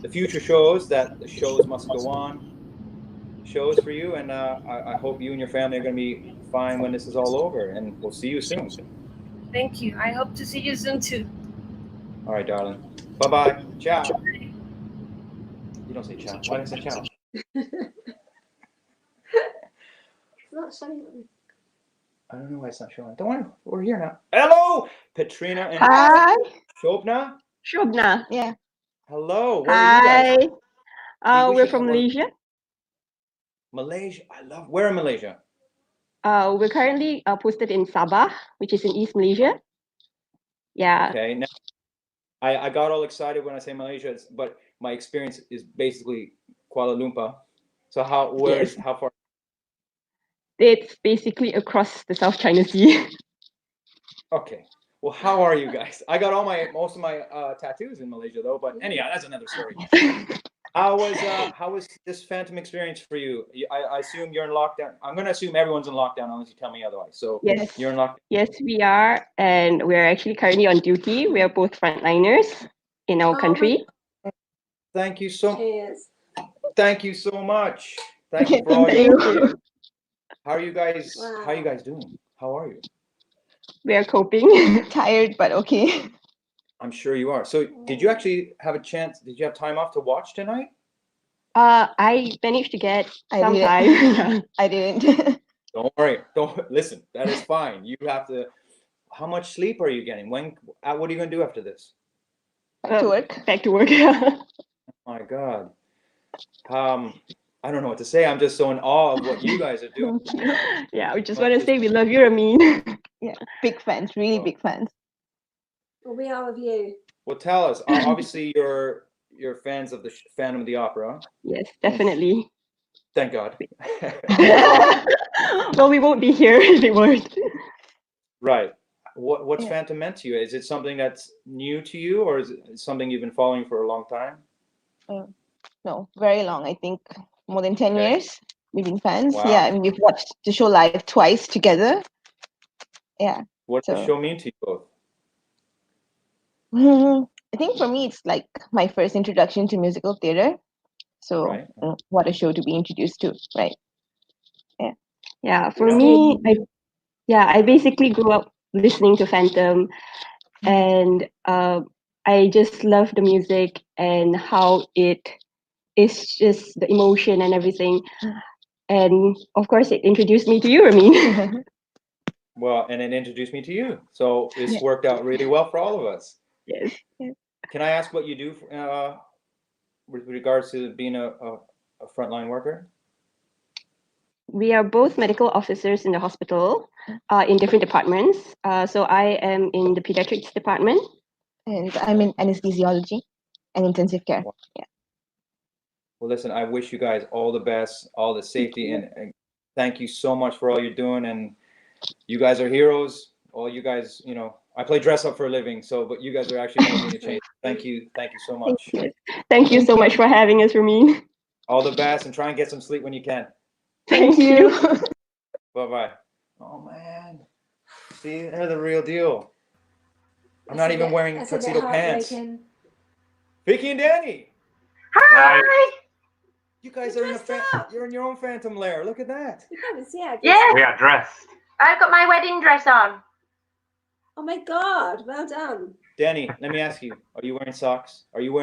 the future shows that the shows must go on. Shows for you, and I hope you and your family are going to be fine when this is all over, and we'll see you soon. Thank you. I hope to see you soon too. All right, darling. Bye-bye. Ciao. You don't say ciao. Why did I say ciao? It's not showing. I don't know why it's not showing. Don't worry. We're here now. Hello, Petrina and Hi, Shobna. Shobna. Yeah. Hello. Where are you guys? Hi. We We're should from have our- Malaysia. Malaysia. I love. Where in Malaysia? We're currently posted in Sabah, which is in East Malaysia. Yeah. Okay. Now, I got all excited when I say Malaysia, but my experience is basically Kuala Lumpur. So how far? It's basically across the South China Sea. Okay. Well, how are you guys? I got most of my tattoos in Malaysia though, but anyhow, that's another story. How was this Phantom experience for you? I assume you're in lockdown. I'm going to assume everyone's in lockdown unless you tell me otherwise. So Yes. You're in lockdown. Yes, we are, and we're actually currently on duty. We are both frontliners in our country. Thank you so. Cheers. Thank you so much. Thank you for all Thank you. How are you guys? Wow. How are you guys doing? How are you? We are coping. Tired, but okay. I'm sure you are. So, did you actually have a chance? Did you have time off to watch tonight? I managed to get some time. I didn't. Don't worry. Don't listen. That is fine. You have to. How much sleep are you getting? When? What are you going to do after this? Back to work. Back to work. Oh my God. I don't know what to say. I'm just so in awe of what you guys are doing. Yeah, we just want to say we love you, Ramin. Yeah, big fans, really big fans. Well, we are of you. Well, tell us. Obviously, you're fans of the Phantom of the Opera. Yes, definitely. Thank God. Well, we won't be here if it weren't. Right. What's Phantom meant to you? Is it something that's new to you, or is it something you've been following for a long time? No, very long. I think more than 10 years. We've been fans. Wow. Yeah, and we've watched the show live twice together. Yeah. What does the show mean to you both? I think for me, it's like my first introduction to musical theater. So, what a show to be introduced to, right? Yeah. Yeah. For me, I basically grew up listening to Phantom, and I just love the music and how it is just the emotion and everything. And of course, it introduced me to you, Ramin. Well, and it introduced me to you. So it's worked out really well for all of us. Yes. Can I ask what you do with regards to being a frontline worker? We are both medical officers in the hospital in different departments. So I am in the pediatrics department. And I'm in anesthesiology and intensive care. Wow. Yeah. Well, listen, I wish you guys all the best, all the safety, and thank you so much for all you're doing. And you guys are heroes. All you guys, I play dress up for a living, but you guys are actually making a change. Thank you so much. Thank you so much for having us, Ramin. All the best, and try and get some sleep when you can. Thank you. Bye-bye. Oh, man. See, they're the real deal. I'm not even wearing tuxedo pants. Vicky and Danny. Hi. You guys are you're in your own Phantom lair. Look at that. Yeah. We are dressed. I've got my wedding dress on. Oh my God! Well done. Danny, let me ask you: are you wearing socks? Are you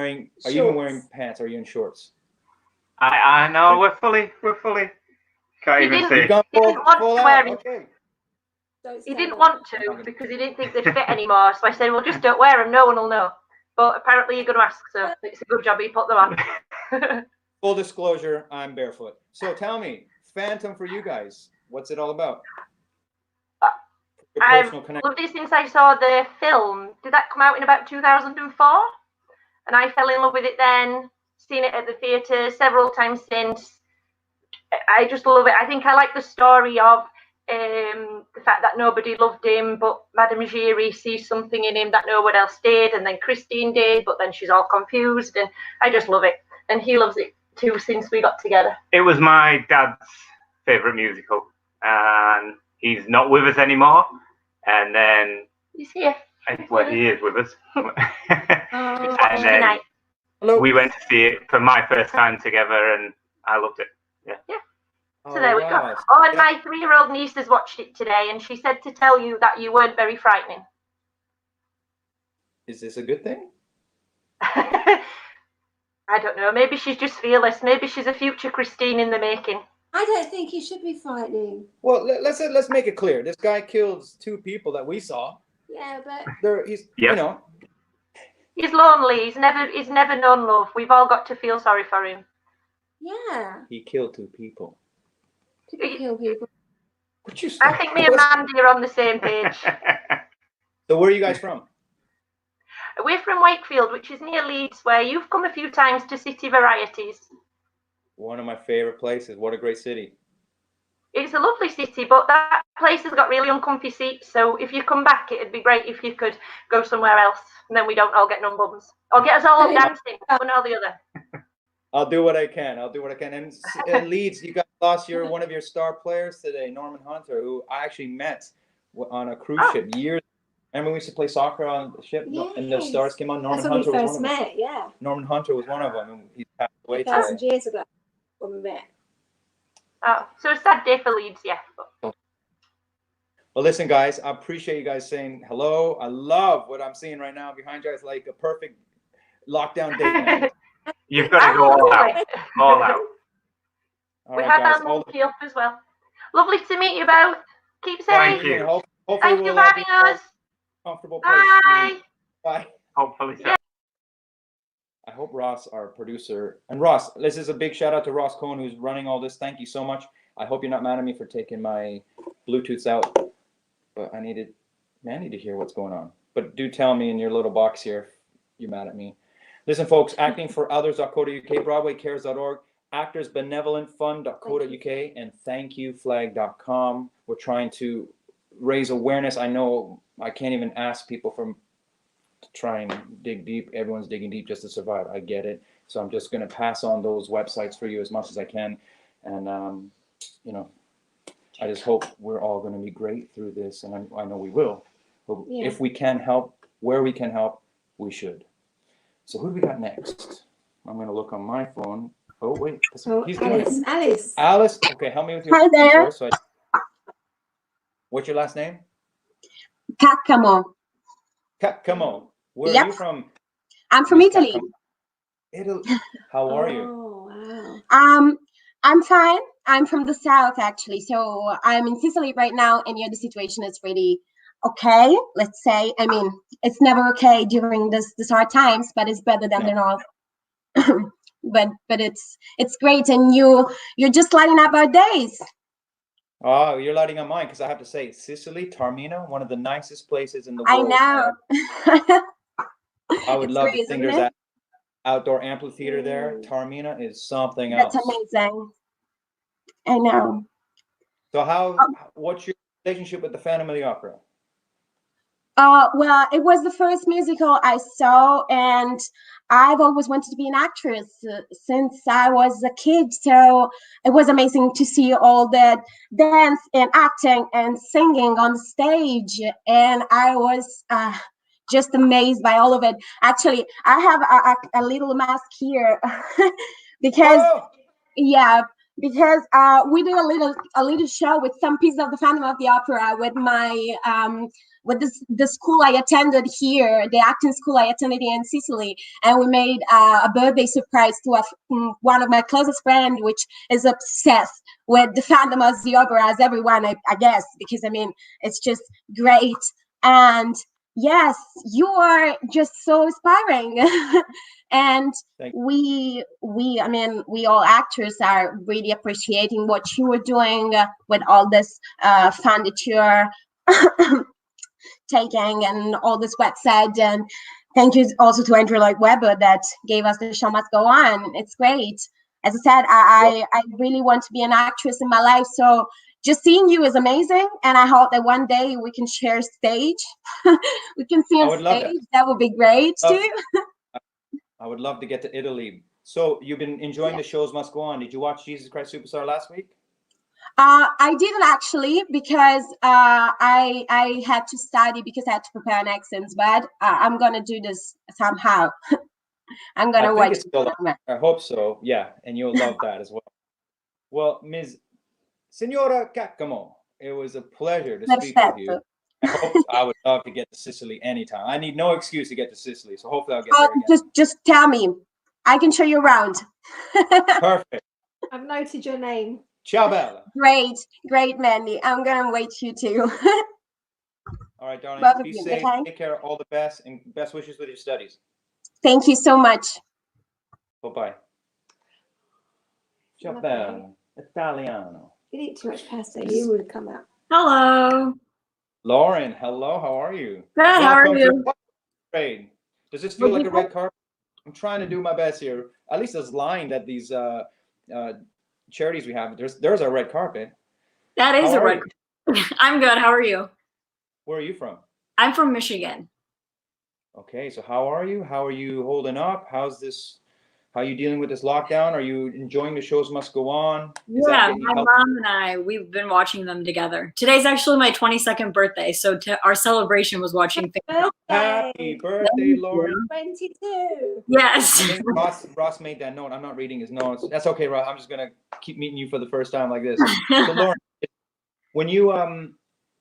even wearing pants? Are you in shorts? I know. We're fully. Can't even see. He didn't want to wear it. Okay. He didn't want to because he didn't think they'd fit anymore. So I said, well, just don't wear them. No one will know. But apparently you're going to ask, so it's a good job he put them on. Full disclosure, I'm barefoot. So tell me, Phantom for you guys, what's it all about? I've loved it since I saw the film. Did that come out in about 2004? And I fell in love with it then. Seen it at the theatre several times since. I just love it. I think I like the story of the fact that nobody loved him, but Madame Giry sees something in him that no one else did, and then Christine did, but then she's all confused, and I just love it. And he loves it too since we got together. It was my dad's favourite musical, and he's not with us anymore. And then he's here. Well, he is with us. And then Hello. We went to see it for my first time together, and I loved it. So there we go. Oh, and my 3-year-old niece has watched it today, and she said to tell you that you weren't very frightening. Is this a good thing? I don't know. Maybe she's just fearless. Maybe she's a future Christine in the making. I don't think he should be frightening. Well, let's make it clear. This guy kills 2 people that we saw. Yeah, but You know. He's lonely. He's never known love. We've all got to feel sorry for him. yeah, He killed 2 people. people kill people. What you say? I think me and Mandy are on the same page. So where are you guys from? We're from Wakefield, which is near Leeds, where you've come a few times to City Varieties. One of my favorite places. What a great city. It's a lovely city, but that place has got really uncomfy seats. So if you come back, it'd be great if you could go somewhere else, and then we don't all get numb bums. Or get us all dancing, one or the other. I'll do what I can. And Leeds, you guys lost one of your star players today, Norman Hunter, who I actually met on a cruise ship years. Remember we used to play soccer on the ship, and the stars came on. That's when we first met. Yeah. Norman Hunter was one of them, and he passed away 1,000 today. years ago when we met. Oh, so a sad day for Leeds, yeah. Well, listen, guys, I appreciate you guys saying hello. I love what I'm seeing right now behind you. It's like a perfect lockdown date night. You've got to go all out. All out. All We right, have guys, our monkey up as well. Lovely to meet you both. Keep safe. Thank you. Hopefully Thank you we'll for having be in a us. comfortable place. Bye. Bye. Hopefully so. Yeah. I hope Ross, our producer, and Ross, this is a big shout out to Ross Cohen, who's running all this. Thank you so much. I hope you're not mad at me for taking my Bluetooths out, but I need to hear what's going on. But do tell me in your little box here if you're mad at me. Listen, folks, actingforothers.co.uk, BroadwayCares.org, actorsbenevolentfund.co.uk, and thankyouFlag.com. We're trying to raise awareness. I know I can't even ask people to try and dig deep. Everyone's digging deep just to survive. I get it. So I'm just going to pass on those websites for you as much as I can. And, I just hope we're all going to be great through this. And I know we will. But if we can help, where we can help, we should. So who do we got next? I'm going to look on my phone. Oh, wait. He's Alice. Alice. Okay, help me with your Hi there. What's your last name? Kakamo. Kakamo. Where are you from? I'm from Italy. Italy. How are you? Oh, wow. I'm fine. I'm from the south, actually. So I'm in Sicily right now, and the situation is really okay, let's say. I mean, it's never okay during this hard times, but it's better than they're not. but it's great, and you're just lighting up our days. Oh, you're lighting on mine, because I have to say, Sicily, Taormina, one of the nicest places in the world. I know. I would love to think there's that outdoor amphitheater there. Taormina is something else. That's amazing. I know. So what's your relationship with the Phantom of the Opera? Well, it was the first musical I saw, and I've always wanted to be an actress since I was a kid. So it was amazing to see all that dance and acting and singing on stage. And I was just amazed by all of it. Actually, I have a little mask here because, because we do a little show with some pieces of the Phantom of the Opera with my with the school I attended here, the acting school I attended here in Sicily, and we made a birthday surprise to one of my closest friends, which is obsessed with the Phantom of the Opera, as everyone, I guess, because I mean it's just great. And yes, you are just so inspiring. And we all actors are really appreciating what you are doing with all this fun that you're taking and all this website. And thank you also to Andrew Lloyd Webber that gave us The Show Must Go On. It's great. As I said, I really want to be an actress in my life. So just seeing you is amazing, and I hope that one day we can share stage. We can see on stage. That would be great too. I would love to get to Italy. So you've been enjoying The Shows Must Go On. Did you watch Jesus Christ Superstar last week? I didn't actually, because I had to study because I had to prepare an accent, but I'm gonna do this somehow. I'm gonna think watch it's still it. I hope so. Yeah, and you'll love that as well. Well, Ms. Senora Cacamo, it was a pleasure to speak with you. I would love to get to Sicily anytime. I need no excuse to get to Sicily, so hopefully I'll get there again. Just tell me. I can show you around. Perfect. I've noted your name. Ciao, Bella. Great, Mandy. I'm gonna wait you too. All right, darling. Both of Be you, safe. okay? Take care. All the best, and best wishes with your studies. Thank you so much. Bye-bye. Ciao, Bella. Italiano. If you eat too much pasta, you would come out. Hello. Lauren, hello. How are you? Good. How are Welcome you? to Masquerade. Does this feel like a red carpet? I'm trying to do my best here. At least as lined at these charities we have. There's a red carpet. That is How a are red. I'm good. How are you? Where are you from? I'm from Michigan. Okay, so how are you? How are you holding up? How are you dealing with this lockdown? Are you enjoying the shows must go on? Yeah, my mom and we've been watching them together. Today's actually my 22nd birthday, so our celebration was watching. Happy birthday, Lauren. 22. Yes. I think Ross made that note. I'm not reading his notes. That's okay, Ross. I'm just gonna keep meeting you for the first time like this. So, Lauren, when you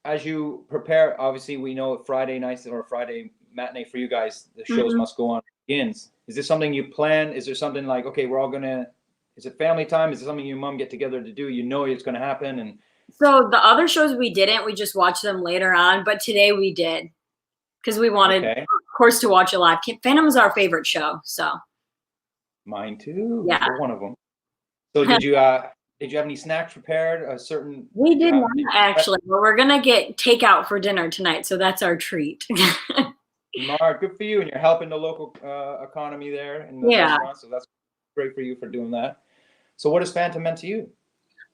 as you prepare, obviously we know Friday nights or Friday matinee for you guys, the shows must go on begins. Is this something you plan? Is there something like, okay, we're all gonna, is it family time? Is it something you and mom get together to do? You know it's gonna happen. And so the other shows we didn't, we just watched them later on, but today we did. Because we wanted, of course, to watch it live. Phantom's our favorite show, so. Mine too. Yeah. One of them. So did you have any snacks prepared? A certain. We did not actually, but we're gonna get takeout for dinner tonight, so that's our treat. Mark, good for you, and you're helping the local economy there in the restaurant, so that's great for you for doing that. So what has Phantom meant to you?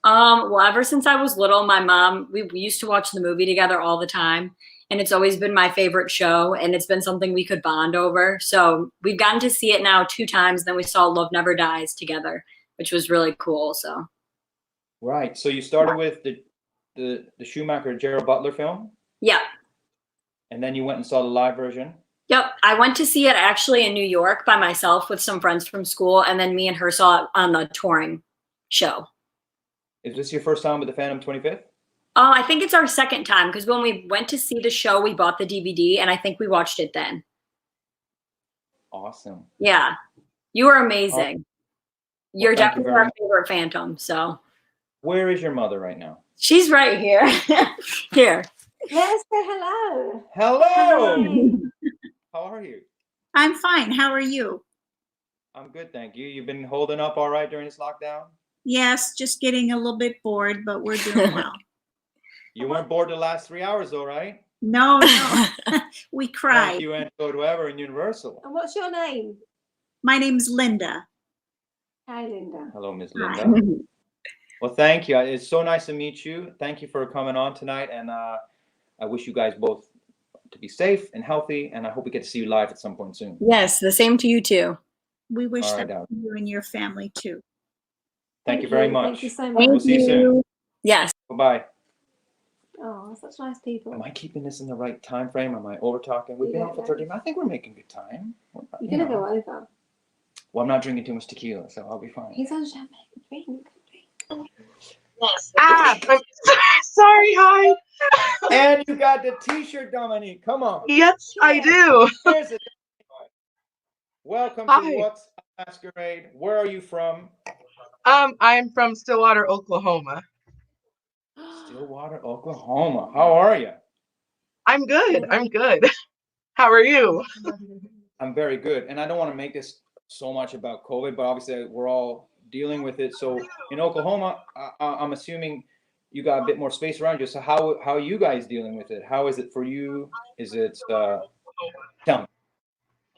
Well, ever since I was little, my mom, we used to watch the movie together all the time, and it's always been my favorite show, and it's been something we could bond over. So we've gotten to see it now 2 times. Then we saw Love Never Dies together, which was really cool. So. Right. So you started with the Schumacher Gerald Butler film. Yeah. And then you went and saw the live version. Yep. I went to see it actually in New York by myself with some friends from school, and then me and her saw it on the touring show. Is this your first time with the Phantom 25th? I think it's our second time, because when we went to see the show, we bought the DVD, and I think we watched it then. Awesome. Yeah. You were amazing. You're definitely our favorite Phantom, so. Where is your mother right now? She's right here. Here. Let's say hello. Hello. How are you? I'm fine. How are you? I'm good, thank you. You've been holding up all right during this lockdown? Yes, just getting a little bit bored, but we're doing well. You weren't bored the last 3 hours though, right? No. We cried. Thank you and whoever in Universal. And what's your name? My name's Linda. Hi, Linda. Hello, Miss Linda. Well, thank you. It's so nice to meet you. Thank you for coming on tonight, and I wish you guys both to be safe and healthy, and I hope we get to see you live at some point soon. Yes, the same to you too. We wish All right, that for you and your family too. Thank you very much. Thank you so much. We'll see you soon. Yes. Bye-bye. Oh, such nice people. Am I keeping this in the right time frame? Am I over talking? We've been on for 30 minutes. I think we're making good time. You're gonna go over. Well, I'm not drinking too much tequila, so I'll be fine. He's on champagne. Drink. Sorry, hi. And you got the t-shirt, Dominique. Come on. Yes, I do. Here's it. Welcome to What's a Masquerade. Where are you from? I'm from Stillwater, Oklahoma. Stillwater, Oklahoma. How are you? I'm good. I'm good. How are you? I'm very good. And I don't want to make this so much about COVID, but obviously we're all dealing with it. So in Oklahoma, I'm assuming you got a bit more space around you. So how are you guys dealing with it? How is it for you? Is it, tell me.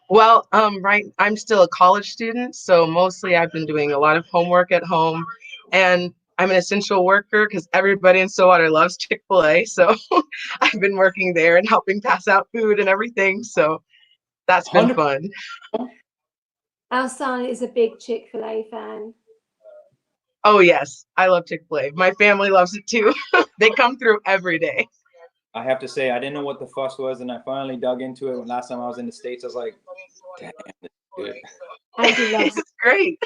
Well, right, I'm still a college student, so mostly I've been doing a lot of homework at home, and I'm an essential worker because everybody in Stillwater loves Chick-fil-A, so I've been working there and helping pass out food and everything, so that's been fun. Our son is a big Chick-fil-A fan. Oh yes, I love Chick-fil-A. My family loves it too. They come through every day. I have to say, I didn't know what the fuss was, and I finally dug into it. When last time I was in the States, I was like, damn, Andy loves. It's great.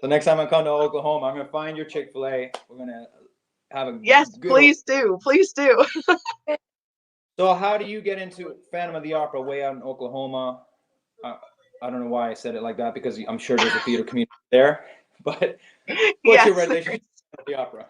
The next time I come to Oklahoma, I'm gonna find your Chick-fil-A. We're gonna have a Yes, good please do. Please do. So how do you get into Phantom of the Opera way out in Oklahoma? I don't know why I said it like that, because I'm sure there's a theater community there. But what's your Yes. relationship with the opera?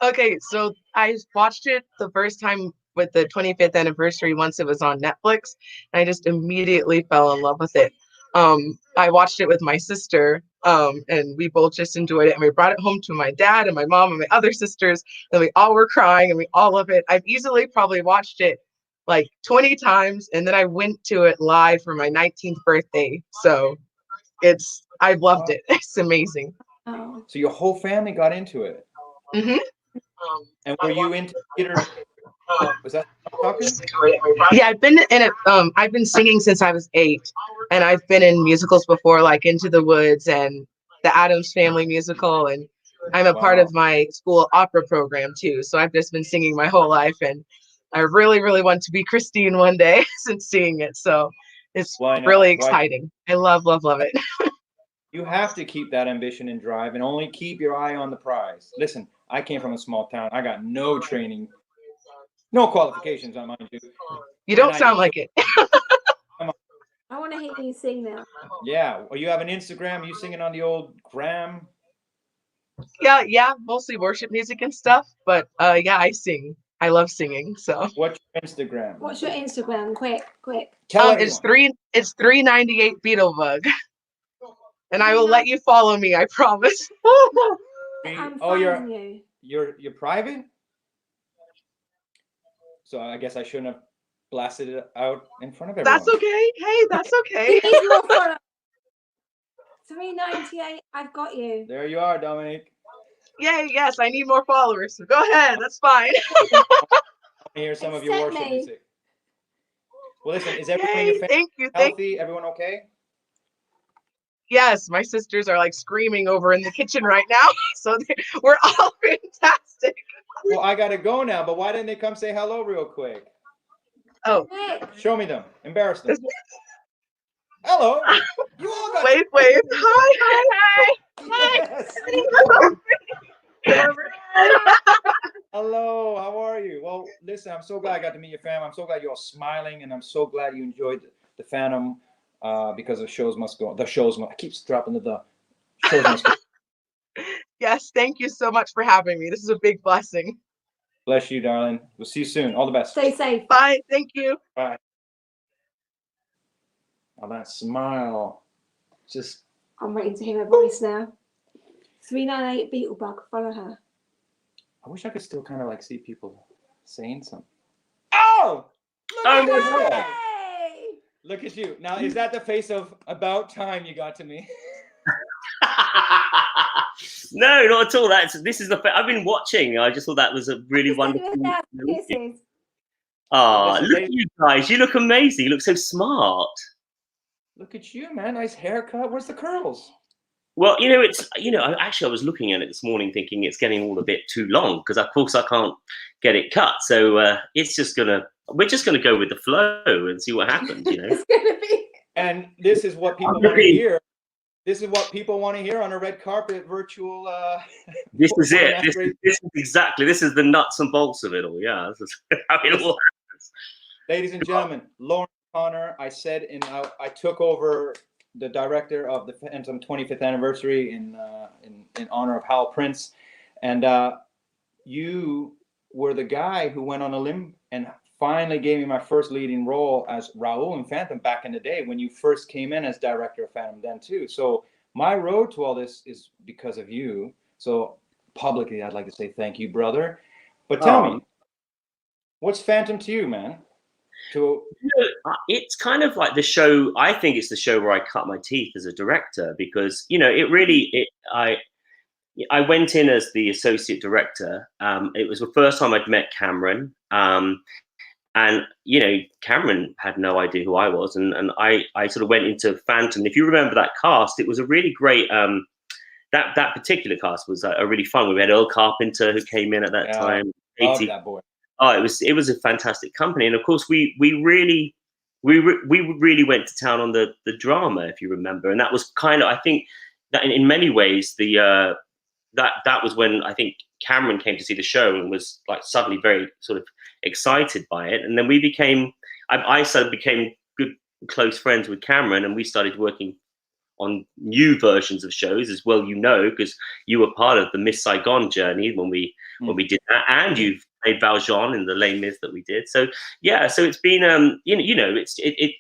Okay, so I watched it the first time with the 25th anniversary once it was on Netflix, and I just immediately fell in love with it. I watched it with my sister, and we both just enjoyed it, and we brought it home to my dad and my mom and my other sisters, and we all were crying, and we all love it. I've easily probably watched it like 20 times, and then I went to it live for my 19th birthday. So I've loved it. It's amazing. Oh. So your whole family got into it. Mm-hmm. And were you into theater? Was that talking? Yeah, I've been in it. I've been singing since I was 8, and I've been in musicals before, like Into the Woods and the Addams Family musical, and I'm a part of my school opera program too. So I've just been singing my whole life, and I really, really want to be Christine one day since seeing it. So it's really exciting. I love it. You have to keep that ambition and drive, and only keep your eye on the prize. Listen, I came from a small town. I got no training, no qualifications on mind you. You don't sound like it. I want to hear you sing now. Yeah. Well, you have an Instagram. You singing on the old gram? Yeah, mostly worship music and stuff. But yeah, I sing. I love singing. So what's your Instagram? What's your Instagram? Quick. Tell everyone. It's 398 Beetlebug. And I will let you follow me, I promise. You're private? So I guess I shouldn't have blasted it out in front of everyone. That's okay. Hey, that's okay. 398. I've got you. There you are, Dominique. Yay, yes, I need more followers. So go ahead, that's fine. I hear some of your worship music. Well, listen, is everyone in your family healthy? Everyone okay? Yes, my sisters are like screaming over in the kitchen right now. So we're all fantastic. Well, I gotta go now, but why didn't they come say hello real quick? Oh. Show me them. Embarrass them. Hello. You all got wave. Hi. Yes. Hello, how are you? Well, listen, I'm so glad I got to meet your family. I'm so glad you're all smiling, and I'm so glad you enjoyed the Phantom. Because the shows must go. I keep dropping the shows must go. Yes, thank you so much for having me. This is a big blessing. Bless you, darling. We'll see you soon. All the best. Stay safe. Bye. Thank you. Bye. Oh, that smile. Just. I'm waiting to hear her voice now. 398 Beetlebug. Follow her. I wish I could still kind of like see people saying something. Oh! Oh my God. Look at you. Now, is that the face of about time you got to me? No, not at all. This is I've been watching. I just thought that was a really wonderful. Ah, look at you guys. You look amazing. You look so smart. Look at you, man. Nice haircut. Where's the curls? Well, actually I was looking at it this morning thinking it's getting all a bit too long because of course I can't get it cut. So we're just gonna go with the flow and see what happens, It's gonna be. And this is what people want to hear. This is what people want to hear on a red carpet virtual. This is it. This is the nuts and bolts of it all. Yeah, this is how it all happens. Ladies and gentlemen, Laurence Connor. I I took over the director of the Phantom 25th anniversary in honor of Hal Prince, and you were the guy who went on a limb and finally gave me my first leading role as Raoul in Phantom back in the day when you first came in as director of Phantom then too. So my road to all this is because of you. So publicly, I'd like to say thank you, brother. But tell me, what's Phantom to you, man? It's kind of like the show. I think it's the show where I cut my teeth as a director because I went in as the associate director. It was the first time I'd met Cameron, and Cameron had no idea who I was, and I sort of went into Phantom. If you remember that cast, it was a really great. That particular cast was a really fun. We had Earl Carpenter who came in at that time. Love that boy. Oh, it was a fantastic company, and of course we really we really went to town on the drama, if you remember, and that was kind of, I think that in many ways the that was when I think Cameron came to see the show and was like suddenly very sort of excited by it, and then we became I sort of became good close friends with Cameron, and we started working on new versions of shows as well, you know, because you were part of the Miss Saigon journey when we did that, and you've played Valjean in the Les Mis that we did. So yeah, so it's been you know it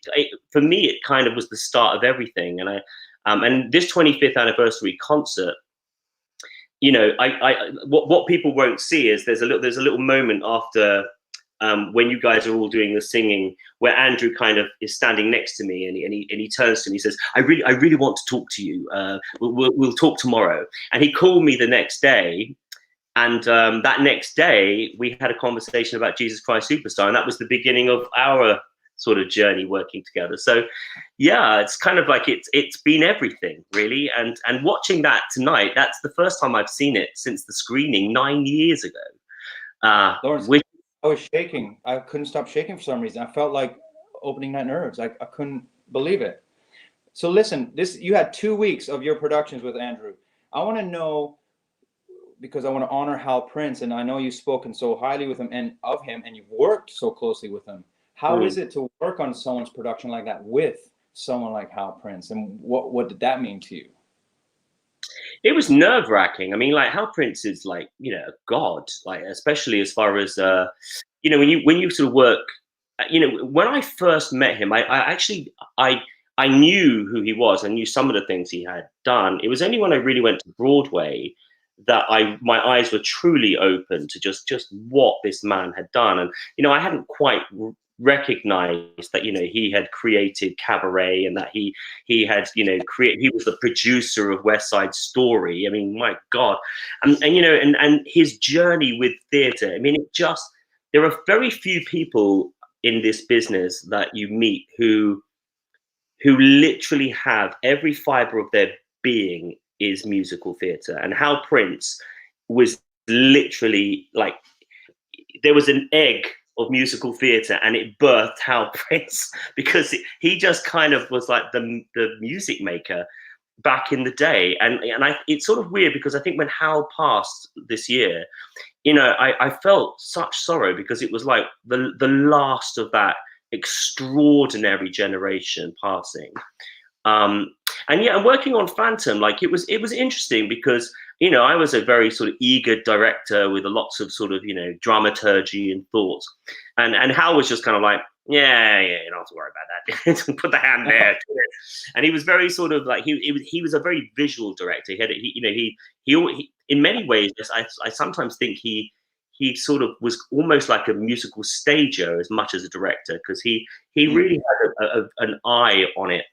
for me it kind of was the start of everything, and and this 25th anniversary concert, you know, what people won't see is there's a little moment after when you guys are all doing the singing, where Andrew kind of is standing next to me, and he turns to me, he says, I really want to talk to you. We'll talk tomorrow. And he called me the next day, and that next day we had a conversation about Jesus Christ Superstar, and that was the beginning of our sort of journey working together. So yeah, it's kind of like it's been everything really, and watching that tonight, that's the first time I've seen it since the screening 9 years ago. Laurence, I was shaking. I couldn't stop shaking for some reason. I felt like opening night nerves. I couldn't believe it. So listen, you had 2 weeks of your productions with Andrew. I want to know, because I want to honor Hal Prince, and I know you've spoken so highly with him and of him, and you've worked so closely with him. How is it to work on someone's production like that with someone like Hal Prince, and what did that mean to you? It was nerve-wracking. I mean, like, Hal Prince is like, you know, a god, like, especially as far as you know, when you sort of work, you know, when I first met him, I knew who he was. I knew some of the things he had done. It was only when I really went to Broadway that my eyes were truly open to just what this man had done. And, you know, I hadn't quite recognized that, you know, he had created Cabaret, and that he had, you know, he was the producer of West Side Story. I mean, my God. And you know, and his journey with theater, I mean, there are very few people in this business that you meet who literally have every fiber of their being is musical theater. And Hal Prince was literally like, there was an egg of musical theater, and it birthed Hal Prince, because he just kind of was like the music maker back in the day. And it's sort of weird, because I think when Hal passed this year, you know, I felt such sorrow, because it was like the last of that extraordinary generation passing. And yeah, working on Phantom, like, it was interesting, because, you know, I was a very sort of eager director with lots of sort of, you know, dramaturgy and thoughts, and Hal was just kind of like, yeah, you don't have to worry about that. Put the hand there. And he was very sort of like, he was a very visual director. He in many ways, I sometimes think he sort of was almost like a musical stager as much as a director, because he really had an eye on it.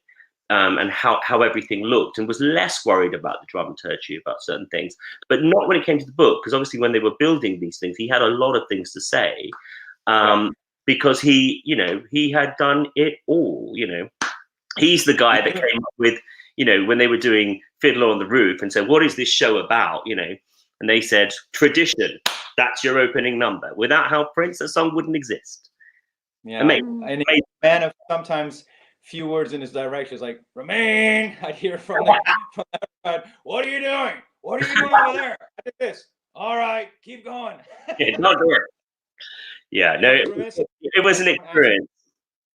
And how everything looked, and was less worried about the dramaturgy about certain things, but not when it came to the book, because obviously when they were building these things, he had a lot of things to say, because he had done it all. You know, he's the guy that came up with, you know, when they were doing Fiddler on the Roof, and said, what is this show about? You know, and they said, tradition, that's your opening number. Without Hal Prince, that song wouldn't exist. Yeah, and he's a man of sometimes few words in his direction. It's like, Ramin, I hear from that side, what are you doing? What are you doing over there? I did this. All right, keep going. Yeah, not do it. Yeah, no, it was an experience.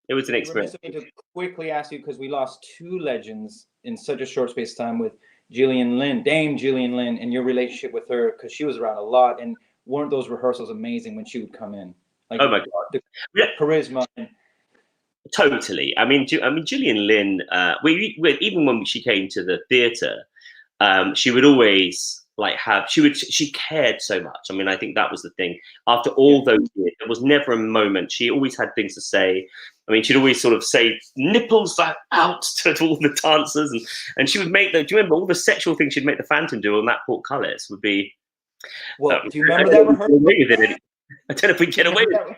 It was an experience. To quickly ask you, because we lost two legends in such a short space of time, with Gillian Lynn, Dame Gillian Lynn, and your relationship with her, because she was around a lot, and weren't those rehearsals amazing when she would come in? Like, oh my God, the charisma. Totally. I mean, Gillian Lynn. Even when she came to the theatre, she would always she cared so much. I mean, I think that was the thing. After all those years, there was never a moment. She always had things to say. I mean, she'd always sort of say nipples out to all the dancers, and she would make do you remember all the sexual things she'd make the Phantom do on that portcullis would be. Well, do you remember that rehearsal? I don't know if we get away with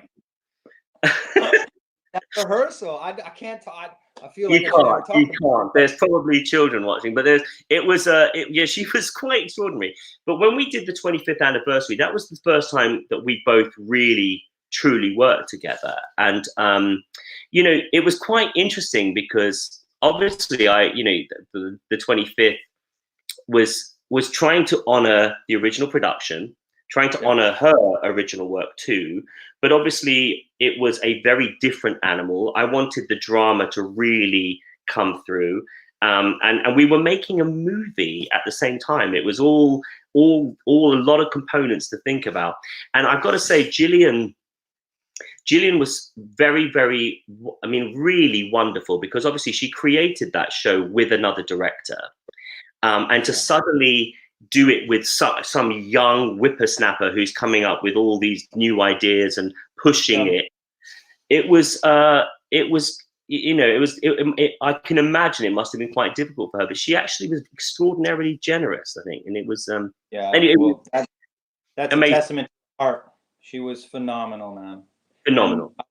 it. That rehearsal, I can't talk. I feel like you can't. There's probably children watching, but she was quite extraordinary. But when we did the 25th anniversary, that was the first time that we both really truly work together. And you know, it was quite interesting because obviously the 25th was trying to honor the original production, trying to honor her original work too, but obviously it was a very different animal. I wanted the drama to really come through, and we were making a movie at the same time. It was all a lot of components to think about, and I've got to say, Gillian was very, very, I mean, really wonderful, because obviously she created that show with another director. And to suddenly do it with some young whippersnapper who's coming up with all these new ideas and pushing it was, you know, I can imagine it must have been quite difficult for her, but she actually was extraordinarily generous, I think. And it was, well, that's amazing. a testament to art. She was phenomenal, man. Phenomenal. And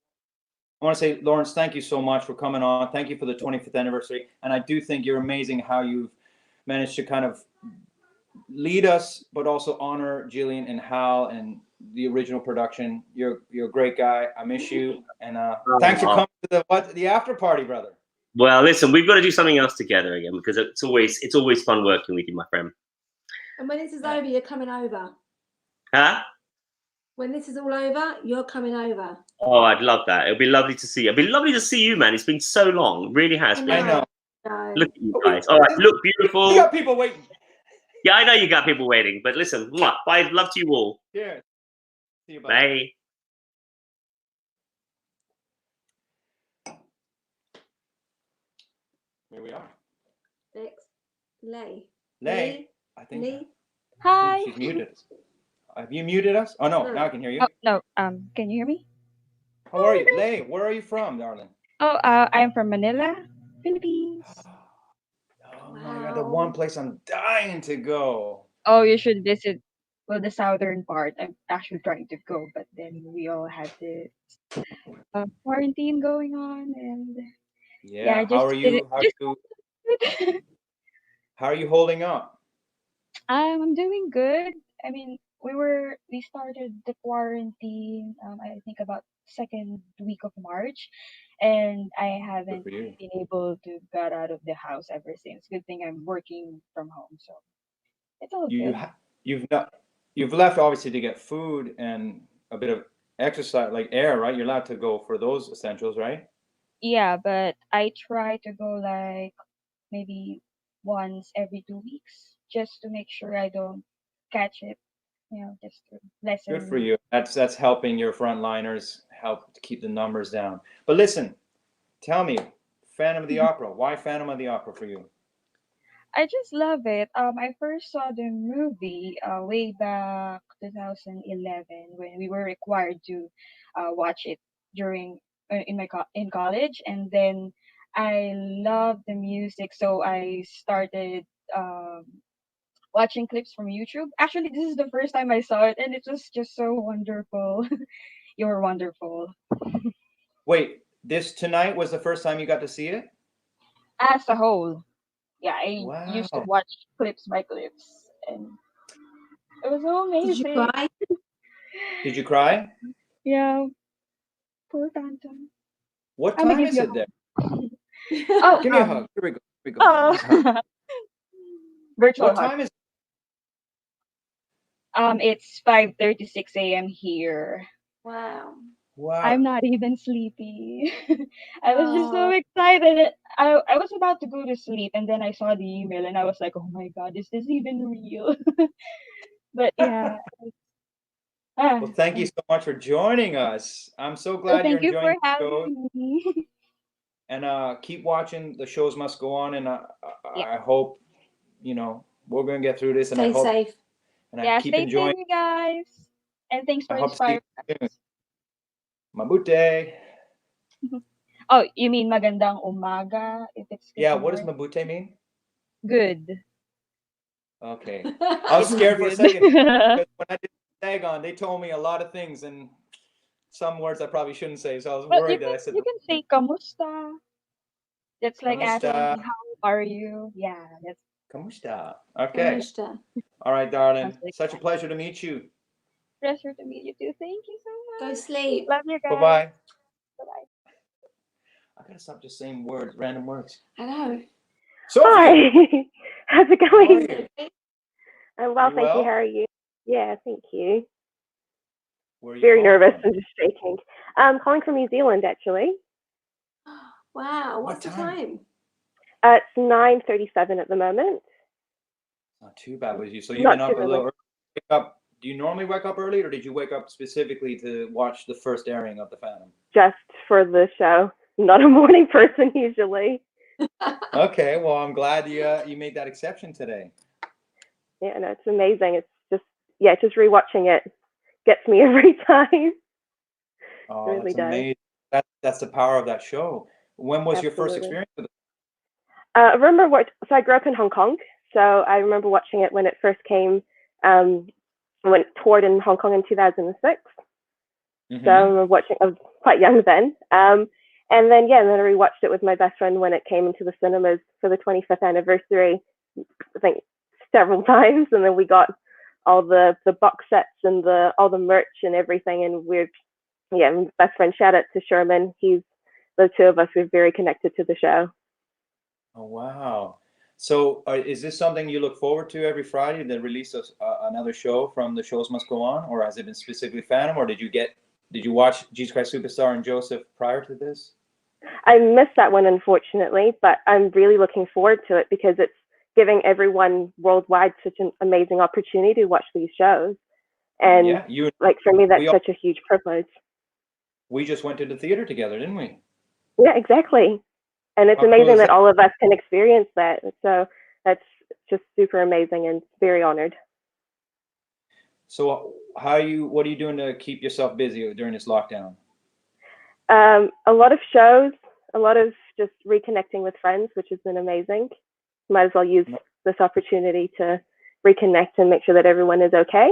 I want to say, Laurence, thank you so much for coming on. Thank you for the 25th anniversary. And I do think you're amazing how you've managed to kind of lead us, but also honor Gillian and Hal and the original production. You're a great guy. I miss you. And thanks for coming to the after party, brother. Well, listen, we've got to do something else together again, because it's always fun working with you, my friend. And when this is over, you're coming over. Huh? When this is all over, you're coming over. Oh, I'd love that. It'd be lovely to see you. It'd be lovely to see you, man. It's been so long. It really has been. I know. Look at you guys. All right, look beautiful. You got people waiting. Yeah, I know you got people waiting, but listen, bye. Love to you all. Yeah. See you. Bye. Here we are. Next, Lay. I think. Lee. Hi. She's muted us. Have you muted us? Oh no, now I can hear you. Oh no. Can you hear me? How are you, Lay? Where are you from, darling? Oh, I am from Manila, Philippines. Oh my God, the one place I'm dying to go. Oh, you should visit. Well, the southern part. I'm actually trying to go, but then we all had this quarantine going on, and Yeah. I How are you? just How are you holding up? I'm doing good. I mean, we started the quarantine. I think about second week of March, and I haven't for you. been able to get out of the house ever since. Good thing I'm working from home, so it's all good. You've left obviously to get food and a bit of exercise, like air, right? You're allowed to go for those essentials, right? Yeah, but I try to go like maybe once every 2 weeks just to make sure I don't catch it. You know, just to lessen. Good for you. That's helping your frontliners help to keep the numbers down. But listen, tell me, Phantom of the Opera. Why Phantom of the Opera for you? I just love it. I first saw the movie way back 2011 when we were required to watch it during in college, and then I loved the music, so I started watching clips from YouTube. Actually, this is the first time I saw it, and it was just so wonderful. You're wonderful. Wait, this tonight was the first time you got to see it? As a whole. Yeah, I used to watch clips by clips, and it was so amazing. Did you cry? Did you cry? Yeah. Poor Phantom. What time is it there? Oh, give me a hug. Here we go. Here we go. Oh. Virtual what hug. time is it? It's 5:36 a.m. here. Wow. Wow. I'm not even sleepy. I was just so excited. I was about to go to sleep, and then I saw the email, and I was like, oh my God, is this even real? But yeah. Well, thank you so much for joining us. I'm so glad you're Thank you enjoying for the show. having me. And keep watching. The shows must go on. And I hope, you know, we're going to get through this. And Stay I hope, safe. And I keep stay enjoying. safe, you guys. And thanks for I hope to see inspiring you soon. Mabute. Oh, you mean magandang umaga? If it's good Yeah, what does morning? mabute mean? Good. Okay. I was scared for a second because when I did Dagon, they told me a lot of things and some words I probably shouldn't say. So I was worried that I said. You can say kamusta. That's like asking Kamusta. how are you? Yeah, that's Kamusta. Okay. Kamusta. All right, darling. Like Such a pleasure to meet you. pleasure to meet you too. Thank you so Go sleep. Love you guys. Bye-bye. Bye-bye. I gotta stop just saying words, random words. I know. Sophie, Hi. How's it how are going? you? I'm well, You thank you. well? How are you? Yeah, thank you. Where are you Very calling nervous from? and just shaking. I'm calling from New Zealand, actually. Wow. What What's the time? time? It's 9:37 at the moment. Not too bad with you. So you've Not been too up a early. little early. Wake up. Do you normally wake up early, or did you wake up specifically to watch the first airing of The Phantom? Just for the show. Not a morning person usually. Okay, well, I'm glad you made that exception today. Yeah, no, it's amazing. It's just, yeah, just rewatching it gets me every time. Oh, It really that's does. amazing. That's the power of that show. When was your first Absolutely. experience with it? I remember so I grew up in Hong Kong, so I remember watching it when it first came, when it toured in Hong Kong in 2006. So I remember watching, I was quite young then. And then, yeah, and then I rewatched it with my best friend when it came into the cinemas for the 25th anniversary, I think several times. And then we got all the box sets and all the merch and everything. And yeah, my best friend, shout out to Sherman. The two of us, we're very connected to the show. Oh, wow. So is this something you look forward to every Friday, the release of another show from The Shows Must Go On? Or has it been specifically Phantom? Or did you watch Jesus Christ Superstar and Joseph prior to this? I missed that one, unfortunately, but I'm really looking forward to it because it's giving everyone worldwide such an amazing opportunity to watch these shows. And Yeah, like for me, that's such a huge privilege. We just went to the theater together, didn't we? Yeah, exactly. And it's How cool amazing is that that? all of us can experience that. So that's just super amazing and very honored. So what are you doing to keep yourself busy during this lockdown? A lot of shows, a lot of just reconnecting with friends, which has been amazing. Might as well use this opportunity to reconnect and make sure that everyone is okay.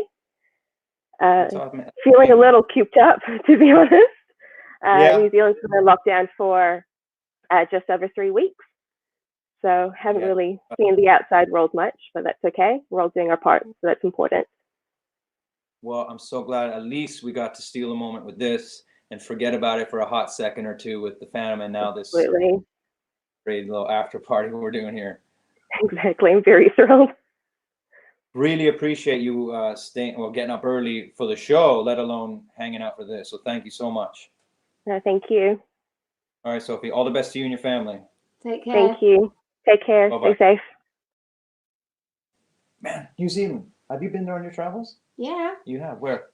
Feeling a little cooped up, to be honest. New Zealand's been in lockdown for just over 3 weeks. So haven't really seen the outside world much, but that's okay. We're all doing our part, so that's important. Well, I'm so glad at least we got to steal a moment with this and forget about it for a hot second or two with the Phantom and now this great little after party we're doing here. Exactly. I'm very thrilled. Really appreciate you getting up early for the show, let alone hanging out for this. So thank you so much. Thank you. All right, Sophie. All the best to you and your family. Take care. Thank you. Take care. Bye-bye. Stay safe. Man, New Zealand. Have you been there on your travels? Yeah. You have. Where?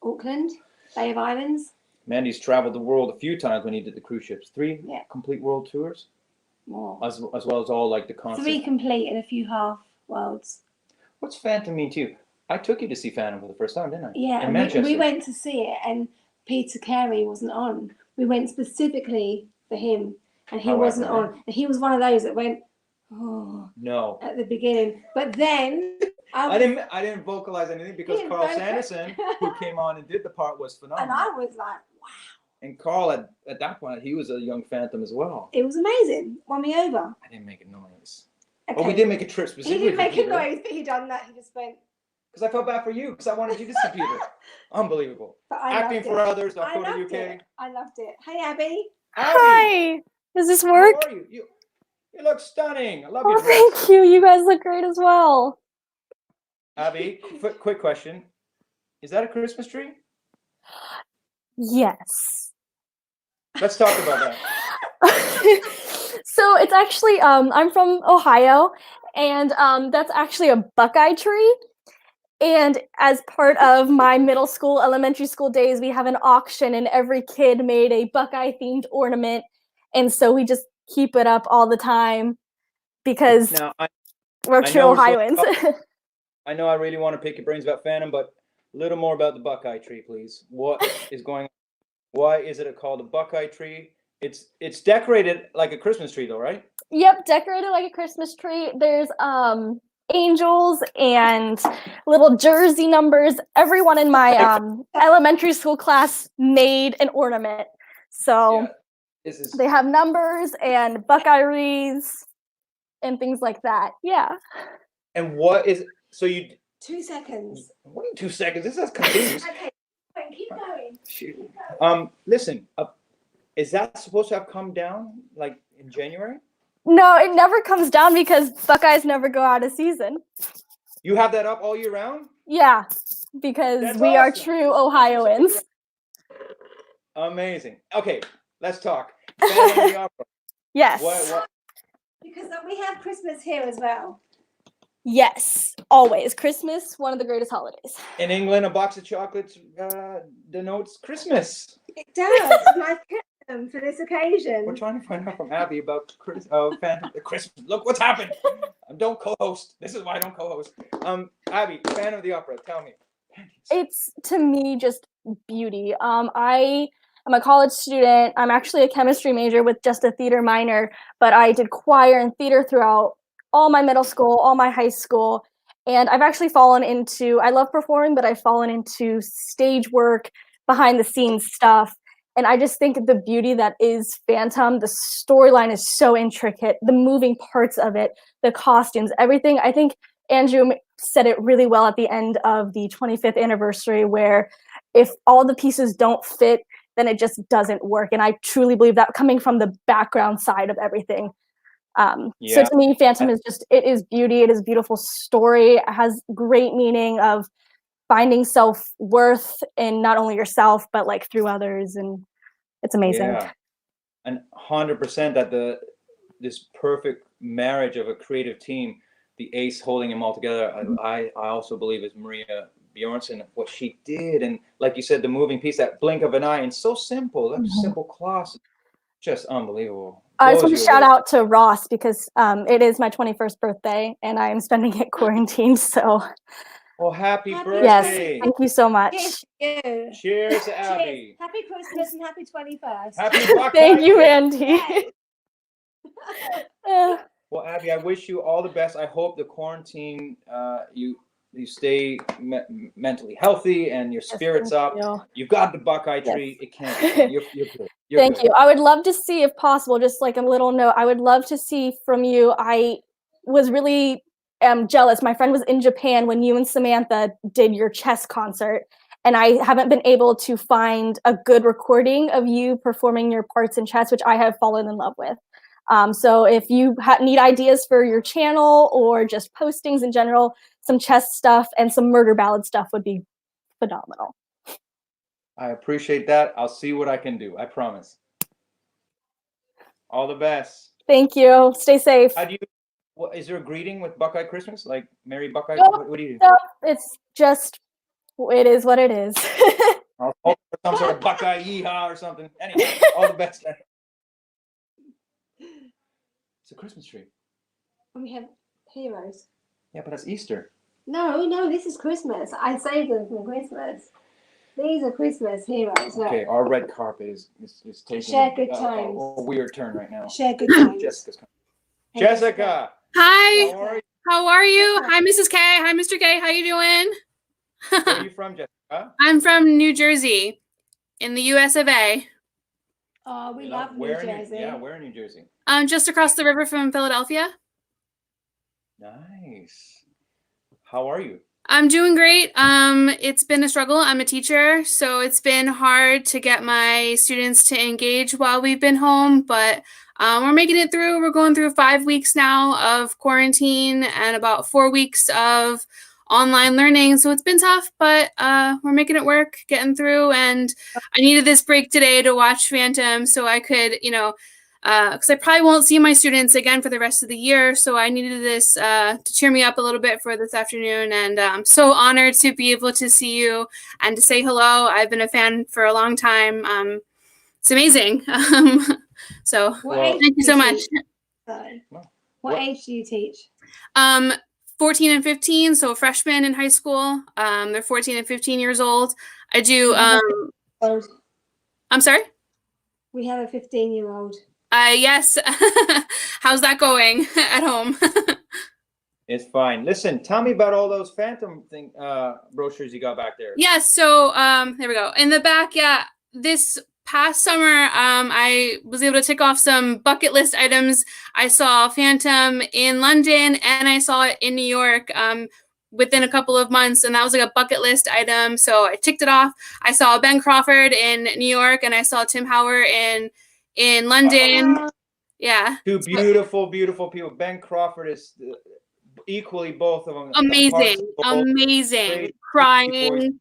Auckland, Bay of Islands. Mandy's traveled the world a few times when he did the cruise ships. 3 complete world tours? More. As well as all like the concept. 3 complete and a few half worlds. What's Phantom mean to you? I took you to see Phantom for the first time, didn't I? Yeah, In and we went to see it and Peter Carey wasn't on. We went specifically for him and he wasn't on. And he was one of those that went, oh, no, at the beginning. But then I didn't vocalize anything because Carl Sanderson, who came on and did the part, was phenomenal. And I was like, wow. And Carl at that point, he was a young Phantom as well. It was amazing. Won me over. I didn't make a noise. Okay. Oh, we did make a trip specifically. He didn't make for a Peter. noise, but he done that. He just went. Because I felt bad for you, because I wanted you to see Peter. Unbelievable. But I Acting for others, Dakota, UK. It. I loved it. Hey, Abby. Hi. Does this work? How are you? You look stunning. I love Oh, your dress. thank you. You guys look great as well. Abby, quick question. Is that a Christmas tree? Yes. Let's talk about that. So it's actually, I'm from Ohio, and that's actually a buckeye tree. And as part of my middle school, elementary school days, we have an auction, and every kid made a buckeye-themed ornament. And so we just keep it up all the time because we're true Ohioans. I know I really want to pick your brains about Phantom, but a little more about the buckeye tree, please. What is going on? Why is it called a buckeye tree? It's decorated like a Christmas tree, though, right? Yep, decorated like a Christmas tree. There's angels and little jersey numbers. Everyone in my elementary school class made an ornament. So they have numbers and buckeye wreaths and things like that. Yeah. And what is so you? 2 seconds. What 2 seconds? This is confused. Okay, keep Listen, is that supposed to have come down like in January? No, it never comes down because Buckeyes never go out of season. You have that up all year round? Yeah, because That's we are awesome. true Ohioans. Amazing. Okay, let's talk. Phantom of the Opera. Yes. What? Because we have Christmas here as well. Yes, always. Christmas, one of the greatest holidays. In England, a box of chocolates denotes Christmas. It does, and I've kept them for this occasion. We're trying to find out from Abby about Phantom Christmas. Look what's happened. I don't co-host. This is why I don't co-host. Abby, Phantom of the Opera, tell me. It's, to me, just beauty. I am a college student. I'm actually a chemistry major with just a theater minor, but I did choir and theater throughout all my middle school, all my high school, and I've actually fallen into, I love performing, but I've fallen into stage work, behind the scenes stuff, and I just think the beauty that is Phantom, the storyline is so intricate, the moving parts of it, the costumes, everything. I think Andrew said it really well at the end of the 25th anniversary, where if all the pieces don't fit, then it just doesn't work, and I truly believe that coming from the background side of everything. So to me, Phantom is just, it is beauty. It is a beautiful story. It has great meaning of finding self-worth in not only yourself, but like through others. And it's amazing. Yeah, and 100% that this perfect marriage of a creative team, the ace holding them all together. I also believe is Maria Bjornsson, what she did. And like you said, the moving piece, that blink of an eye, and so simple, that simple class, just unbelievable. I just want to shout out to Ross because it is my 21st birthday and I'm spending it quarantined. So, well, happy birthday! Yes, thank you so much. Cheers, Abby. Happy Christmas and happy 21st. Happy Buckeye. Thank you, Andy. Well, Abby, I wish you all the best. I hope the quarantine, you stay mentally healthy and your spirits up. You've got the Buckeye tree. It can't. You're good. Thank you. I would love to see, if possible, just like a little note, I would love to see from you. I was really jealous. My friend was in Japan when you and Samantha did your chess concert, and I haven't been able to find a good recording of you performing your parts in chess, which I have fallen in love with. So if you need ideas for your channel or just postings in general, some chess stuff and some murder ballad stuff would be phenomenal. I appreciate that. I'll see what I can do. I promise. All the best. Thank you. Stay safe. How do you? Is there a greeting with Buckeye Christmas? Like Merry Buckeye? No, what do you do? No, it's just, it is what it is. I'll hope for some sort of Buckeye yeehaw or something. Anyway, all the best. It's a Christmas tree. And we have heroes. Yeah, but that's Easter. No, this is Christmas. I saved them for Christmas. These are Christmas heroes. Okay, our red carpet is taking Share good times. A weird turn right now. Share good times. Jessica's coming. Hey, Jessica. Hi. How are you? Hi, Mrs. K. Hi, Mr. K. How you doing? Where are you from, Jessica? I'm from New Jersey, in the US of A. Oh, we love New Jersey. Where in New Jersey? Just across the river from Philadelphia. Nice. How are you? I'm doing great. It's been a struggle. I'm a teacher, so it's been hard to get my students to engage while we've been home, but we're making it through. We're going through 5 weeks now of quarantine and about 4 weeks of online learning. So it's been tough, but we're making it work, getting through. And I needed this break today to watch Phantom so I could, because I probably won't see my students again for the rest of the year. So I needed this to cheer me up a little bit for this afternoon. And I'm so honored to be able to see you and to say hello. I've been a fan for a long time. It's amazing. So thank you so much. What age do you teach? 14 and 15, so freshmen in high school. They're 14 and 15 years old. I do. I'm sorry? We have a 15-year-old. Yes. How's that going at home? It's fine. Listen, tell me about all those Phantom brochures you got back there. Yes. So there we go. In the back, yeah. This past summer, I was able to tick off some bucket list items. I saw Phantom in London and I saw it in New York. within a couple of months, and that was like a bucket list item. So I ticked it off. I saw Ben Crawford in New York, and I saw Tim Howard in London. Yeah. Two beautiful, beautiful people. Ben Crawford is equally, both of them. Amazing. Amazing. Great. Crying.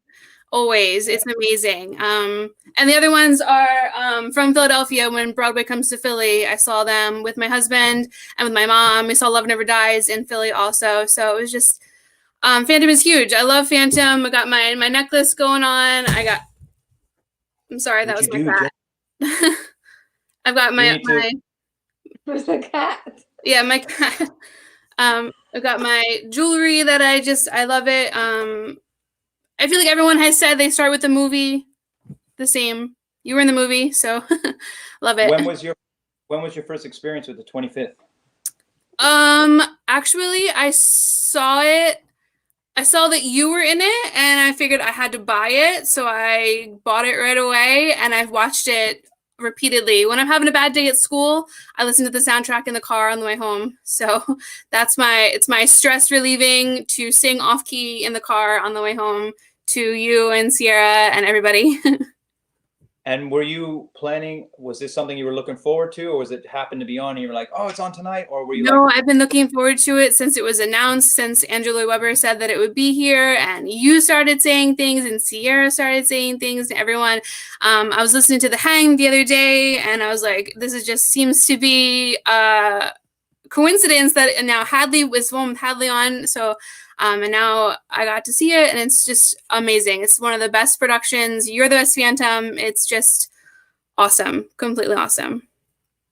Always. It's amazing. And the other ones are from Philadelphia. When Broadway comes to Philly, I saw them with my husband and with my mom. We saw Love Never Dies in Philly also. So it was just, Phantom is huge. I love Phantom. I got my necklace going on. I'm sorry, that was my cat. I've got my Where's the cat? Yeah, my cat. I've got my jewelry that I love it. I feel like everyone has said they start with the movie the same. You were in the movie, so love it. When was your first experience with the 25th? Actually, I saw it. I saw that you were in it, and I figured I had to buy it, so I bought it right away, and I've watched it repeatedly. When I'm having a bad day at school, I listen to the soundtrack in the car on the way home. So it's my stress relieving to sing off key in the car on the way home to you and Sierra and everybody. And were you planning, was this something you were looking forward to, or was it happened to be on and you were like, oh, it's on tonight? Or were you No, I've been looking forward to it since it was announced, since Angela Weber said that it would be here, and you started saying things, and Sierra started saying things to everyone. I was listening to The Hang the other day, and I was like, this is just seems to be a coincidence that now Hadley was one with Hadley on. So and now I got to see it, and it's just amazing. It's one of the best productions. You're the best Phantom. It's just awesome, completely awesome.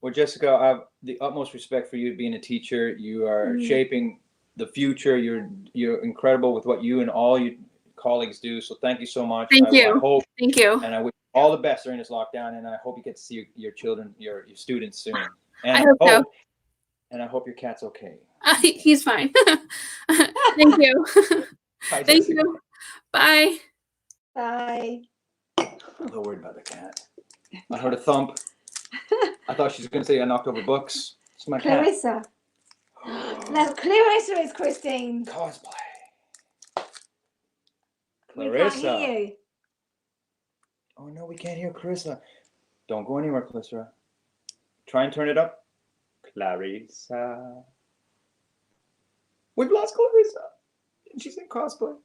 Well, Jessica, I have the utmost respect for you being a teacher. You are shaping the future. You're incredible with what you and all your colleagues do. So thank you so much. Thank you. I hope, thank you. And I wish you all the best during this lockdown. And I hope you get to see your children, your students soon. And I hope so. And I hope your cat's okay. He's fine. Thank you. Bye, Thank you. Bye. Bye. I'm a little worried about the cat. I heard a thump. I thought she was going to say I knocked over books. It's my Clarissa. No, Clarissa is Christine. Cosplay. We Clarissa. can't hear you. Oh no, we can't hear Clarissa. Don't go anywhere, Clarissa. Try and turn it up. Clarissa. We've lost Clarissa. She's in cosplay.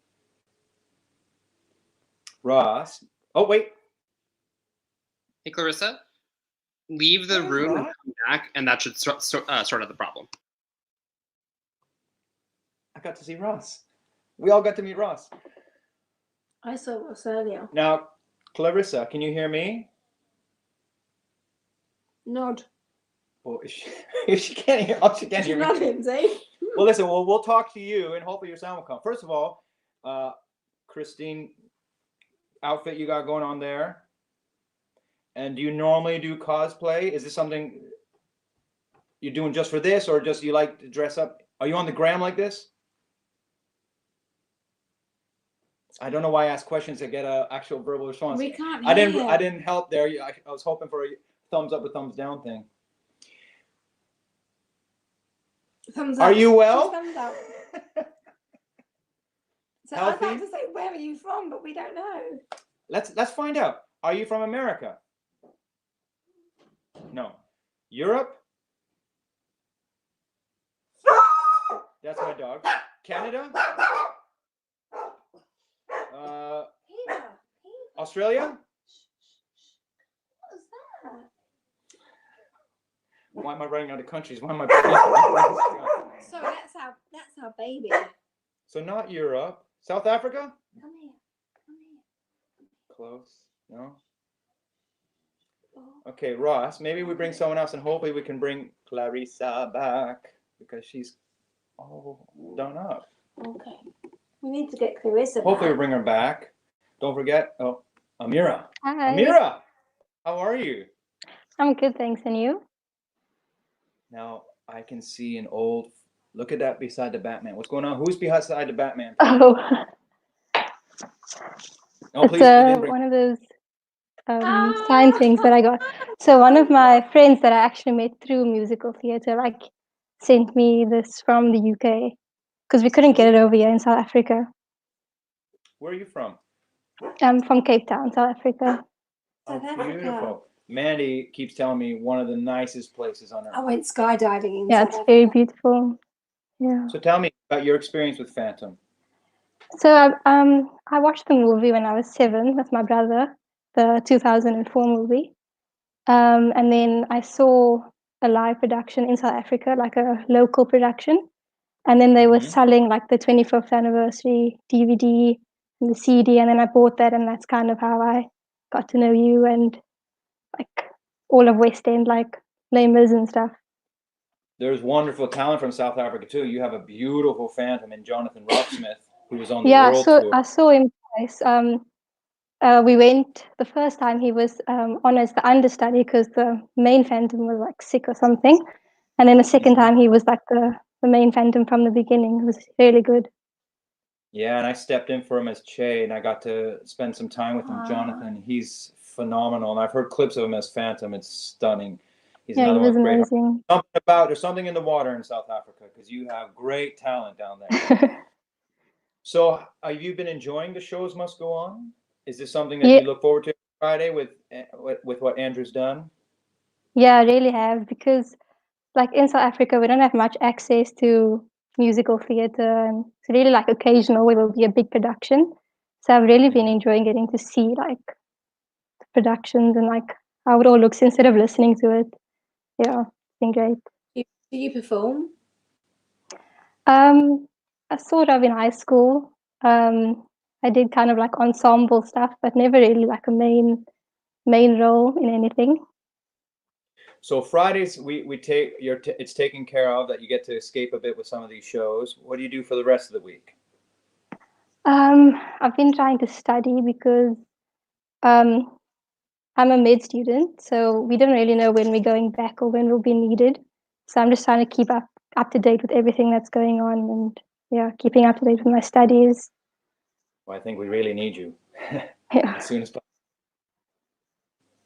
Ross. Oh, wait. Hey, Clarissa. Leave the room and come back, and that should sort out the problem. I got to see Ross. We all got to meet Ross. I saw Ross earlier. Now, Clarissa, can you hear me? Nod. Well, if she can't hear, she can't hear me. Nod him, see? Well, listen, we'll talk to you, and hopefully your sound will come. First of all, Christine, outfit you got going on there. And do you normally do cosplay? Is this something you're doing just for this, or just you like to dress up? Are you on the gram like this? I don't know why I ask questions to get an actual verbal response. We can't I hear. I didn't help there. I was hoping for a thumbs up or thumbs down thing. Thumbs up. Are you well? Thumbs up. So Healthy? I'd like to say, where are you from? But we don't know. Let's find out. Are you from America? No. Europe? That's my dog. Canada? Australia? What was that? Why am I running out of countries? Why am I? So that's our baby. So not Europe. South Africa? Come here. Come here. Close. No. Okay, Ross. Maybe we bring someone else, and hopefully we can bring Clarissa back because she's all done up. Okay. We need to get Clarissa Hopefully we back. bring her back. Don't forget. Oh, Amira. Hi. Amira, how are you? I'm good, thanks. And you? Now I can see an old. Look at that beside the Batman. What's going on? Who's beside the Batman? Oh, Oh, it's please. You didn't bring- one of those sign things that I got. So one of my friends that I actually met through musical theater, like, sent me this from the UK. because we couldn't get it over here in South Africa. Where are you from? I'm from Cape Town, South Africa. Oh, beautiful. Mandy keeps telling me one of the nicest places on earth. I went skydiving in Yeah, South it's Africa. very beautiful. Yeah. So tell me about your experience with Phantom. So I watched the movie when I was 7 with my brother, the 2004 movie. And then I saw a live production in South Africa, like a local production. And then they were selling like the 25th anniversary DVD and the CD. And then I bought that, and that's kind of how I got to know you and like all of West End, like Les Mis and stuff. There's wonderful talent from South Africa too. You have a beautiful Phantom in Jonathan Rocksmith, who was on the world tour. I saw him twice. We went the first time, he was on as the understudy because the main Phantom was like sick or something. And then the second time he was like the main Phantom from the beginning. It was really good. Yeah, and I stepped in for him as Che, and I got to spend some time with him. Jonathan, he's phenomenal, and I've heard clips of him as Phantom. It's stunning. He's Yeah, another he was one with great amazing. there's something in the water in South Africa, because you have great talent down there. So have you been enjoying the shows Must Go On? Is this something that you look forward to Friday with what Andrew's done? Yeah, I really have, because like in South Africa, we don't have much access to musical theatre, and it's really like occasional where there'll be a big production. So I've really been enjoying getting to see like the productions and like how it all looks instead of listening to it. Yeah, it's been great. Do you perform? I sort of in high school. I did kind of like ensemble stuff, but never really like a main role in anything. So Fridays we take it's taken care of, that you get to escape a bit with some of these shows. What do you do for the rest of the week? I've been trying to study because I'm a med student, so we don't really know when we're going back or when we'll be needed. So I'm just trying to keep up to date with everything that's going on, and yeah, keeping up to date with my studies. Well, I think we really need you Yeah. as soon as possible.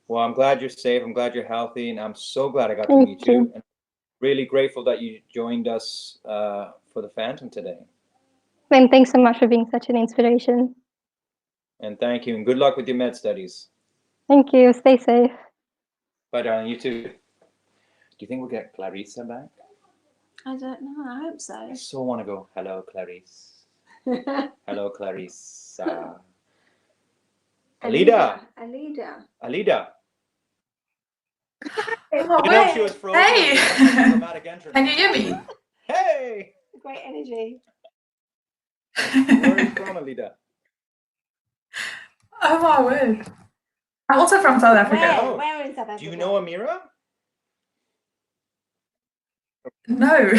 Well, I'm glad you're safe. I'm glad you're healthy, and I'm so glad I got to meet you. And really grateful that you joined us for the Phantom today. And thanks so much for being such an inspiration. And thank you, and good luck with your med studies. Thank you. Stay safe. Bye, darling. You too. Do you think we'll get Clarissa back? I don't know. I hope so. I so want to go, hello, Clarice. Hello, Clarissa. Alida. Alida. Oh, You know she was frozen. Hey! Can you hear me? Hey! Great energy. Where are you from, Alida? Oh my word. I'm also from South Africa. Where in South Africa? Do you know Amira? No.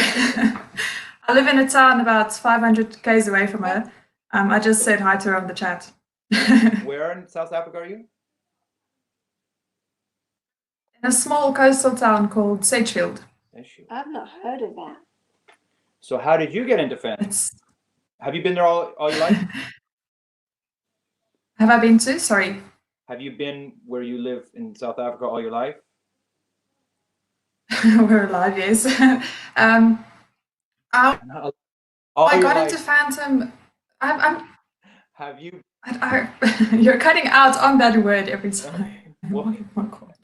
I live in a town about 500 k's away from her. I just said hi to her on the chat. Where in South Africa are you? In a small coastal town called Sedgefield. I've not heard of that. So how did you get into Phantom? Have you been there all your life? Have I been to? Sorry. Have you been where you live in South Africa all your life? We're alive, yes. I got into Phantom. Have you? You're cutting out on that word every time. What?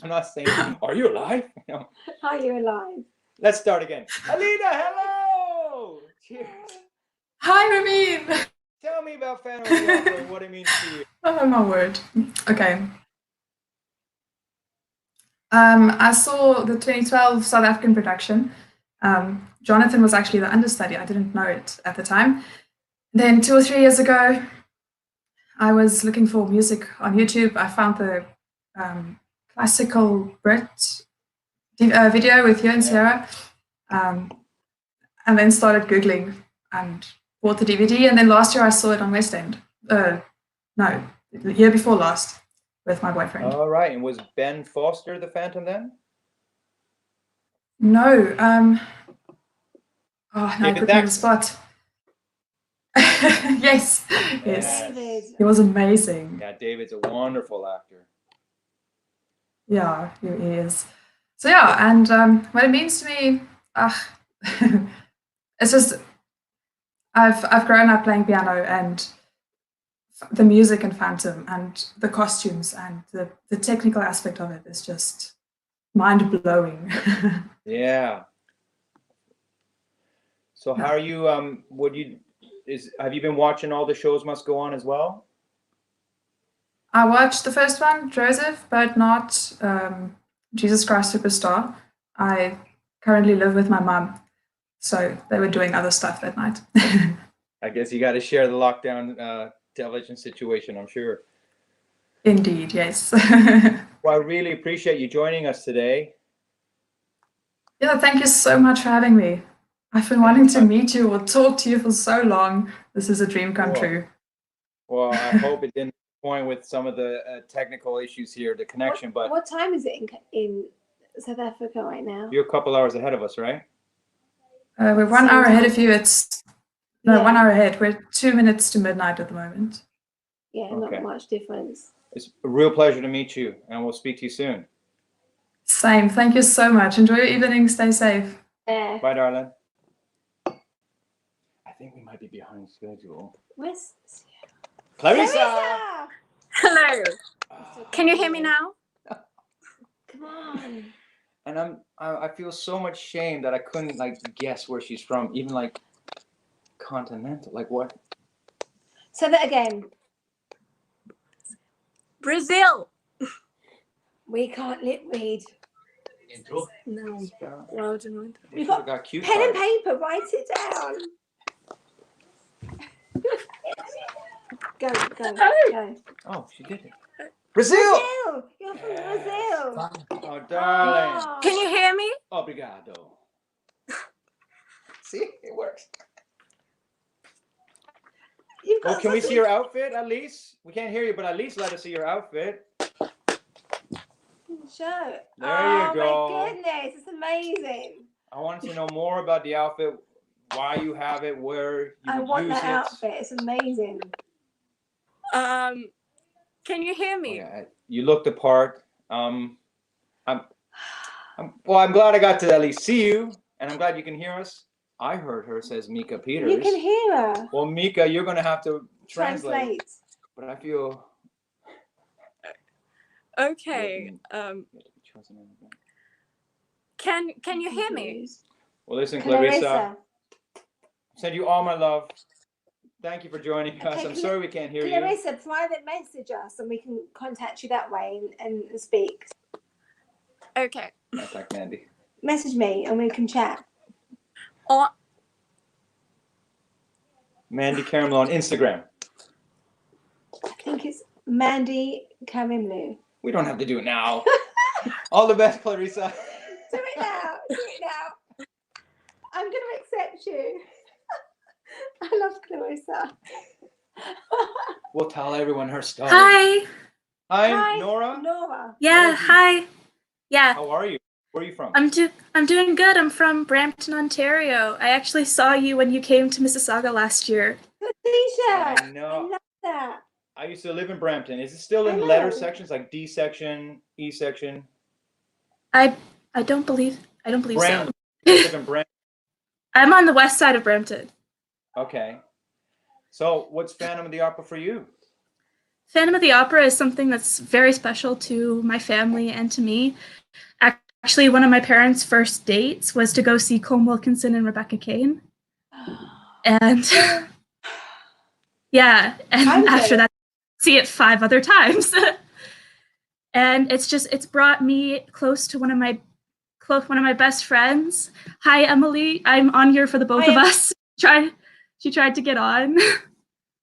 I'm not saying, are you alive? No. Are you alive? Let's start again. Alida, hello! Cheers. Hi, Ramin. Tell me about Phantom of the Opera and what it means to you. Oh my word. Okay. I saw the 2012 South African production. Jonathan was actually the understudy. I didn't know it at the time. Then 2 or 3 years ago, I was looking for music on YouTube. I found the classical Brit video with you and Sarah, and then started Googling and bought the DVD. And then last year I saw it on West End. No, the year before last with my boyfriend. All right. And was Ben Foster the Phantom then? No. Oh, no, I put me on the spot. Yes. He was amazing. Yeah, David's a wonderful actor. Yeah, he is. So yeah, and what it means to me, it's just, I've grown up playing piano, and the music in Phantom and the costumes and the technical aspect of it is just mind blowing. Yeah. So how are you? Have you been watching all the shows Must Go On as well? I watched the first one, Joseph, but not Jesus Christ Superstar. I currently live with my mum, so they were doing other stuff that night. I guess you got to share the lockdown television situation, I'm sure. Indeed, yes. Well, I really appreciate you joining us today. Yeah, thank you so much for having me. I've been wanting to meet you or talk to you for so long. This is a dream come true. Well, I hope it didn't disappoint with some of the technical issues here, the connection, but What time is it in South Africa right now? you're a couple hours ahead of us, right? We're 1 hour ahead of you. No, 1 hour ahead. We're 2 minutes to midnight at the moment. Yeah, Okay. not much difference. It's a real pleasure to meet you, and we'll speak to you soon. Same. Thank you so much. Enjoy your evening. Stay safe. Yeah. Bye, darling. I think we might be behind schedule. Where's Clarissa! Hello. Can you hear me now? Come on. And I feel so much shame that I couldn't guess where she's from, even continental. Like what? Say that again. Brazil. We can't lip read. No. Well done. You've got got cue pen and cards. paper. Write it down. Go. Oh, she did it. Brazil! You're from Brazil. Oh, darling. Can you hear me? Obrigado. See, it works. Well, can we see your outfit at least? We can't hear you, but at least let us see your outfit. Show. There you go. Oh my goodness, it's amazing. I wanted to know more about the outfit, why you have it, where you I would want use that it. outfit. It's amazing. Can you hear me? Oh, yeah, you look the part. I'm glad I got to at least see you, and I'm glad you can hear us. I heard her, says Mika Peters. You can hear her. Well, Mika, you're going to have to translate. But I feel... Okay. Can you hear me? Well, listen, Clarissa. Send you all my love. Thank you for joining us. I'm sorry we can't hear you. Clarissa, private message us and we can contact you that way and speak. Okay. Contact Mandy. Message me and we can chat. Mandy Karimloo on Instagram. I think it's Mandy Karimloo. We don't have to do it now. All the best, Clarissa. Do it now. I'm going to accept you. I love Clarissa. We'll tell everyone her story. Hi. Hi, Nora. Nora. Yeah, hi. Yeah. How are you? Where are you from? I'm doing good. I'm from Brampton, Ontario. I actually saw you when you came to Mississauga last year. Good t-shirt. I know. I love that. I used to live in Brampton. Is it still in letter sections like D section, E section? I don't believe so. You live in Brampton. I'm on the west side of Brampton. Okay. So what's Phantom of the Opera for you? Phantom of the Opera is something that's very special to my family and to me. Actually, one of my parents' first dates was to go see Colm Wilkinson and Rebecca Kane. And yeah, and after that, see it 5 other times. And it's brought me close to one of my best friends. Hi, Emily. I'm on here for the both of us. She tried to get on.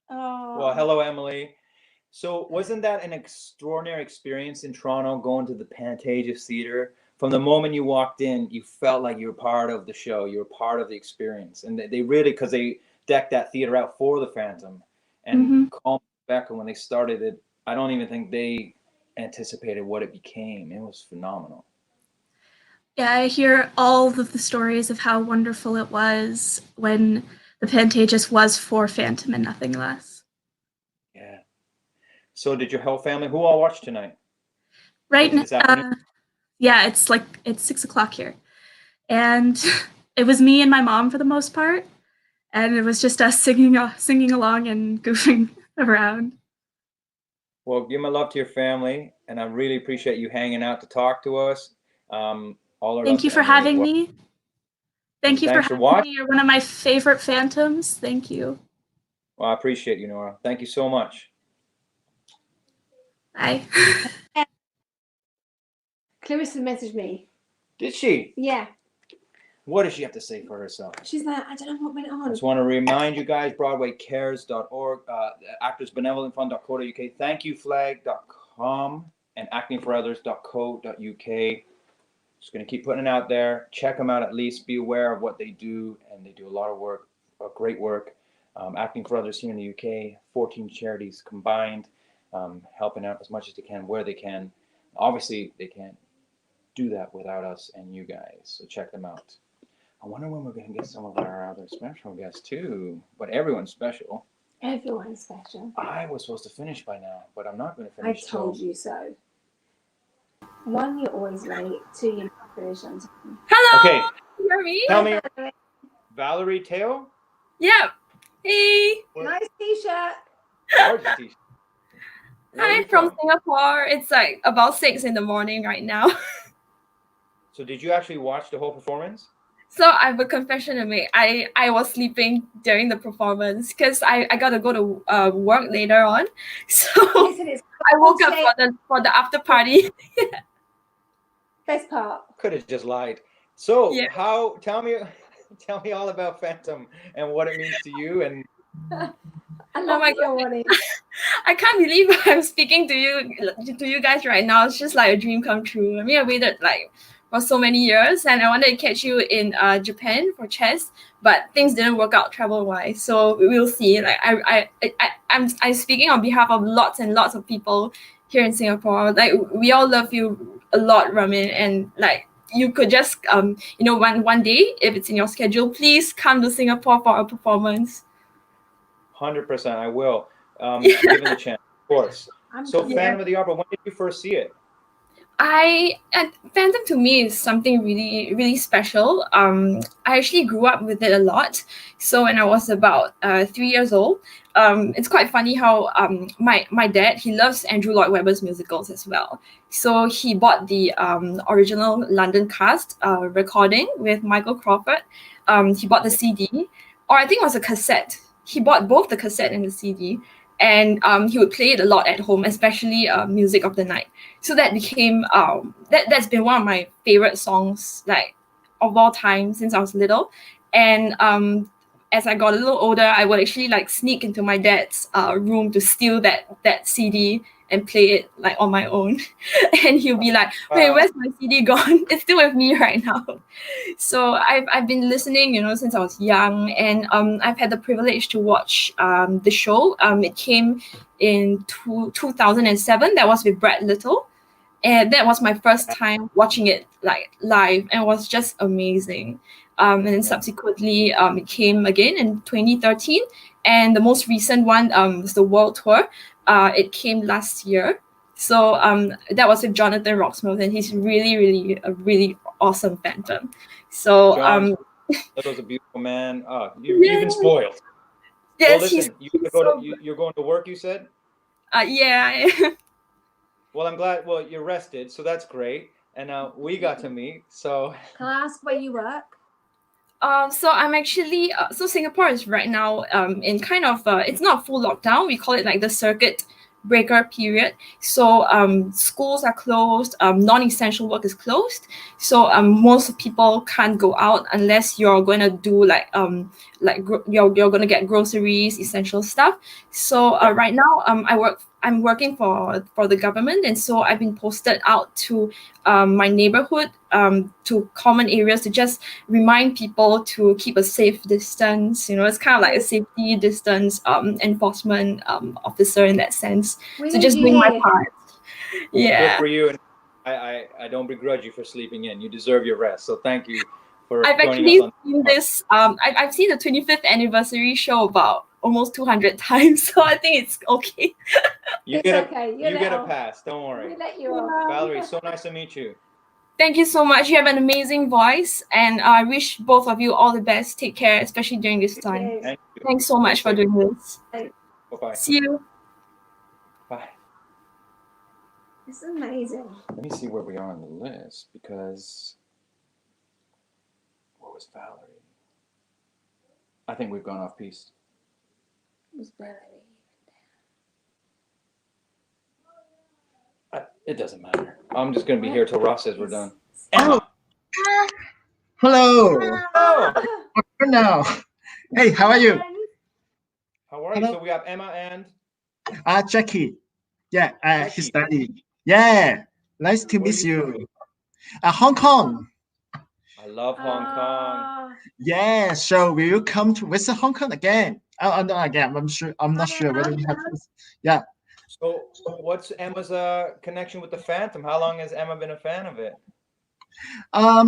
Well, hello, Emily. So wasn't that an extraordinary experience in Toronto, going to the Pantages Theatre? From the moment you walked in, you felt like you were part of the show. You were part of the experience. And they really, because they decked that theater out for the Phantom. And Colm and Rebecca, when they started it, I don't even think they anticipated what it became. It was phenomenal. Yeah, I hear all of the stories of how wonderful it was when the Pantages was for Phantom and nothing less. Yeah. So did your whole family, who all watched tonight? Right now, yeah, it's 6 o'clock here. And it was me and my mom for the most part. and it was just us singing along and goofing around. Well, give my love to your family, and I really appreciate you hanging out to talk to us. Thank you for having me. Thank you for Thanks for having watching. me. You're one of my favorite phantoms. Thank you. Well, I appreciate you, Nora. Thank you so much. Bye. Clarissa messaged me. Did she? Yeah. What does she have to say for herself? She's like, I don't know what went on. I just want to remind you guys, BroadwayCares.org, ActorsBenevolentFund.co.uk, ThankYouFlag.com, and ActingForOthers.co.uk. Just going to keep putting it out there. Check them out at least. Be aware of what they do, and they do a lot of work, great work. Acting for Others here in the UK, 14 charities combined, helping out as much as they can, where they can. Obviously, they can't do that without us and you guys, so check them out. I wonder when we're going to get some of our other special guests too, but everyone's special. Everyone's special. I was supposed to finish by now, but I'm not going to I finish. told you so. One, you're always late. Two, you're not finished on time. Hello. Okay. Ramin. Tell me, Valerie Teo? Yeah. Hey. Nice t-shirt. Gorgeous t-shirt. Hi, from Singapore. It's like about 6 in the morning right now. So did you actually watch the whole performance? So I have a confession to make. I was sleeping during the performance because I got to go to work later on. So I woke up for the after party. Best part. Could have just lied. So Yeah. tell me all about Phantom and what it means to you. And I love my God. I can't believe I'm speaking to you guys right now. It's just like a dream come true. I mean, I waited like for so many years, and I wanted to catch you in Japan for chess, but things didn't work out travel wise. So we'll see. Like I'm speaking on behalf of lots and lots of people here in Singapore. Like we all love you a lot, Ramin, and like you could just one day, if it's in your schedule, please come to Singapore for a performance. 100%, I will. Given the chance, of course. So Phantom of the Opera, when did you first see it? Phantom to me is something really, really special. I actually grew up with it a lot. So when I was about 3 years old, it's quite funny how my dad, he loves Andrew Lloyd Webber's musicals as well. So he bought the original London cast recording with Michael Crawford. He bought the CD, or I think it was a cassette. He bought both the cassette and the CD. And he would play it a lot at home, especially Music of the Night. So that became that's been one of my favorite songs like of all time since I was little. And as I got a little older, I would actually like sneak into my dad's room to steal that CD and play it like on my own. And he'll be like, "Wait, where's my CD gone? It's still with me right now." So I've been listening, since I was young, and I've had the privilege to watch the show. It came in 2007. That was with Brad Little, and that was my first time watching it like live, and it was just amazing. And then subsequently, it came again in 2013, and the most recent one was the world tour. It came last year. So that was with Jonathan Roxmuth, and he's really a really awesome Phantom. So John, that was a beautiful man. You've been spoiled. Yes, well, listen, you're going to work, you said? Yeah. Well, I'm glad. Well, you're rested, so that's great. And we got to meet. So Can I ask where you work? So I'm actually so Singapore is right now in kind of it's not full lockdown. We call it like the circuit breaker period. So schools are closed, non-essential work is closed. So most people can't go out unless you're going to do you're going to get groceries, essential stuff. So right now I'm working for the government, and so I've been posted out to my neighborhood, to common areas to just remind people to keep a safe distance. It's kind of like a safety distance enforcement officer in that sense. So just doing my part. Yeah. Good for you, and I don't begrudge you for sleeping in. You deserve your rest. So thank you for I've joining actually us on seen this. I've seen the 25th anniversary show about almost 200 times, so I think it's okay. You It's get okay. you get a pass. Don't worry. We let you off. Valerie, so nice to meet you. Thank you so much. You have an amazing voice, and I wish both of you all the best. Take care, especially during this time. Thank you. Thanks so much for doing this. Bye-bye. See you. Bye. It's amazing. Let me see where we are on the list, because what was Valerie? I think we've gone off piste. It was Valerie. It doesn't matter. I'm just going to be here till Ross says we're done. Oh. Hello. Oh. Now. Hey, how are you? How are you? So we have Emma and Jackie. Yeah, he studied. Yeah, nice to meet you. Hong Kong. I love Hong Kong. Yeah, so will you come to visit Hong Kong again? Oh, no, again. I'm not sure whether you have. Yeah. So what's Emma's connection with the Phantom? How long has Emma been a fan of it? I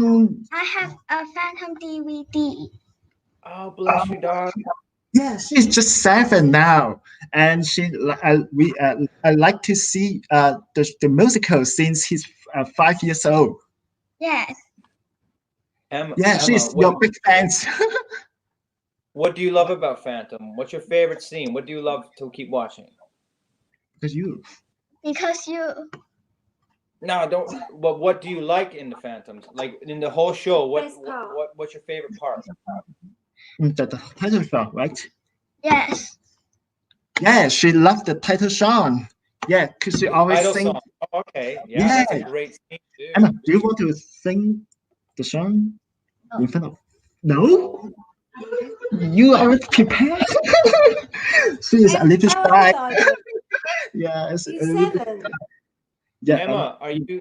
have a Phantom DVD. Oh, bless you, dog. Yeah, she's just 7 now, and I like to see the musical since he's 5 years old. Yes. Emma, she's your big fans. What do you love about Phantom? What's your favorite scene? What do you love to keep watching? Because you. No, don't. But what do you like in the Phantoms? Like in the whole show, what's your favorite part? The title song, right? Yes. Yeah, she loved the title song. Yeah, because she always Title sing. song. Oh, okay, yeah, that's a great scene too. Emma, do you want to sing the song in front of? No. You are prepared. She is a little shy. Yeah, yeah. Emma, do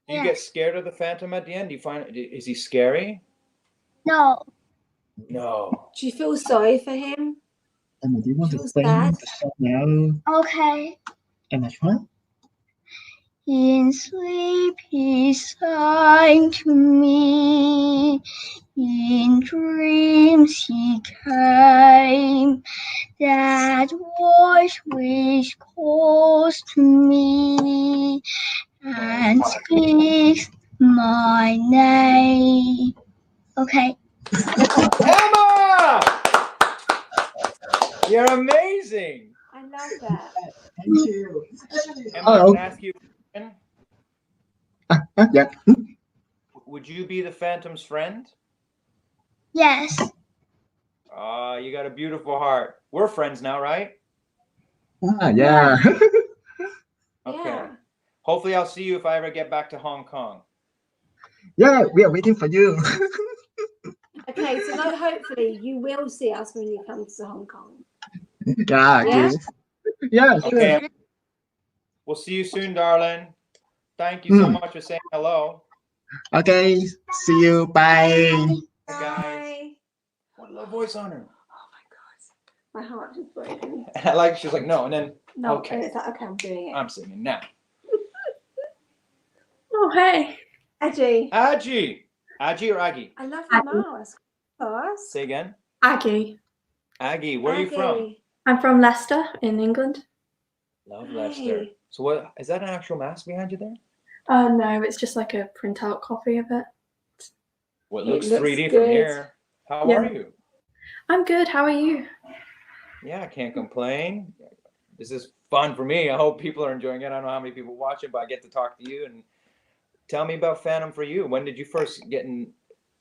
you get scared of the Phantom at the end? Do you find is he scary? No. No. Do you feel sorry for him? Emma, do you want to sing sad? the song now? Okay. Emma, try. In sleep he sang to me, in dreams he came, that voice which calls to me and speaks my name. Okay. Emma! You're amazing. I love that. Thank you. Emma, can I ask you a question? Yeah. Would you be the Phantom's friend? Yes. You got a beautiful heart. We're friends now, right? Yeah. Okay. Yeah. Hopefully I'll see you if I ever get back to Hong Kong. Yeah, we are waiting for you. Okay, so now hopefully you will see us when you come to Hong Kong. Yeah. Yeah? Yeah, sure. Okay. We'll see you soon, darling. Thank you so much for saying hello. Okay, see you. Bye. Bye, guys. What a little voice on her. My heart is breaking. And I like, she's like, no, and then, No, okay. and it's like, okay, I'm doing it. I'm singing now. Oh, hey. Aggie. Aggie. Aggie or Aggie? I love your mask. Us. Say again. Aggie. Aggie, where are you from? I'm from Leicester in England. Love Leicester. So what, is that an actual mask behind you there? No, it's just like a printout copy of it. Well, it looks 3D from here. How are you? I'm good. How are you? Yeah, I can't complain. This is fun for me. I hope people are enjoying it. I don't know how many people watch it, but I get to talk to you. And tell me about Phantom for you. When did you first get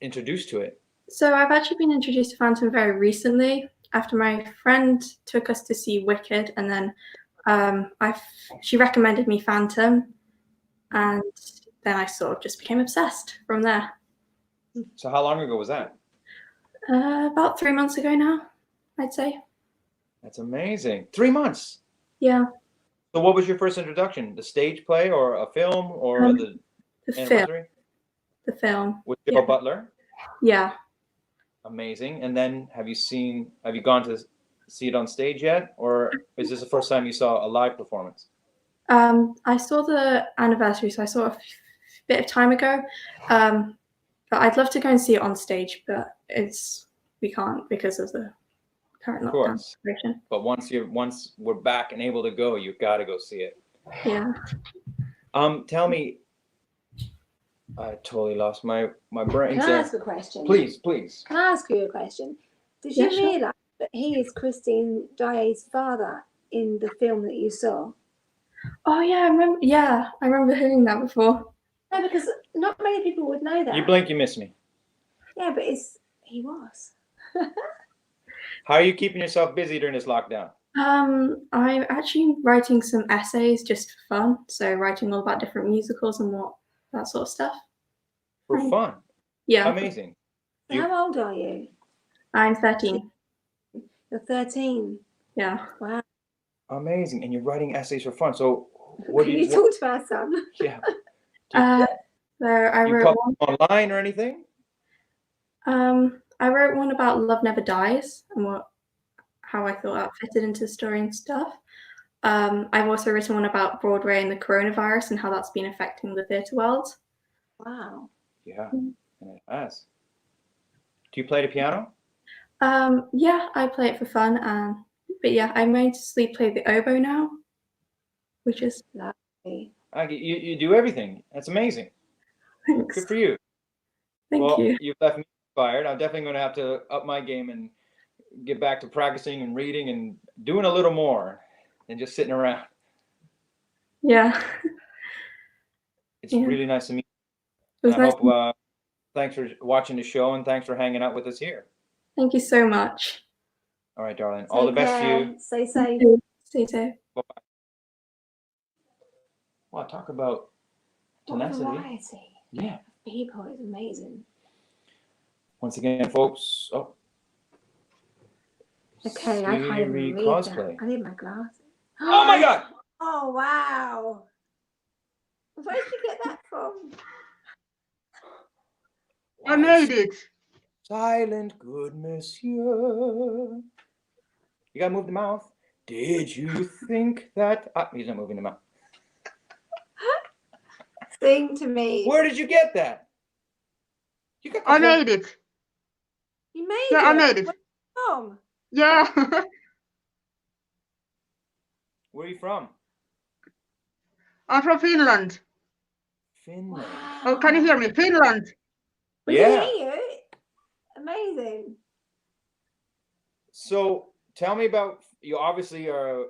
introduced to it? So I've actually been introduced to Phantom very recently after my friend took us to see Wicked, and then she recommended me Phantom, and then I sort of just became obsessed from there. So how long ago was that? About 3 months ago now, I'd say. That's amazing. 3 months. Yeah. So what was your first introduction? The stage play or a film or the film. anniversary? The film. With Joe Butler? Yeah. Amazing. And then have you gone to see it on stage yet? Or is this the first time you saw a live performance? I saw the anniversary, so I saw it a bit of time ago. But I'd love to go and see it on stage, but we can't because of the current lockdown situation. But once we're back and able to go, you've got to go see it. Yeah. Tell me, I totally lost my brain. Can I ask a question? Please, please. Can I ask you a question? Did Yeah, you sure. realise that he is Christine Daae's father in the film that you saw? Oh yeah, I remember. Yeah, I remember hearing that before. No, because not many people would know that. You blink, you miss me. Yeah, but he was. How are you keeping yourself busy during this lockdown? I'm actually writing some essays just for fun. So writing all about different musicals and that sort of stuff. For fun? Yeah. Amazing. How old are you? I'm 13. You're 13. Yeah. Wow. Amazing. And you're writing essays for fun. So what do Can you you talk to our son? Yeah. So I You wrote publish one. online or anything? I wrote one about Love Never Dies and how I thought that fitted into the story and stuff. I've also written one about Broadway and the coronavirus and how that's been affecting the theatre world. Wow. Yeah, and it has. Do you play the piano? Yeah, I play it for fun. But yeah, I mostly play the oboe now, which is lovely. You do everything. That's amazing. Thanks. Good for you. Thank you. You've left me inspired. I'm definitely going to have to up my game and get back to practicing and reading and doing a little more than just sitting around. Yeah. It's really nice to meet It you. was And I nice hope, thanks for watching the show and thanks for hanging out with us here. Thank you so much. All right, darling. All the best to you. Stay safe. Stay safe. Bye-bye. Wow, talk about What a tenacity. variety. Yeah. Of people is amazing. Once again, folks. Oh. Okay, I can't even Siri read cosplay. that. I need my glasses. Oh my God! Oh wow! Where did you get that from? I made it. Silent good monsieur. You gotta move the mouth. Did you think that? He's not moving the mouth. Sing to me. Where did you get that? You got the I made it. You made Yeah, it? I made it. Where's it from? Yeah. Where are you from? I'm from Finland. Finland. Oh, can you hear me? Finland. We can hear you. Amazing. So tell me about, you obviously are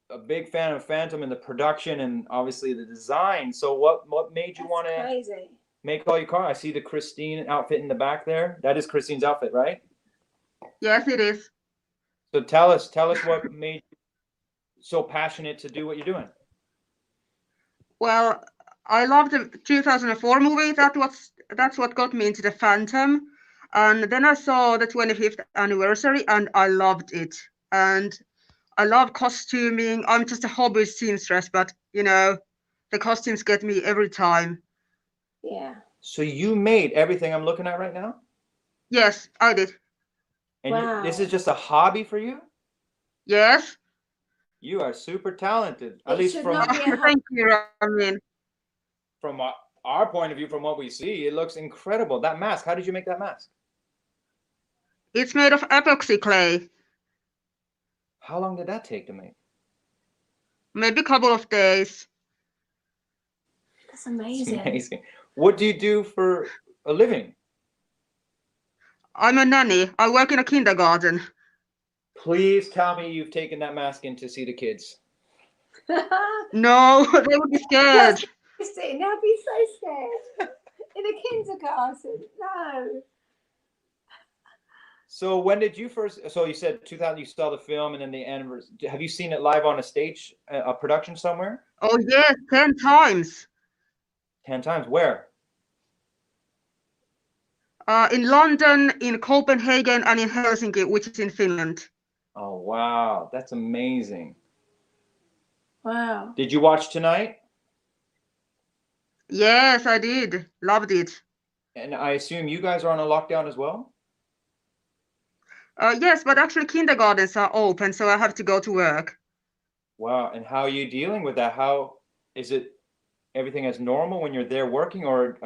a big fan of Phantom and the production and obviously the design. So what made you want to make all your car? I see the Christine outfit in the back there. That is Christine's outfit, right? Yes, it is. So tell us what made you so passionate to do what you're doing. Well, I love the 2004 movie. That's what got me into the Phantom. And then I saw the 25th anniversary and I loved it. And I love costuming. I'm just a hobby seamstress, but you know, the costumes get me every time. Yeah. So you made everything I'm looking at right now? Yes, I did. And this is just a hobby for you? Yes. You are super talented. At least from Thank you, Ramin. From our point of view, from what we see, it looks incredible. That mask, how did you make that mask? It's made of epoxy clay. How long did that take to make? Maybe a couple of days. That's amazing. Amazing. What do you do for a living? I'm a nanny. I work in a kindergarten. Please tell me you've taken that mask in to see the kids. No, they would be scared. Christine, they'll be so scared. In a kindergarten. No. So when did you first, so you said 2000, you saw the film and then the anniversary. Have you seen it live on a stage, a production somewhere? Oh yes, 10 times. 10 times, where? In London, in Copenhagen, and in Helsinki, which is in Finland. Oh, wow. That's amazing. Wow. Did you watch tonight? Yes, I did. Loved it. And I assume you guys are on a lockdown as well? Yes, but actually kindergartens are open, so I have to go to work. Wow. And how are you dealing with that? How is it everything as normal when you're there working, or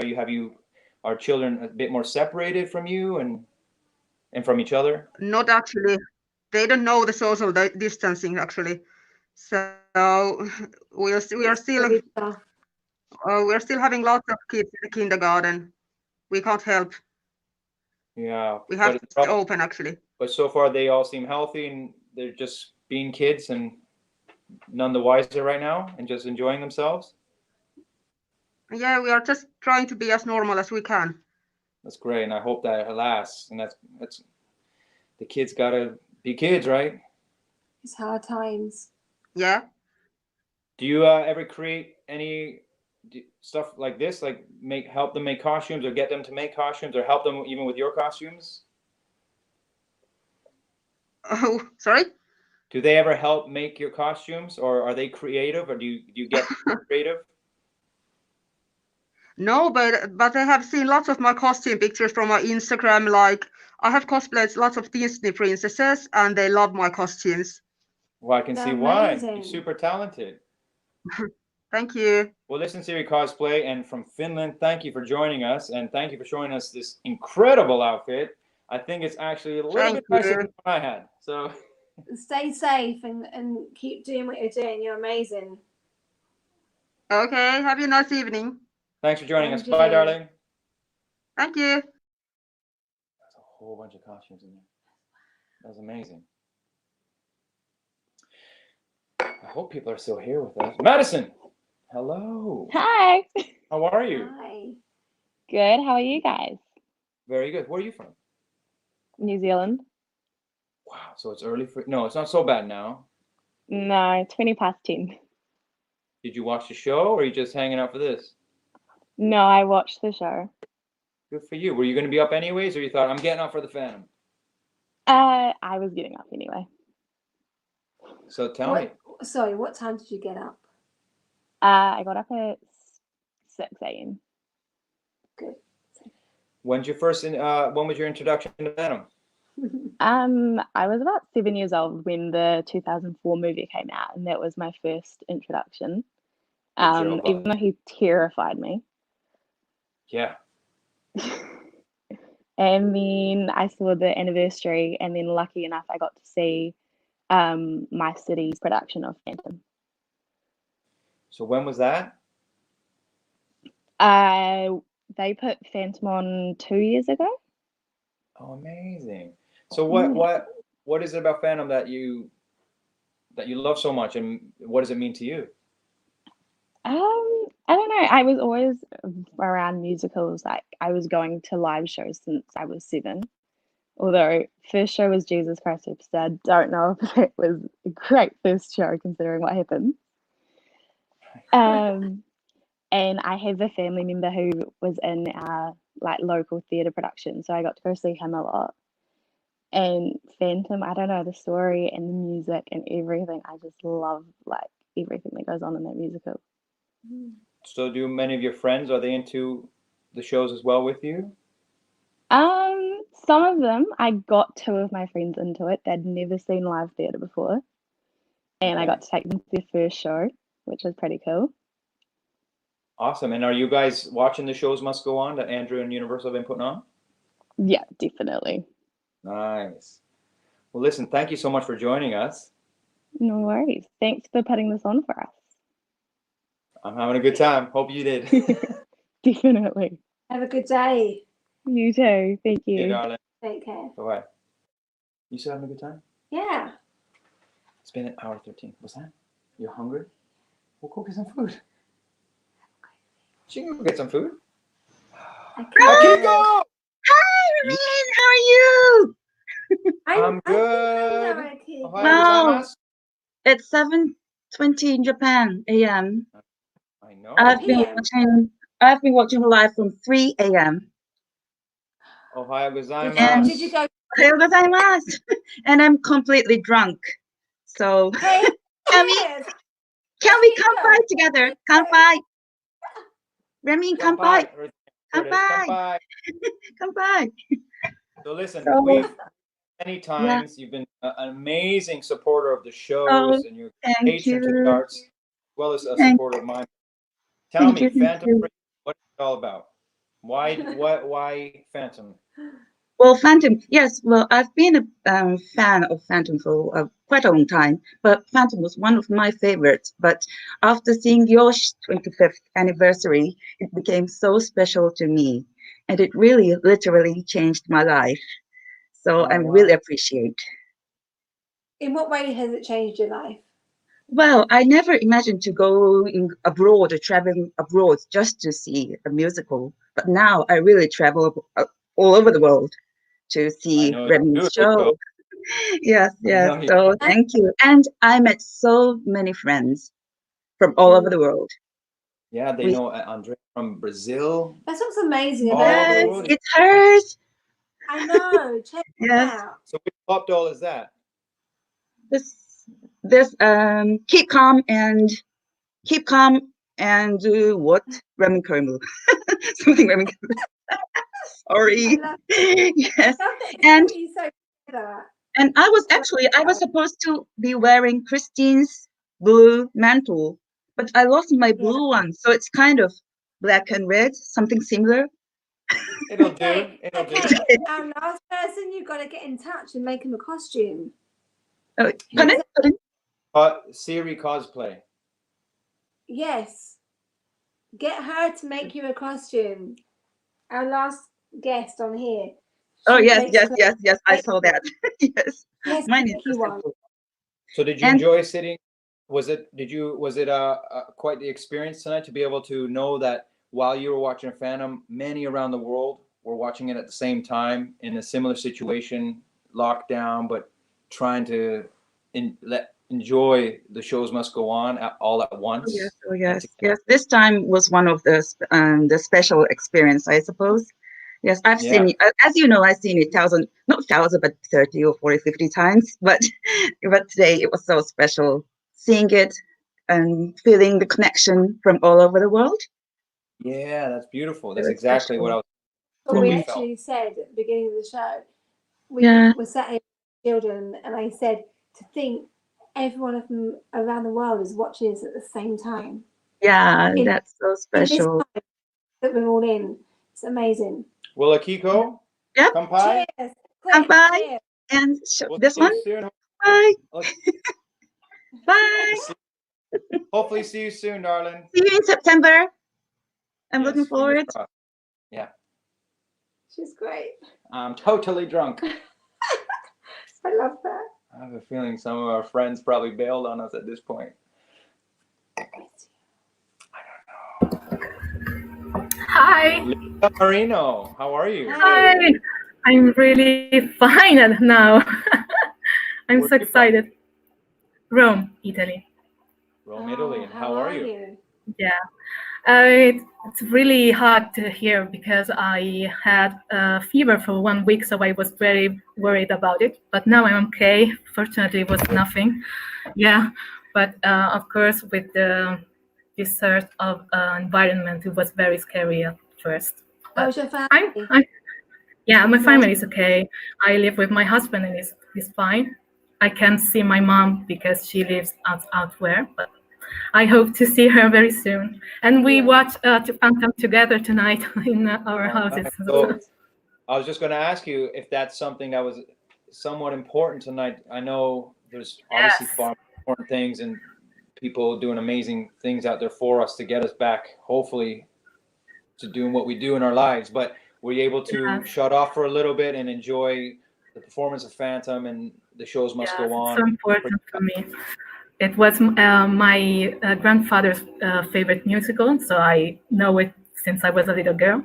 are children a bit more separated from you and from each other? Not actually. They don't know the social distancing actually. So we are still We're still having lots of kids in the kindergarten. We can't help. Yeah. We have but to stay open, actually. But so far they all seem healthy and they're just being kids and none the wiser right now and just enjoying themselves. Yeah, we are just trying to be as normal as we can. That's great, and I hope that lasts. And that's the kids gotta be kids, right? It's hard times. Yeah. Do you ever create any stuff like this, like help them make costumes, or get them to make costumes, or help them even with your costumes? Oh, sorry? Do they ever help make your costumes, or are they creative, or do you get creative? No, but I have seen lots of my costume pictures from my Instagram. Like, I have cosplayed lots of Disney princesses, and they love my costumes. Well, I can see why. You're super talented. Thank you. Well, listen, Siri Cosplay, and from Finland, thank you for joining us, and thank you for showing us this incredible outfit. I think it's actually a little bit nicer than what I had. So Stay safe and keep doing what you're doing. You're amazing. Okay, have a nice evening. thanks for joining us. Thank Bye, you. darling. Thank you. There's a whole bunch of costumes in there. That was amazing. I hope people are still here with us. Madison, hello. Hi. How are you? Hi. Good. How are you guys? Very good. Where are you from? New Zealand. Wow. So it's early for. No, it's not so bad now. No, 20 past 10. Did you watch the show, or are you just hanging out for this? No, I watched the show. Good for you. Were you going to be up anyways, or you thought I'm getting up for the Phantom? I was getting up anyway. So tell me. Sorry, what time did you get up? I got up at 6 a.m. Good. When was your introduction to Phantom? I was about 7 years old when the 2004 movie came out, and that was my first introduction. Even though he terrified me. Yeah. And then I saw the anniversary, and then lucky enough, I got to see my city's production of Phantom. So when was that? They put Phantom on 2 years ago. Oh, amazing. So what is it about Phantom that you love so much, and what does it mean to you? I don't know. I was always around musicals. Like, I was going to live shows since I was 7. Although first show was Jesus Christ Superstar. Don't know if it was a great first show considering what happened. And I have a family member who was in our local theatre production, so I got to go see him a lot. And Phantom, I don't know, the story and the music and everything. I just love everything that goes on in that musical. So do many of your friends, are they into the shows as well with you? Some of them, I got 2 of my friends into it. They'd never seen live theatre before. And I got to take them to their first show, which was pretty cool. Awesome. And are you guys watching the shows Must Go On that Andrew and Universal have been putting on? Yeah, definitely. Nice. Well, listen, thank you so much for joining us. No worries. Thanks for putting this on for us. I'm having a good time. Hope you did. Definitely. Have a good day. You too. Thank you. Hey, darling. Take care. Bye-bye. You still having a good time? Yeah. It's been an hour 13. What's that? You're hungry? We'll go get some food. She can go get some food. Akiko! Hi, Ramin. How are you? I'm good. Wow. It's 7:20 in Japan a.m. I know. I've been watching live from 3 a.m. Ohayou And gozaimasu. Did you go? Ohayou gozaimasu. And I'm completely drunk. So Hey, can we come by together? Come by. Ramin, come by. Come by. Come by. So listen, So- we've many times you've been an amazing supporter of the shows and your thank patron to you. the arts, as well as a Thank- supporter of mine. Tell thank me, you, thank Phantom, you. what's it all about? Why Phantom? Well, Phantom, yes. Well, I've been a fan of Phantom for quite a long time, but Phantom was one of my favorites. But after seeing your 25th anniversary, it became so special to me, and it really, literally changed my life. So I really appreciate. In what way has it changed your life? Well, I never imagined to go abroad or traveling abroad just to see a musical, but now I really travel all over the world to see Ramin's show. Yes, yes. So thank you. And I met so many friends from all over the world. Yeah, they know Andre from Brazil. That's what's amazing All about over the it. world. It's hers. I know. Check it out. So which pop doll is that? This keep calm and what? Ramin Karimloo. Something Ramin Karimloo. Sorry. Yes. And I was supposed to be wearing Christine's blue mantle, but I lost my blue one, so it's kind of black and red, something similar. It'll do. It'll do. Our last person, you've got to get in touch and make him a costume. Siri cosplay. Yes. Get her to make you a costume. Our last guest on here. Oh yes. I saw that. Yes. Yes, mine is so one. simple. So did you enjoy sitting? Was it quite the experience tonight to be able to know that while you were watching Phantom, many around the world were watching it at the same time in a similar situation, locked down, but trying to enjoy the shows must go on all at once. Oh yes. This time was one of the special experience, I suppose. Yes, I've seen it. As you know, I've seen it not 1,000, but 30 or 40, 50 times. But today it was so special seeing it and feeling the connection from all over the world. Yeah, that's beautiful. That's exactly what I was. What we actually said at the beginning of the show. We were sat here with children, and I said to think every one of them around the world is watching us at the same time. Yeah, that's so special. In this time that we're all in, it's amazing. Well, Akiko, yep. Kampai. Cheers. Kampai. And this one. Bye. Bye. Hopefully see you soon, darling. See you in September. I'm looking forward. Yeah. She's great. I'm totally drunk. I love that. I have a feeling some of our friends probably bailed on us at this point. Hi. Lisa Marino, how are you? Hi. I'm really fine now. I'm so excited. Rome, Italy. Rome, Italy. And how are you? Yeah. It's really hard to hear because I had a fever for 1 week, so I was very worried about it. But now I'm okay. Fortunately, it was nothing. Yeah. But of course, with this sort of environment, it was very scary at first. How's your family? Yeah, my family is okay. I live with my husband and he's fine. I can't see my mom because she lives elsewhere, but I hope to see her very soon. And we watch Phantom together tonight in our houses. So, I was just going to ask you if that's something that was somewhat important tonight. I know there's obviously far more important things and people doing amazing things out there for us to get us back, hopefully, to doing what we do in our lives. But were you able to shut off for a little bit and enjoy the performance of Phantom and the shows must go on? It's so important for me. It was my grandfather's favorite musical, so I know it since I was a little girl.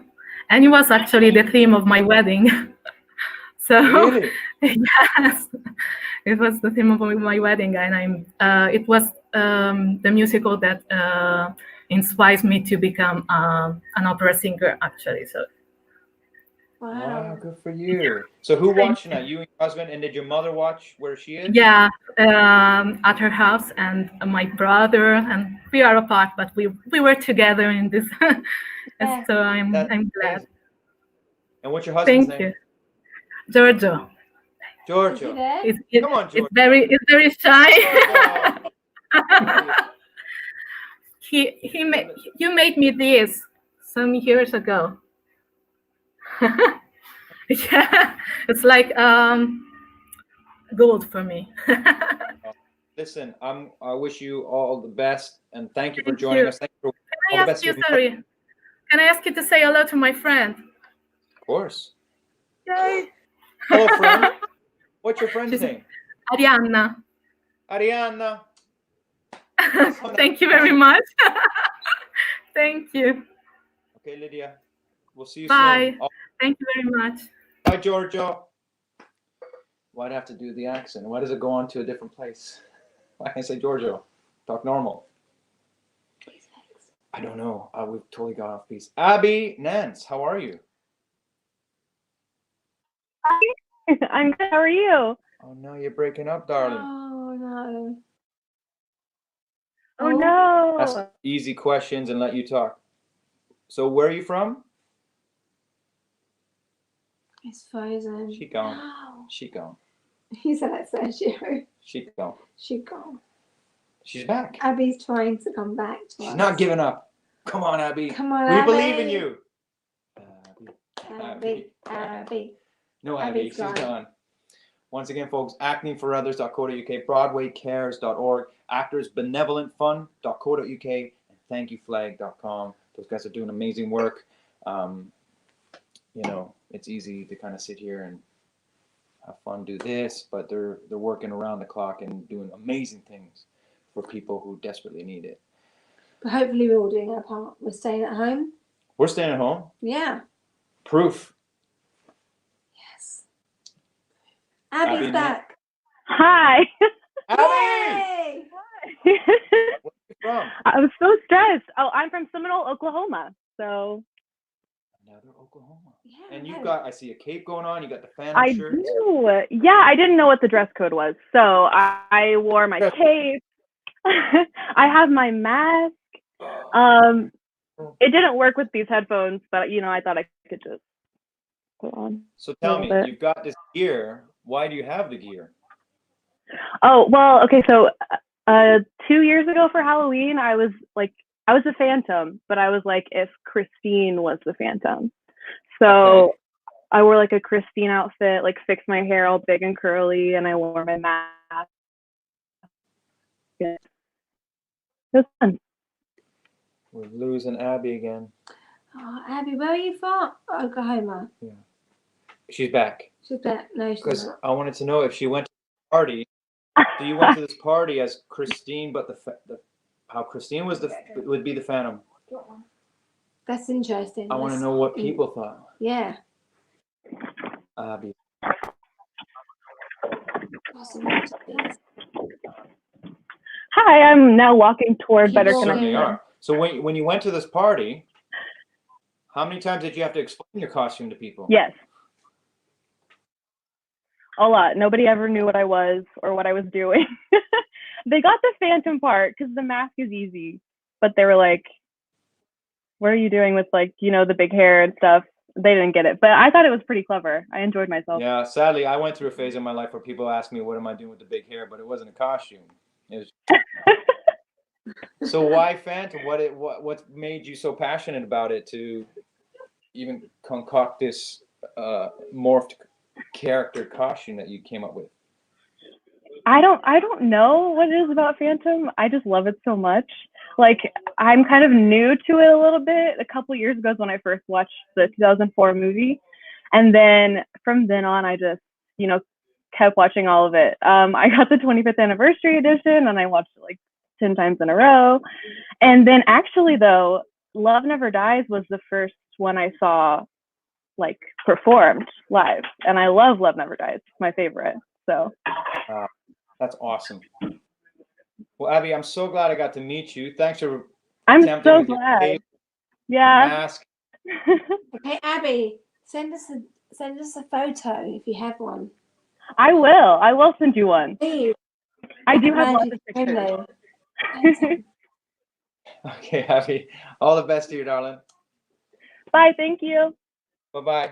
And it was actually the theme of my wedding. So really? Yes, it was the theme of my wedding, and it was the musical that inspires me to become an opera singer, actually. So. Wow, good for you. So who watched tonight? You and your husband, and did your mother watch where she is? Yeah, at her house, and my brother, and we are apart, but we were together in this. So I'm glad. Amazing. And what's your husband's name? Thank you, Giorgio. Giorgio. Come on, Giorgio. It's very shy. You made me this some years ago. Yeah, it's like gold for me. Listen, I wish you all the best, and thank you for Thank joining you. us. Thank you for Can all I the ask best to you, your mother. sorry, can I ask you to say hello to my friend? Of course. Yay. Hello, friend. What's your friend's name? Arianna. Arianna. Thank you very much. Thank you. Okay, Lydia. We'll see you Bye. soon. Thank you very much. Bye, Giorgio. Why'd I have to do the accent? Why does it go on to a different place? Why can't I say Giorgio? Talk normal. I don't know. We've totally got off piece. Abby Nance, how are you? I'm good. How are you? Oh no, you're breaking up, darling. Oh no. Oh no. Ask easy questions and let you talk. So where are you from? It's frozen. She gone. No. She gone. He said that Sergio. She gone. She gone. She's back. Abby's trying to come back to us. She's not giving up. Come on, Abby. Come on, We Abby. believe in you. Abby. No, Abby. Abby's She's gone. gone. Once again, folks, actingforothers.co.uk, BroadwayCares.org, actorsbenevolentfund.co.uk, and thankyouFlag.com. Those guys are doing amazing work. You know, it's easy to kind of sit here and have fun, do this, but they're working around the clock and doing amazing things for people who desperately need it. But hopefully we're all doing our part. We're staying at home. We're staying at home. Yeah. Proof. Yes. Abby's Abby, back. Hi. Yay! Where are you from? I'm so stressed. Oh, I'm from Seminole, Oklahoma. So Another Oklahoma. And you've got, I see a cape going on. You got the Phantom I shirt. do. Yeah, I didn't know what the dress code was. So I wore my cape. I have my mask. It didn't work with these headphones, but you know, I thought I could just put on. So tell me, bit. you've got this gear. Why do you have the gear? Oh, well, okay, so 2 years ago for Halloween, I was a Phantom, but I was like if Christine was the Phantom. So I wore like a Christine outfit, like fixed my hair all big and curly, and I wore my mask. Yeah. It was fun. We're losing Abby again. Oh, Abby, where are you from? Oklahoma. Yeah. She's back. She's back. No, she's Because not. I wanted to know if she went to the party. So you went to this party as Christine, but how Christine would be the Phantom. That's interesting. I want to know what people thought. Yeah. Abby. Hi, I'm now walking toward better You certainly connection. are. So when you went to this party, how many times did you have to explain your costume to people? Yes. A lot. Nobody ever knew what I was or what I was doing. They got the Phantom part because the mask is easy, but they were like, what are you doing with like, you know, the big hair and stuff? They didn't get it, but I thought it was pretty clever. I enjoyed myself. Yeah, sadly, I went through a phase in my life where people asked me, what am I doing with the big hair? But it wasn't a costume. It was... So why Phantom? What made you so passionate about it to even concoct this morphed character costume that you came up with? I don't know what it is about Phantom. I just love it so much. Like I'm kind of new to it a little bit. A couple years ago is when I first watched the 2004 movie, and then from then on, I just kept watching all of it. I got the 25th anniversary edition, and I watched it like 10 times in a row. And then actually, though, Love Never Dies was the first one I saw like performed live, and I love Love Never Dies. It's my favorite. So. That's awesome. Well, Abby, I'm so glad I got to meet you. Thanks for I'm attempting so with your glad. cape, Yeah. mask. Okay, Abby, send us a photo if you have one. I will send you one. Please. I do have lots of pictures. Okay, Abby. All the best to you, darling. Bye. Thank you. Bye-bye.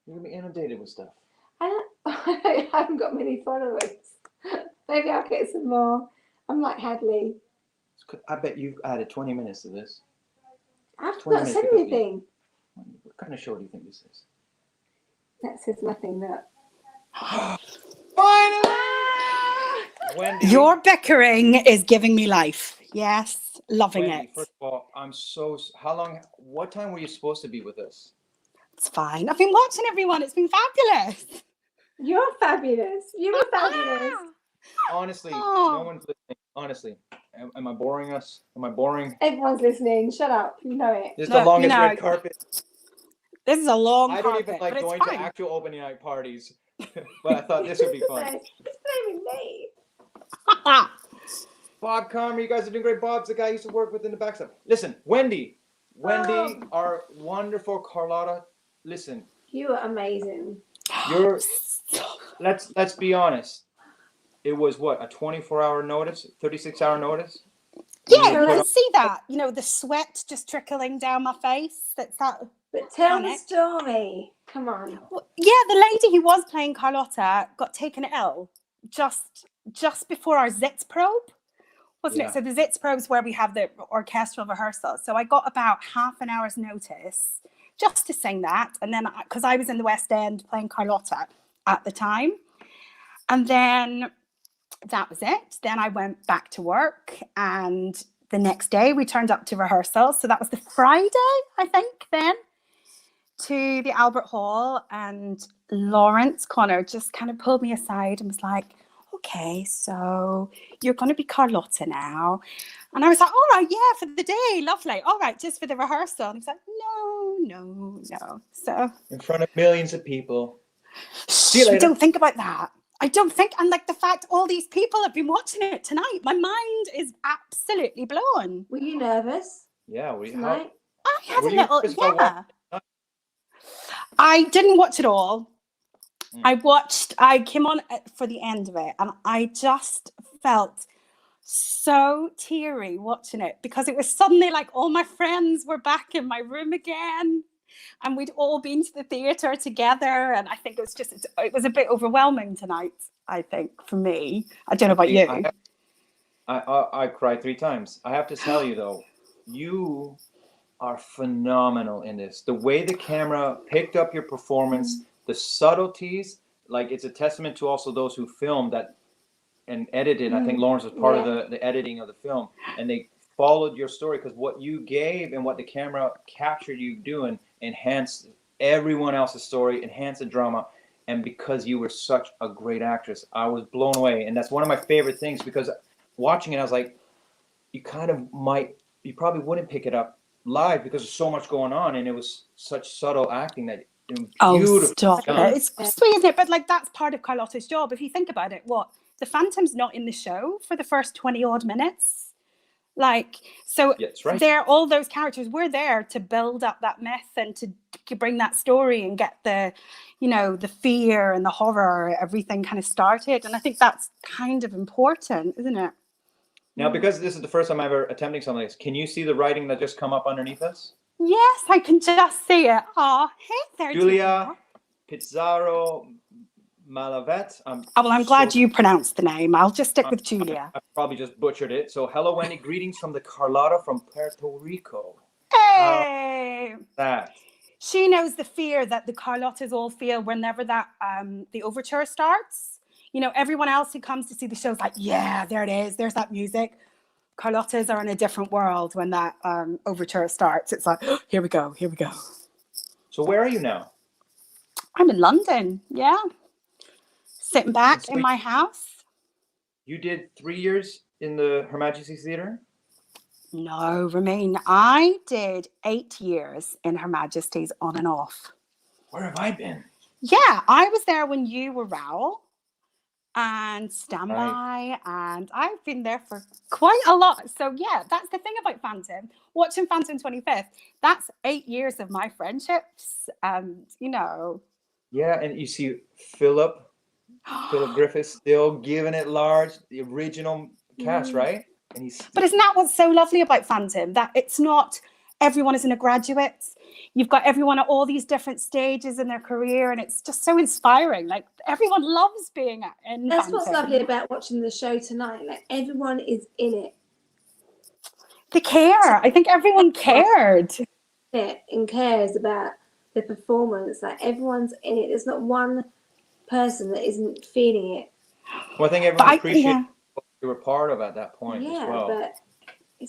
You're gonna be inundated with stuff. I haven't got many followers. Maybe I'll get some more. I'm like Hadley. I bet you've added 20 minutes to this. I've not said anything. What kind of show do you think this is? That says nothing. That. Wendy. Your bickering is giving me life. Yes, loving Wendy, it. first of all, how long, what time were you supposed to be with us? It's fine. I've been watching everyone. It's been fabulous. You're fabulous. You were fabulous. Honestly, no one's listening. Honestly, am I boring us? Am I boring? Everyone's listening. Shut up. You know it. This is the longest red carpet. This is a long I don't even like going to actual opening night parties, but I thought this would be fun. It's blaming me. Bob Comer, you guys are doing great. Bob's the guy I used to work with in the backstop. Listen, Wendy, our wonderful Carlotta. Listen, you are amazing. Let's be honest. It was what, a 24-hour notice, 36-hour notice? Yeah, I see that. You know, the sweat just trickling down my face. That's that. But tell the story. Come on. Well, yeah, the lady who was playing Carlotta got taken ill just before our Zitz probe, wasn't it? So the Zitz probe's where we have the orchestral rehearsal. So I got about half an hour's notice just to sing that. And then, because I was in the West End playing Carlotta at the time. And then that was it. Then I went back to work, and the next day we turned up to rehearsal. So that was the Friday, I think, then, to the Albert Hall. And Laurence Connor just kind of pulled me aside and was like, okay, so you're going to be Carlotta now. And I was like, all right, yeah, for the day, lovely. All right, just for the rehearsal. And he's like, no. So in front of millions of people. I don't think about that. I don't think, and like the fact all these people have been watching it tonight, my mind is absolutely blown. Were you nervous? Yeah, I had a little, yeah. I didn't watch it all. I came on for the end of it, and I just felt so teary watching it, because it was suddenly like all my friends were back in my room again, and we'd all been to the theatre together, and I think it was a bit overwhelming tonight, I think, for me. I don't know about you. I cried 3 times. I have to tell you, though, you are phenomenal in this. The way the camera picked up your performance, the subtleties, like it's a testament to also those who filmed that and edited. I think Laurence was part of the editing of the film, and they followed your story, because what you gave and what the camera captured you doing enhanced everyone else's story, enhanced the drama. And because you were such a great actress, I was blown away. And that's one of my favorite things, because watching it, I was like, you probably wouldn't pick it up live because there's so much going on, and it was such subtle acting that stop it. It's sweet, isn't it? But like, that's part of Carlotta's job. If you think about it, the Phantom's not in the show for the first 20 odd minutes. Like, so all those characters were there to build up that myth and to bring that story and get the, the fear and the horror, everything kind of started. And I think that's kind of important, isn't it? Now, because this is the first time I'm ever attempting something like this, can you see the writing that just come up underneath us? Yes, I can just see it. Oh, hey there, Julia Pizarro Malavet. I'm glad you pronounced the name. I'll just stick with Julia. I probably just butchered it. So, hello, Wendy. Greetings from the Carlotta from Puerto Rico. Hey! That. She knows the fear that the Carlottas all feel whenever that the overture starts. Everyone else who comes to see the show is like, yeah, there it is. There's that music. Carlottas are in a different world when that overture starts. It's like, oh, here we go. So where are you now? I'm in London, yeah. Sitting back in my house. You did 3 years in the Her Majesty's Theatre? No, Ramin. I did 8 years in Her Majesty's on and off. Where have I been? Yeah, I was there when you were Raoul and Standby, and I've been there for quite a lot. So yeah, that's the thing about Phantom. Watching Phantom 25th, that's 8 years of my friendships, and Yeah, and you see Philip Griffith still giving it large, the original cast, right? And But isn't that what's so lovely about Phantom? That it's not everyone isn't a graduate. You've got everyone at all these different stages in their career, and it's just so inspiring. Like, everyone loves being in That's Phantom. what's lovely about watching the show tonight. Like, everyone is in it. They care. I think everyone cared. And cares about the performance, like everyone's in it. There's not one person that isn't feeling it. Well, I think everyone appreciated what you were part of at that point as well. But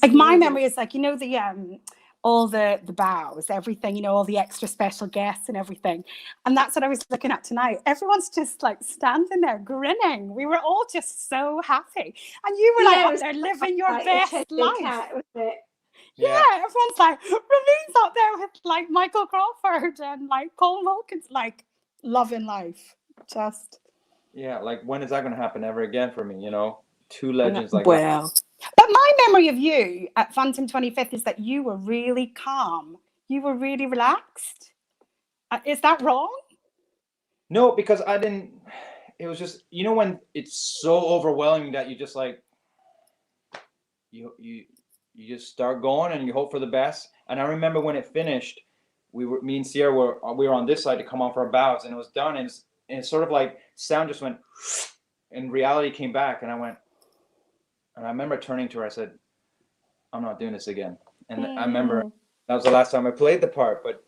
like my memory is like, you know, the all the bows, everything, you know, all the extra special guests and everything. And that's what I was looking at tonight. Everyone's just like standing there grinning. We were all just so happy. And you were like up there living your best life. Cat, wasn't it? Yeah, everyone's like, Ramin's up there with like Michael Crawford and like Paul Wilkins, like loving life. Just. Yeah, like when is that going to happen ever again for me, you know? Two legends like that. But my memory of you at Phantom 25th is that you were really calm. You were really relaxed. Is that wrong? No, because I didn't. It was just, you know, when it's so overwhelming that you just like, you just start going and you hope for the best. And I remember when it finished, me and Sierra we were on this side to come on for our bows, and it was done, and it's sort of like sound just went, and reality came back, and I went. And I remember turning to her, I said, I'm not doing this again. And I remember that was the last time I played the part, but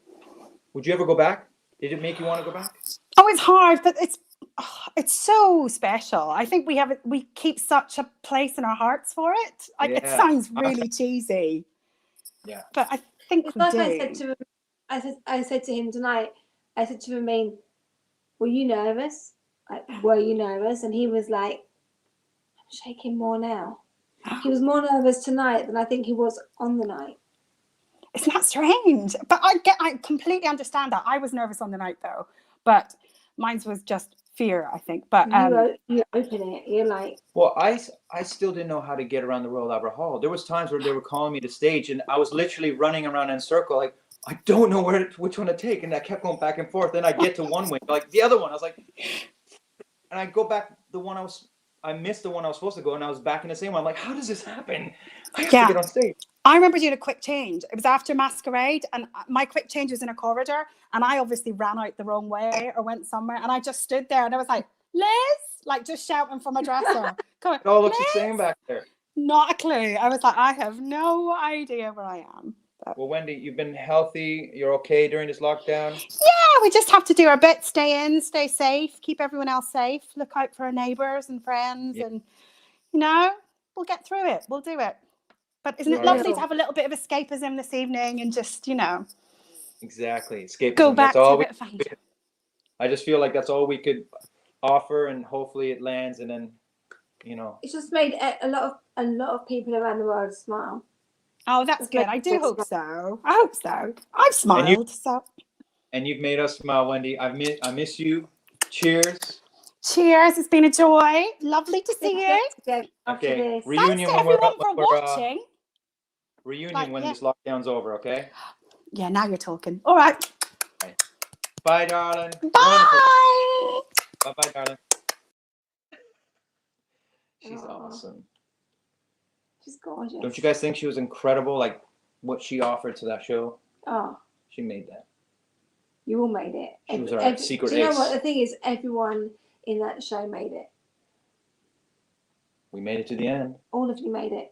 would you ever go back? Did it make you want to go back? Oh, it's hard, but it's so special. I think we keep such a place in our hearts for it. Like, it sounds really cheesy. Yeah. But I think it's we like do. I said to him tonight, I said to Ramin, were you nervous? Like, were you nervous? And he was like, I'm shaking more now. He was more nervous tonight than I think he was on the night. Isn't that strange? But I completely understand that. I was nervous on the night though, but mine was just fear, I think. But you open it, you're like. Well, I still didn't know how to get around the Royal Albert Hall. There was times where they were calling me to stage, and I was literally running around in a circle, like I don't know which one to take, and I kept going back and forth. Then I get to one wing, like the other one, I was like, and I go back I missed the one I was supposed to go, and I was back in the same one. I'm like, how does this happen? I have to get on stage. I remember doing a quick change. It was after Masquerade, and my quick change was in a corridor, and I obviously ran out the wrong way or went somewhere, and I just stood there, and I was like, Liz, like just shouting from a dresser. It all looks the same back there. Not a clue. I was like, I have no idea where I am. But... Well, Wendy, you've been healthy. You're okay during this lockdown? Yeah, we just have to do our bit, stay in, stay safe, keep everyone else safe, look out for our neighbours and friends, and, you know, we'll get through it. We'll do it. But isn't it lovely to have a little bit of escapism this evening and just, you know. Exactly. Escapism. Go back to a bit of fun. I just feel like that's all we could offer, and hopefully it lands, and then, you know. It's just made a lot of people around the world smile. Oh, that's good. I do hope so. I hope so. I've smiled. And you've made us smile, Wendy. I miss you. Cheers. Cheers. It's been a joy. Lovely to see you. Okay. Thanks Reunion to everyone for watching. Reunion when this lockdown's over, okay? Yeah, now you're talking. All right. Bye, darling. Bye. Bye-bye, darling. She's awesome. She's gorgeous. Don't you guys think she was incredible? Like what she offered to that show? Oh. She made that. You all made it. She was our secret do you know ace. what? The thing is, everyone in that show made it. We made it to the end. All of you made it.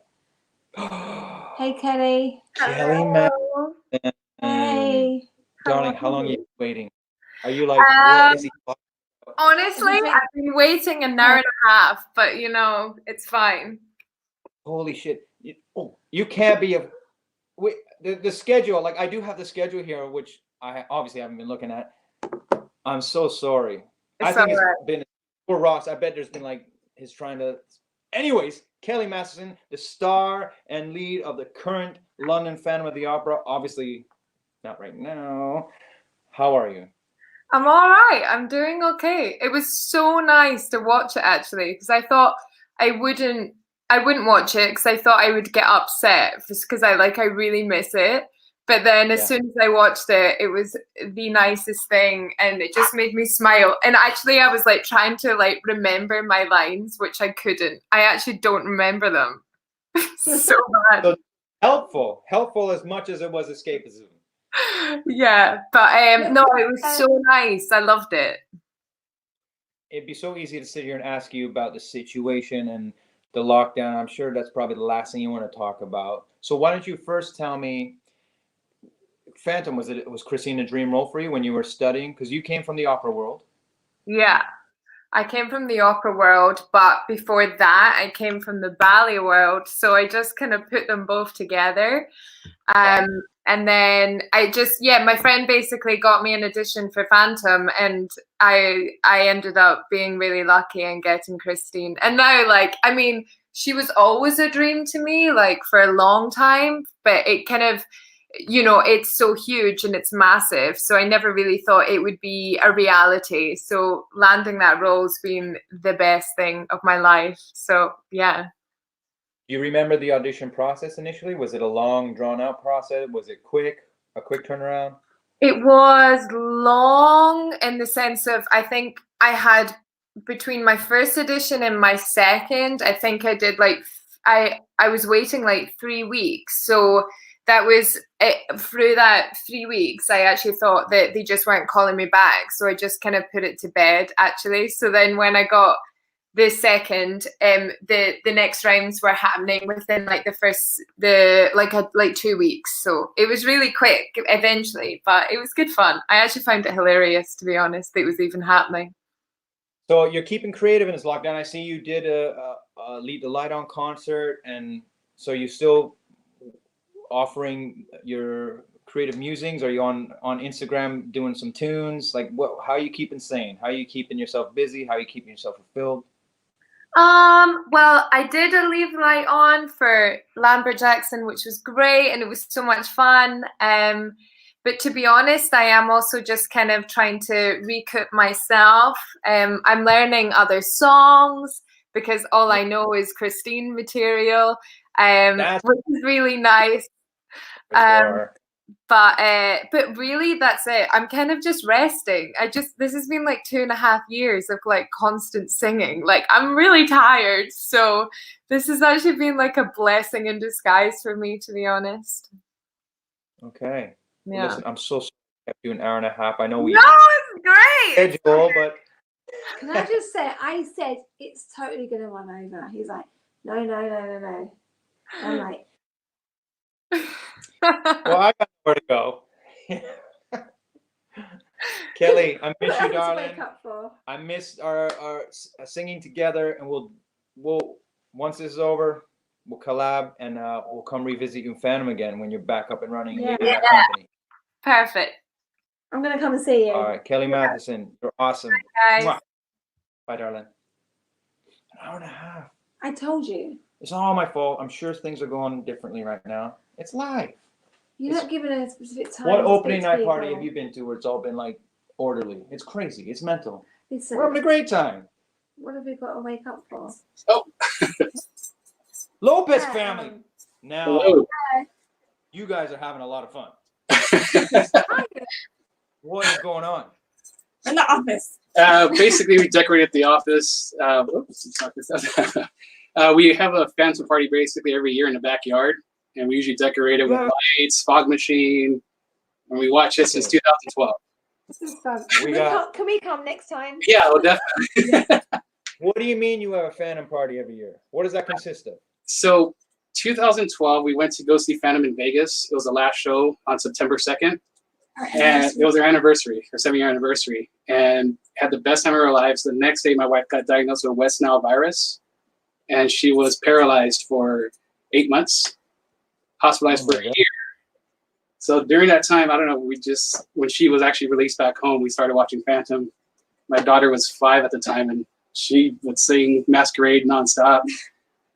Hey, Kelly. Kelly, man. Hey. Darling, how long are you waiting? Are you like, what is he? Honestly, I've been waiting an hour and a half, but you know, it's fine. Holy shit. You can't be the schedule, like I do have the schedule here, which I obviously haven't been looking at. I'm so sorry. I think it's been for Ross. I bet there's been like his trying to. Anyways, Kelly Masterson, the star and lead of the current London Phantom of the Opera. Obviously, not right now. How are you? I'm all right. I'm doing okay. It was so nice to watch it actually, because I thought I wouldn't watch it because I thought I would get upset because I really miss it. But then as soon as I watched it, it was the nicest thing, and it just made me smile. And actually, I was like trying to like remember my lines, which I couldn't. I actually don't remember them. So bad. So helpful as much as it was escapism. Yeah, but no, it was so nice. I loved it. It'd be so easy to sit here and ask you about the situation and the lockdown. I'm sure that's probably the last thing you want to talk about. So why don't you first tell me, Phantom, was Christine a dream role for you when you were studying? Because you came from the opera world. Yeah, I came from the opera world, but before that, I came from the ballet world. So I just kind of put them both together. And then my friend basically got me an audition for Phantom, and I ended up being really lucky and getting Christine. And now, like, I mean, she was always a dream to me, like, for a long time, but it kind of, you know, it's so huge and it's massive. So I never really thought it would be a reality. So landing that role's been the best thing of my life. So yeah. Do you remember the audition process initially? Was it a long, drawn-out process? Was it a quick turnaround? It was long in the sense of, I think I had, between my first audition and my second, I think I did like, I was waiting like 3 weeks. So that was it. Through that 3 weeks, I actually thought that they just weren't calling me back. So I just kind of put it to bed, actually. So then when I got the second, the next rounds were happening within like like 2 weeks. So it was really quick eventually, but it was good fun. I actually found it hilarious, to be honest, that it was even happening. So you're keeping creative in this lockdown. I see you did a Lead the Light On concert, and so you still offering your creative musings? Are you on Instagram doing some tunes? Like, how are you keeping sane? How are you keeping yourself busy? How are you keeping yourself fulfilled? Well, I did a Leave the Light On for Lambert Jackson, which was great, and it was so much fun. But to be honest, I am also just kind of trying to recoup myself. I'm learning other songs because all I know is Christine material, which is really nice. But really, that's it. I'm kind of just resting. This has been like 2.5 years of like constant singing. Like, I'm really tired. So this has actually been like a blessing in disguise for me, to be honest. Okay. Yeah. Well, listen, I'm so sorry I kept you an hour and a half. I know we it's great. schedule, but can I just say, I said it's totally gonna run over. He's like, no. I'm like, well, I got nowhere to go. Kelly, I miss you, darling. wake up for? I miss our singing together, and we'll once this is over, we'll collab, and we'll come revisit you in Phantom again when you're back up and running. Yeah. Leading that company. Perfect. I'm gonna come and see you. All right, Kelly Matheson, you're awesome. Bye, guys. Mwah. Bye, darling. An hour and a half. I told you. It's all my fault. I'm sure things are going differently right now. It's live. You're not giving a specific time. What to opening speak to night party people. have you been to where it's all been like orderly? It's crazy. It's mental. Listen, We're having a great time. what have we got to wake up for? Lopez family. Now, Hello. you guys are having a lot of fun. What is going on? In the office. Basically, we decorated the office. We have a Phantom party basically every year in the backyard, and we usually decorate it with lights, fog machine, and we watch it since 2012. This is fun. We Can we come next time? Yeah, well, definitely. What do you mean you have a Phantom party every year? What does that consist of? So 2012, we went to go see Phantom in Vegas. It was the last show on September 2nd. And it was our anniversary, our 7-year anniversary, and had the best time of our lives. The next day, my wife got diagnosed with West Nile virus, and she was paralyzed for 8 months, hospitalized for a year. So during that time, I don't know, when she was actually released back home, we started watching Phantom. My daughter was 5 at the time, and she would sing Masquerade nonstop.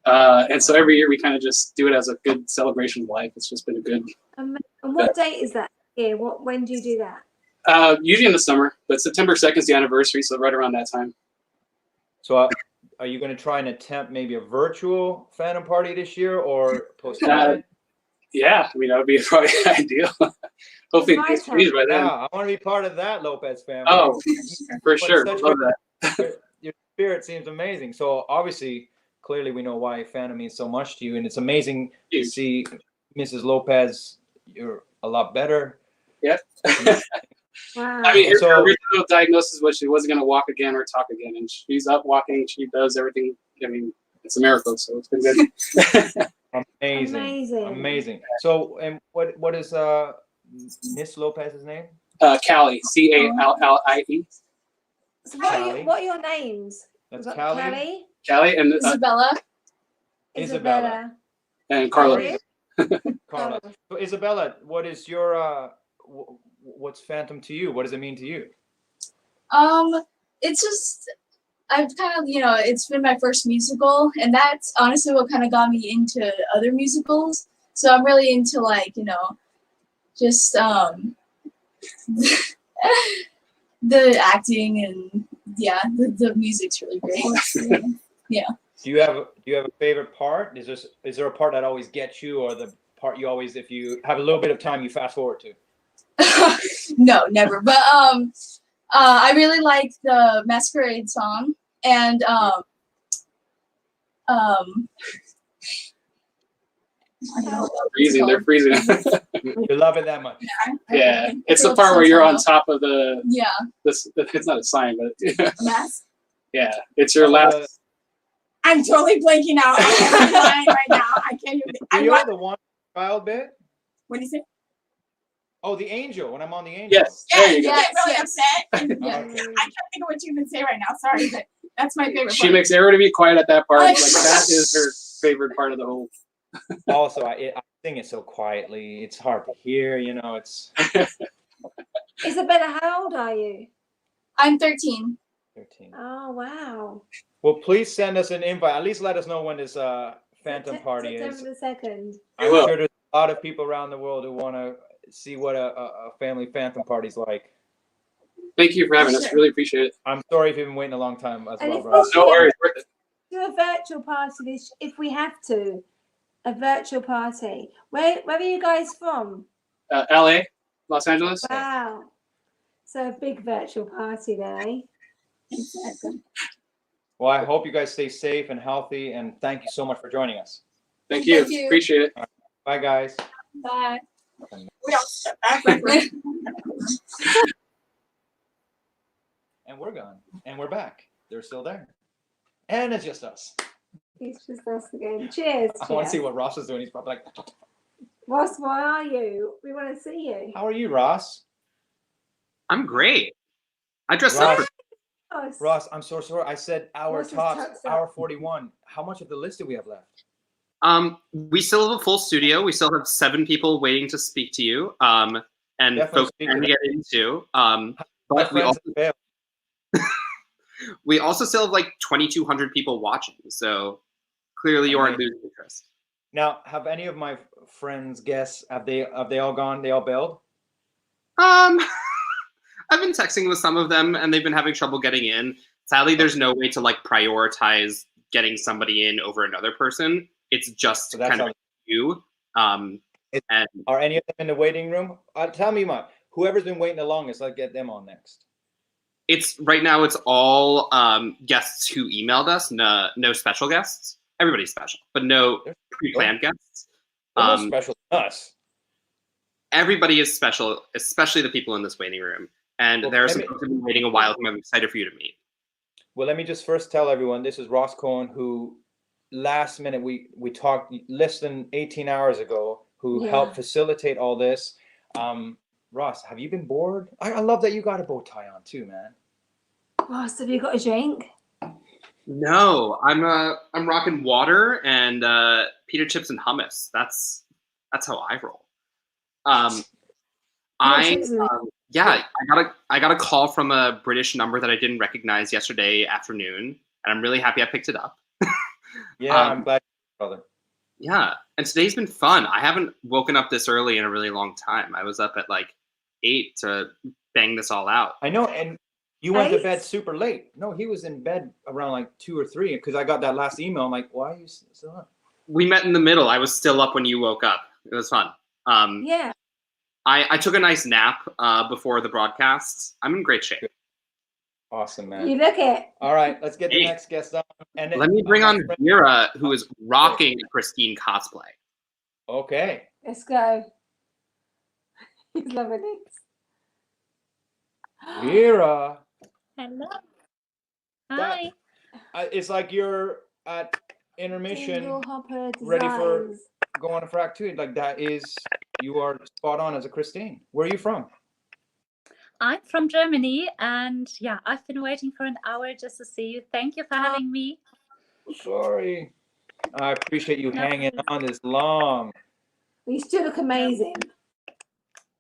And so every year we kind of just do it as a good celebration of life. It's just been a good. And what date is that? Yeah, when do you do that? Usually in the summer, but September 2nd is the anniversary, so right around that time. So are you going to try and attempt maybe a virtual Phantom party this year or postpone it? Yeah, I mean, that would be probably ideal. Hopefully it's changed by then. Yeah, I want to be part of that, Lopez family. Oh, for sure. Love that. Your spirit seems amazing. So obviously, clearly we know why Phantom means so much to you, and it's amazing to see Mrs. Lopez. You're a lot better. Yep. Wow. I mean, her original diagnosis was she wasn't going to walk again or talk again, and she's up walking. She does everything. I mean, it's a miracle. So it's been good. Amazing. So, and what is Miss Lopez's name? Callie, Callie. So Callie. what are your names? That's We've got Callie. Callie and Isabella. Isabella. And Carlotta. Carla. So Isabella, what is your what's Phantom to you? What does it mean to you? It's just I've kind of, it's been my first musical, and that's honestly what kind of got me into other musicals. So I'm really into just the acting, and yeah, the music's really great. Yeah. Do you have a favorite part? Is there a part that always gets you, or the part you always, if you have a little bit of time, you fast forward to? No, never. But I really like the Masquerade song, and freezing. They're freezing. You love it that much. Yeah, it's the part where you're on top of the. Yeah. This it's not a sign, but. Mask. Yeah, it's your last. I'm totally blanking out. I'm lying right now. I can't even. You're the one child bit. What do you say? Oh, the angel. When I'm on the angel. Yes. There you You go. get really upset. Okay. I can't think of what you even say right now. Sorry, but that's my favorite. She part. makes everybody be quiet at that part. Like that is her favorite part of the whole. Also, I sing it so quietly. It's hard to hear. It's. Isabella, how old are you? I'm 13. 13. Oh wow. Well, please send us an invite. At least let us know when this Phantom Party is. September the 2nd. I'm sure there's a lot of people around the world who want to see what a family Phantom Party's like. Thank you for having us. Really appreciate it. I'm sorry if you've been waiting a long time as And well, if bro. No worries. Worth it. Do a virtual party if we have to. A virtual party. Where are you guys from? LA, Los Angeles. Wow. So a big virtual party then, eh? Well, I hope you guys stay safe and healthy, and thank you so much for joining us. Thank you. Thank you. Appreciate it. All right. Bye, guys. Bye. We don't step back. And we're gone. And we're back. They're still there. And it's just us. It's just us again. Cheers. I want to see what Ross is doing. He's probably like, Ross, why are you? We want to see you. how are you, Ross? I'm great. I dressed up for Ross, I'm so sorry. I said hour Ross is tops, tucked up. hour 41. How much of the list do we have left? We still have a full studio. We still have 7 people waiting to speak to you. And Definitely folks speak to to get into. My But we friends also, have failed. we also still have like 2,200 people watching. So clearly you aren't losing interest. Now, have any of my friends guests, have they all gone? They all bailed? I've been texting with some of them and they've been having trouble getting in. Sadly, there's no way to like prioritize getting somebody in over another person. It's just kind of you. And Are any of them in the waiting room? Tell me, whoever's been waiting the longest, I'll get them on next. it's right now it's all guests who emailed us, no special guests. Everybody's special, but no pre-planned guests. They're more special than us. Everybody is special, especially the people in this waiting room. And there are some people who've been waiting a while whom I'm excited for you to meet. Well, let me just first tell everyone, this is Ross Cohen, who last minute, we talked less than 18 hours ago, who helped facilitate all this. Ross, have you been bored? I love that you got a bow tie on too, man. Ross, have you got a drink? No, I'm rocking water and pita chips and hummus. That's how I roll. I got a call from a British number that I didn't recognize yesterday afternoon, and I'm really happy I picked it up. Yeah, I'm glad, brother. Yeah, and today's been fun. I haven't woken up this early in a really long time. I was up at like 8 to bang this all out. I know, and you went to bed super late. No, he was in bed around like 2 or 3 because I got that last email. I'm like, why are you still up? We met in the middle. I was still up when you woke up. It was fun. Yeah. I took a nice nap before the broadcast. I'm in great shape. Awesome, man. You look it. All right, let's get the next guest on. And let me bring on Vera, who is rocking pristine cosplay. Okay. Let's go. He's loving it. Vera. Hello. Hi. It's like you're at intermission, Jingle Hopper ready for Designs. going to frac 2. Like that is you are spot on as a Christine. Where are you from? I'm from Germany, and yeah, I've been waiting for an hour just to see you. Thank you for having me. Sorry. I appreciate you No hanging problem. on this long. You still look amazing.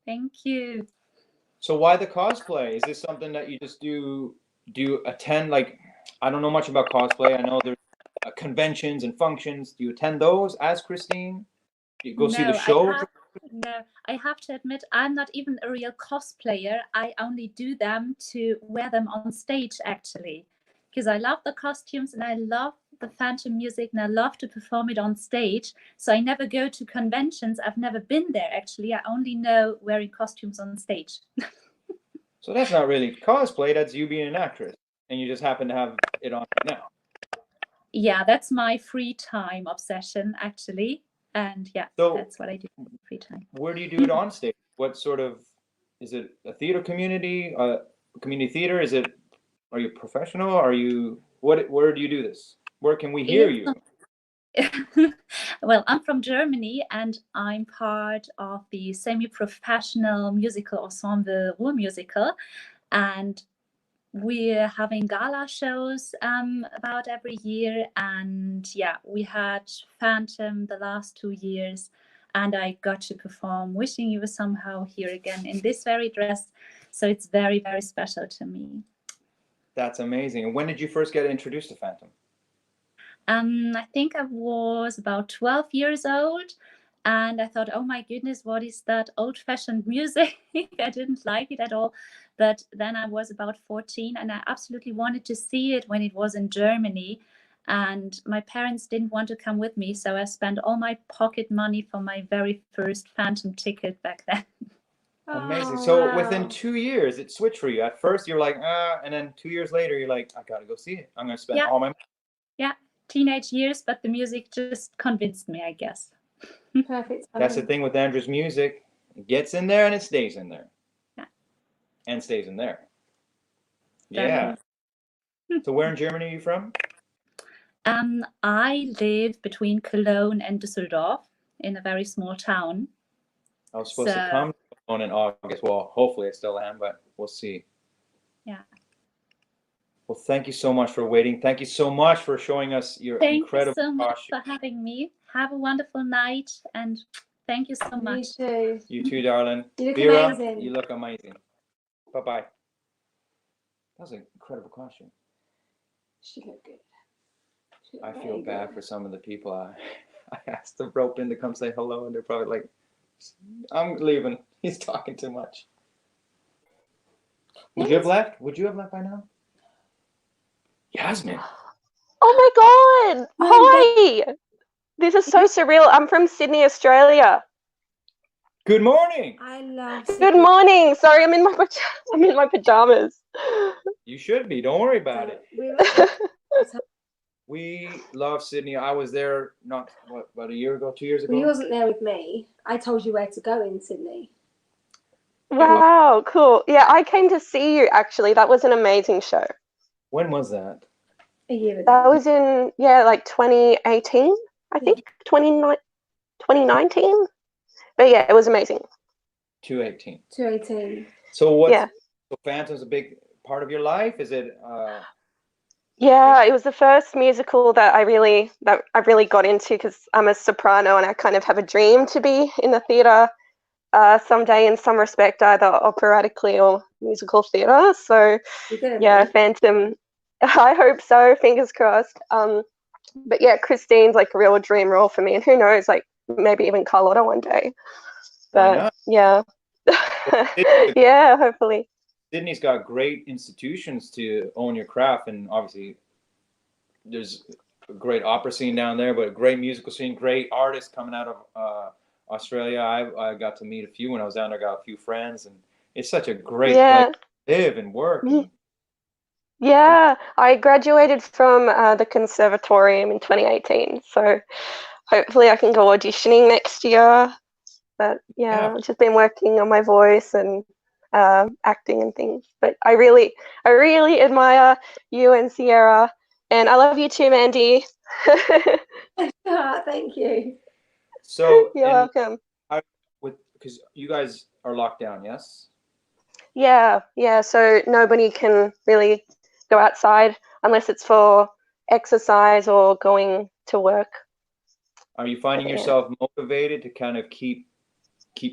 Thank you. So why the cosplay? Is this something that you just do? Do you attend, like, I don't know much about cosplay. I know there's conventions and functions. Do you attend those as Christine? Do you go see the show? I have to admit, I'm not even a real cosplayer. I only do them to wear them on stage, actually, because I love the costumes and I love the Phantom music and I love to perform it on stage. So I never go to conventions. I've never been there, actually. I only know wearing costumes on stage. So that's not really cosplay. That's you being an actress, and you just happen to have it on right now. Yeah, that's my free time obsession, actually. And yeah, So, that's what I do in free time. Where do you do it on stage? What sort of, is it a theater community, community theater? Is it, are you professional? Are you, where do you do this? Where can we hear you? Well, I'm from Germany and I'm part of the semi-professional musical ensemble Ruhr Musical, and we're having gala shows about every year. And yeah, we had Phantom the last 2 years, and I got to perform Wishing You Were Somehow here again in this very dress. So it's very, very special to me. That's amazing. And when did you first get introduced to Phantom? I think I was about 12 years old, and I thought, oh my goodness, what is that old-fashioned music? I didn't like it at all. But then I was about 14 and I absolutely wanted to see it when it was in Germany. And my parents didn't want to come with me, so I spent all my pocket money for my very first Phantom ticket back then. Amazing. So within 2 years, it switched for you. At first, you're like, and then 2 years later, you're like, I gotta go see it. I'm gonna spend all my money. Yeah, teenage years, but the music just convinced me, I guess. Perfect. That's the thing with Andrew's music. It gets in there and it stays in there. Yeah. And stays in there. Very Yeah. nice. So where in Germany are you from? I live between Cologne and Düsseldorf in a very small town. I was supposed to come on in August. Well, hopefully I still am, but we'll see. Yeah. Well, thank you so much for waiting. Thank you so much for showing us your incredible Thank you so much costume. for having me. Have a wonderful night, and thank you so much. You too. You too, darling. You look Vera, amazing. you look amazing. Bye-bye. That was an incredible costume. She looked good. I feel bad for some of the people. I asked the rope in to come say hello, and they're probably like, I'm leaving. He's talking too much. Would you have left? Would you have left by now? Yasmin. Oh my God! Hi! This is so surreal. I'm from Sydney, Australia. Good morning. I love Good morning. Sorry, I'm in my pajamas. You should be. Don't worry about it. We love Sydney. I was there about a year ago, 2 years ago. Well, you wasn't there with me. I told you where to go in Sydney. Wow, cool. Yeah, I came to see you actually. That was an amazing show. When was that? A year ago. That was in, like 2018, I think. 2019. But yeah, it was amazing. 2018. 2018. So so Phantom's a big part of your life? Is it Yeah, it was the first musical that I really got into because I'm a soprano and I kind of have a dream to be in the theatre someday in some respect, either operatically or musical theatre. So yeah, Phantom, I hope so, fingers crossed. But yeah, Christine's like a real dream role for me, and who knows, like maybe even Carlotta one day. But yeah. Yeah, hopefully. Sydney's got great institutions to own your craft, and obviously there's a great opera scene down there, but a great musical scene, great artists coming out of Australia. I got to meet a few when I was down there, got a few friends, and it's such a great place to live and work. Yeah, I graduated from the conservatorium in 2018, so hopefully I can go auditioning next year. But yeah, I've just been working on my voice and acting and things. But I really admire you and Sierra, and I love you too, Mandy. Thank you. So you're welcome. With because you guys are locked down, yes? Yeah, so nobody can really go outside unless it's for exercise or going to work. Are you finding Yeah. yourself motivated to kind of keep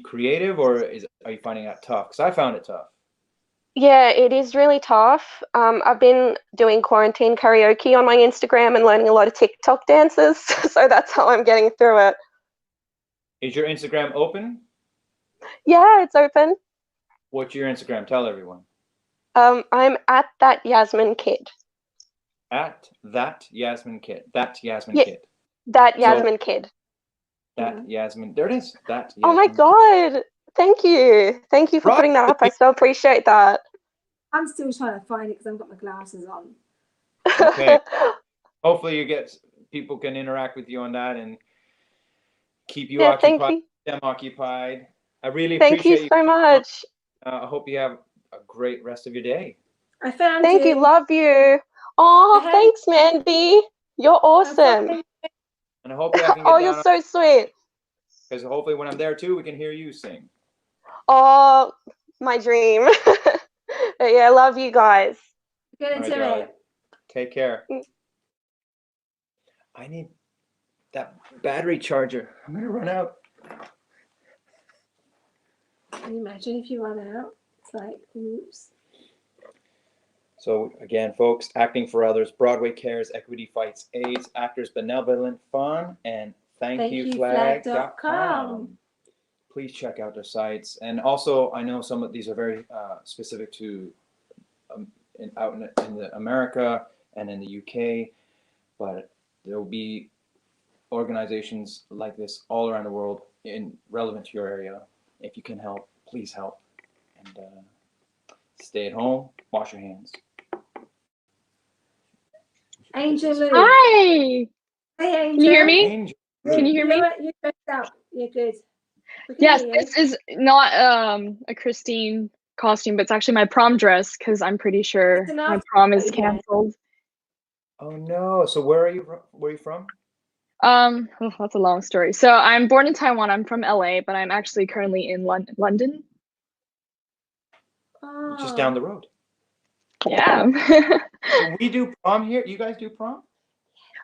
creative, or are you finding that tough? Because I found it tough. Yeah, it is really tough. I've been doing quarantine karaoke on my Instagram and learning a lot of TikTok dances, so that's how I'm getting through it. Is your Instagram open? Yeah, it's open. What's your Instagram? Tell everyone. I'm at that Yasmin Kid. At that Yasmin Kid. That Yasmin Yeah, Kid. that So- Yasmin Kid. That Yasmin. There it is. That Yasmin. Oh my God. Thank you. Thank you for putting that up. I so appreciate that. I'm still trying to find it because I've got my glasses on. Okay. Hopefully people can interact with you on that and keep you Yeah, thank occupied, you. them occupied. I really Thank you appreciate so much. I hope you have a great rest of your day. I found Thank you. Love you. Oh, thanks, Mandy. You're awesome. And I hope I can get Oh, down you're so sweet. because hopefully when I'm there too, we can hear you sing. Oh, my dream. But yeah, I love you guys. Get All right, into darling. it. Take care. I need that battery charger. I'm gonna run out. Can you imagine if you run out? It's like, oops. So again, folks, Acting for Others, Broadway Cares, Equity Fights AIDS, Actors Benevolent Fund, and thankyouFlag.com. Please check out their sites. And also, I know some of these are very specific to out in the America and in the UK, but there will be organizations like this all around the world relevant to your area. If you can help, please help. And stay at home, wash your hands. Angel Lou. Hi. Hey, Angel. Can you hear me? Angel. Can you hear me? You're dressed up. You're good. We can Yes, hear you. this is not a Christine costume, but it's actually my prom dress because I'm pretty sure It's an my prom is Afterparty dress. canceled. Oh no! So where are you? Where are you from? That's a long story. So I'm born in Taiwan. I'm from LA, but I'm actually currently in London. Just down the road. Yeah. So we do prom here. You guys do prom?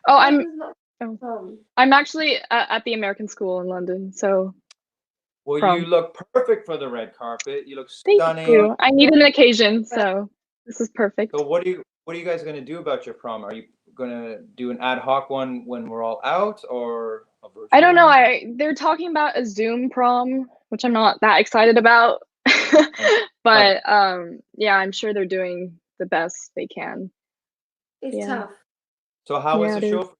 Oh, I'm actually at the American school in London. So. Well, Prom. you look perfect for the red carpet. You look Thank stunning. you. I need an occasion, so this is perfect. So what are you guys going to do about your prom? Are you going to do an ad hoc one when we're all out, or a virtual? I don't know. They're talking about a Zoom prom, which I'm not that excited about. But yeah, I'm sure they're doing the best they can. It's tough. So how was the show?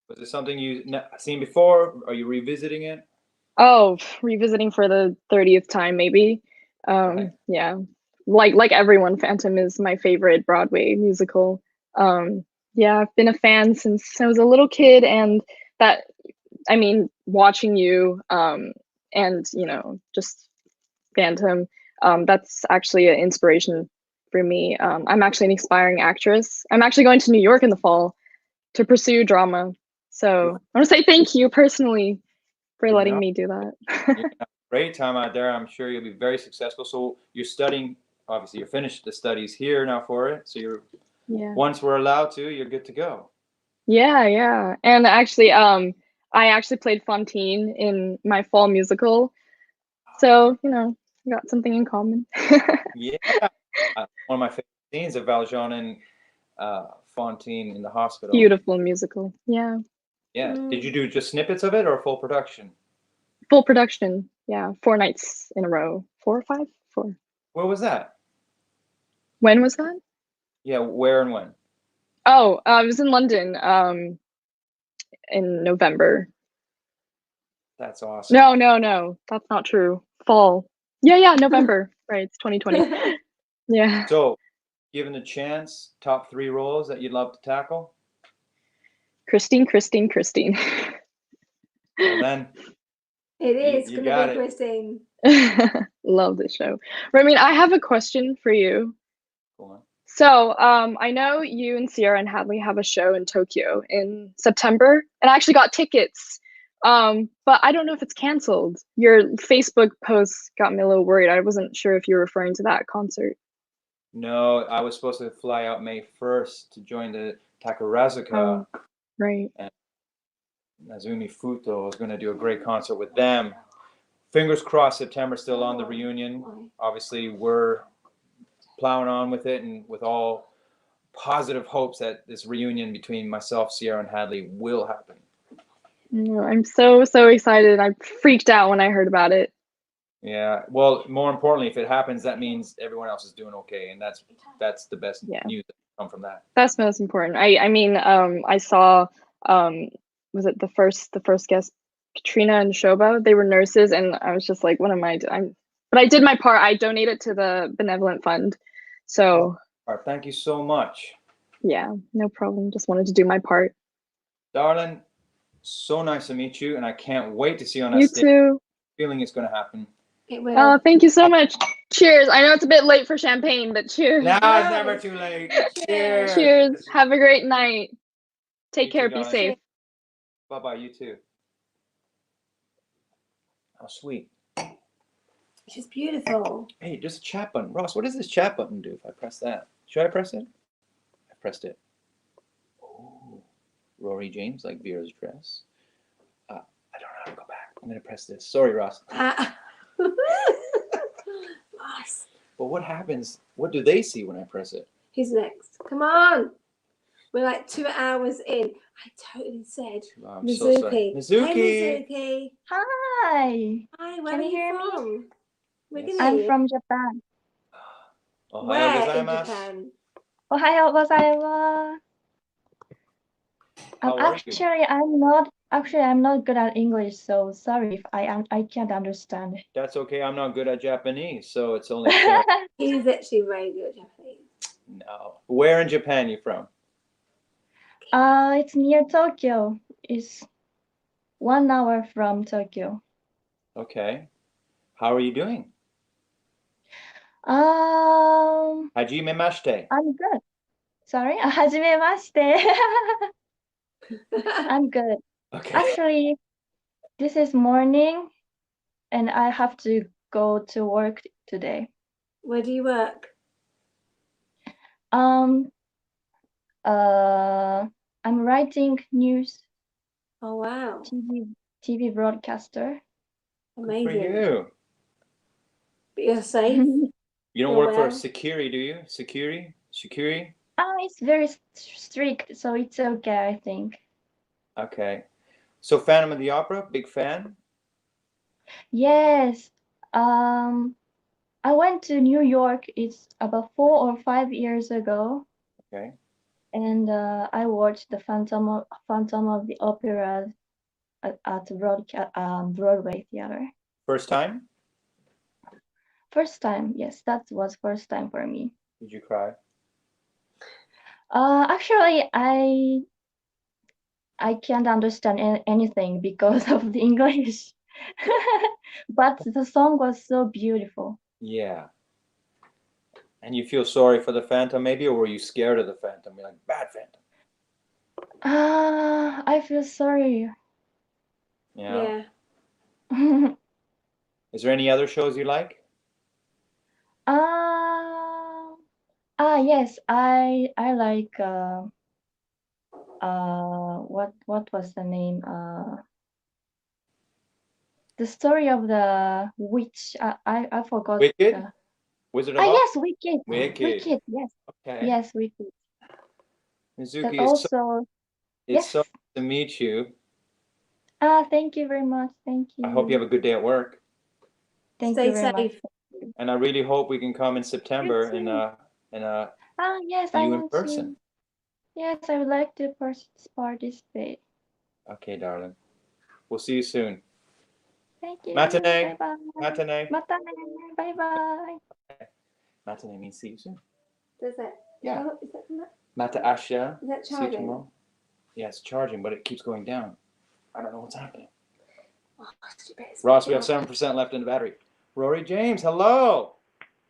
Was it something you seen before? Are you revisiting it? Oh, revisiting for the 30th time, maybe. Yeah, like everyone, Phantom is my favorite Broadway musical. Yeah, I've been a fan since I was a little kid, and watching you, and just Phantom, that's actually an inspiration for me. I'm actually an aspiring actress. I'm actually going to New York in the fall to pursue drama. So I want to say thank you personally for letting me do that. Great time out there. I'm sure you'll be very successful. So you're studying, obviously you're finished the studies here now for it. So you're once we're allowed to, you're good to go. Yeah. And actually, I actually played Fantine in my fall musical. So, we got something in common. Yeah. One of my favorite scenes of Valjean and Fantine in the hospital. Beautiful musical. Yeah. Yeah. Did you do just snippets of it or full production? Full production. Yeah. 4 nights in a row. 4 or 5? 4. Where was that? When was that? Yeah. Where and when? Oh, I was in London in November. That's awesome. No. That's not true. Fall. Yeah, November. Right. It's 2020. Yeah. So, given the chance, top 3 roles that you'd love to tackle? Christine. Well then. It is you going got to be it. Christine. Love this show. Ramin, I have a question for you. Go on. So, I know you and Sierra and Hadley have a show in Tokyo in September, and I actually got tickets But I don't know if it's canceled. Your Facebook post got me a little worried. I wasn't sure if you were referring to that concert. No, I was supposed to fly out May 1st to join the Takarazuka. Oh, right. And Nazumi Futo was going to do a great concert with them. Fingers crossed September's still on the reunion. Obviously, we're plowing on with it and with all positive hopes that this reunion between myself, Sierra, and Hadley will happen. No, I'm so excited. I freaked out when I heard about it. Yeah. Well, more importantly, if it happens, that means everyone else is doing okay, and that's the best news that can come from that. That's most important. I mean, I saw was it the first guest, Katrina and Shoba? They were nurses, and I was just like, what am I doing? But I did my part. I donated to the benevolent fund. So. All right, thank you so much. Yeah, no problem. Just wanted to do my part. Darling, so nice to meet you, and I can't wait to see you on that You stage. too. Feeling it's going to happen. It will. Oh, thank you so much. Cheers. I know it's a bit late for champagne, but cheers. No, it's never too late. Cheers. Cheers. Have a great night. Take care. Be darling. safe. Bye-bye, you too. How sweet. She's beautiful. Hey, there's a chat button. Ross, what does this chat button do if I press that? Should I press it? I pressed it. Oh, Rory James, like Vera's dress. I don't know how to go back. I'm going to press this. Sorry, Ross. Ross. But what happens? What do they see when I press it? Who's next? Come on. We're like 2 hours in. I totally said I'm so sorry. Mizuki. Mizuki. Hey, Mizuki. Hi. Hi, where Can are you hear me? from? We're Yes. I'm from Japan. Where in gozaimasu. Japan? Ohayou gozaimasu. How are you? Actually I'm not good at English, so sorry if I can't understand. That's okay. I'm not good at Japanese, so it's only fair. He's actually very good at Japanese. No. Where in Japan you from? It's near Tokyo. It's 1 hour from Tokyo. Okay. How are you doing? Hajimemashite. I'm good. Sorry, hajimemashite. I'm good. Okay. Actually, this is morning, and I have to go to work today. Where do you work? I'm writing news. Oh wow. TV broadcaster. Amazing. For you. But you're safe. You don't You're work for well? security, do you? Security? It's very strict, so it's okay, I think. Okay. So Phantom of the Opera, big fan? Yes. I went to New York. It's about 4 or 5 years ago, Okay. and I watched the Phantom of the Opera at Broadway theater. First time? First time, yes, that was first time for me. Did you cry? Actually, I can't understand anything because of the English, but the song was so beautiful. Yeah. And you feel sorry for the Phantom maybe, or were you scared of the Phantom? You're like, bad Phantom. I feel sorry. Yeah. Is there any other shows you like? Yes, I like what was the name? The story of the witch. I forgot. Wicked? Wizard of Oz? Yes, Wicked. Wicked. Yes. Okay. Yes, Wicked. Mizuki, But it's also, so nice to meet you. thank you very much. Thank you. I hope you have a good day at work. Thank Stay you very much. safe. And I really hope we can come in September and Yes, see I you in want person. to. Yes, I would like to participate. Okay, darling. We'll see you soon. Thank you. Matinee. Bye bye. Matinee. Matinee. Bye bye. Matinee means see you soon. Does it? Yeah. Oh, is that Mata Asha. Is that See you charging? tomorrow. Yeah, it's charging, but it keeps going down. I don't know what's happening. Ross, we have 7% left in the battery. Rory James, hello.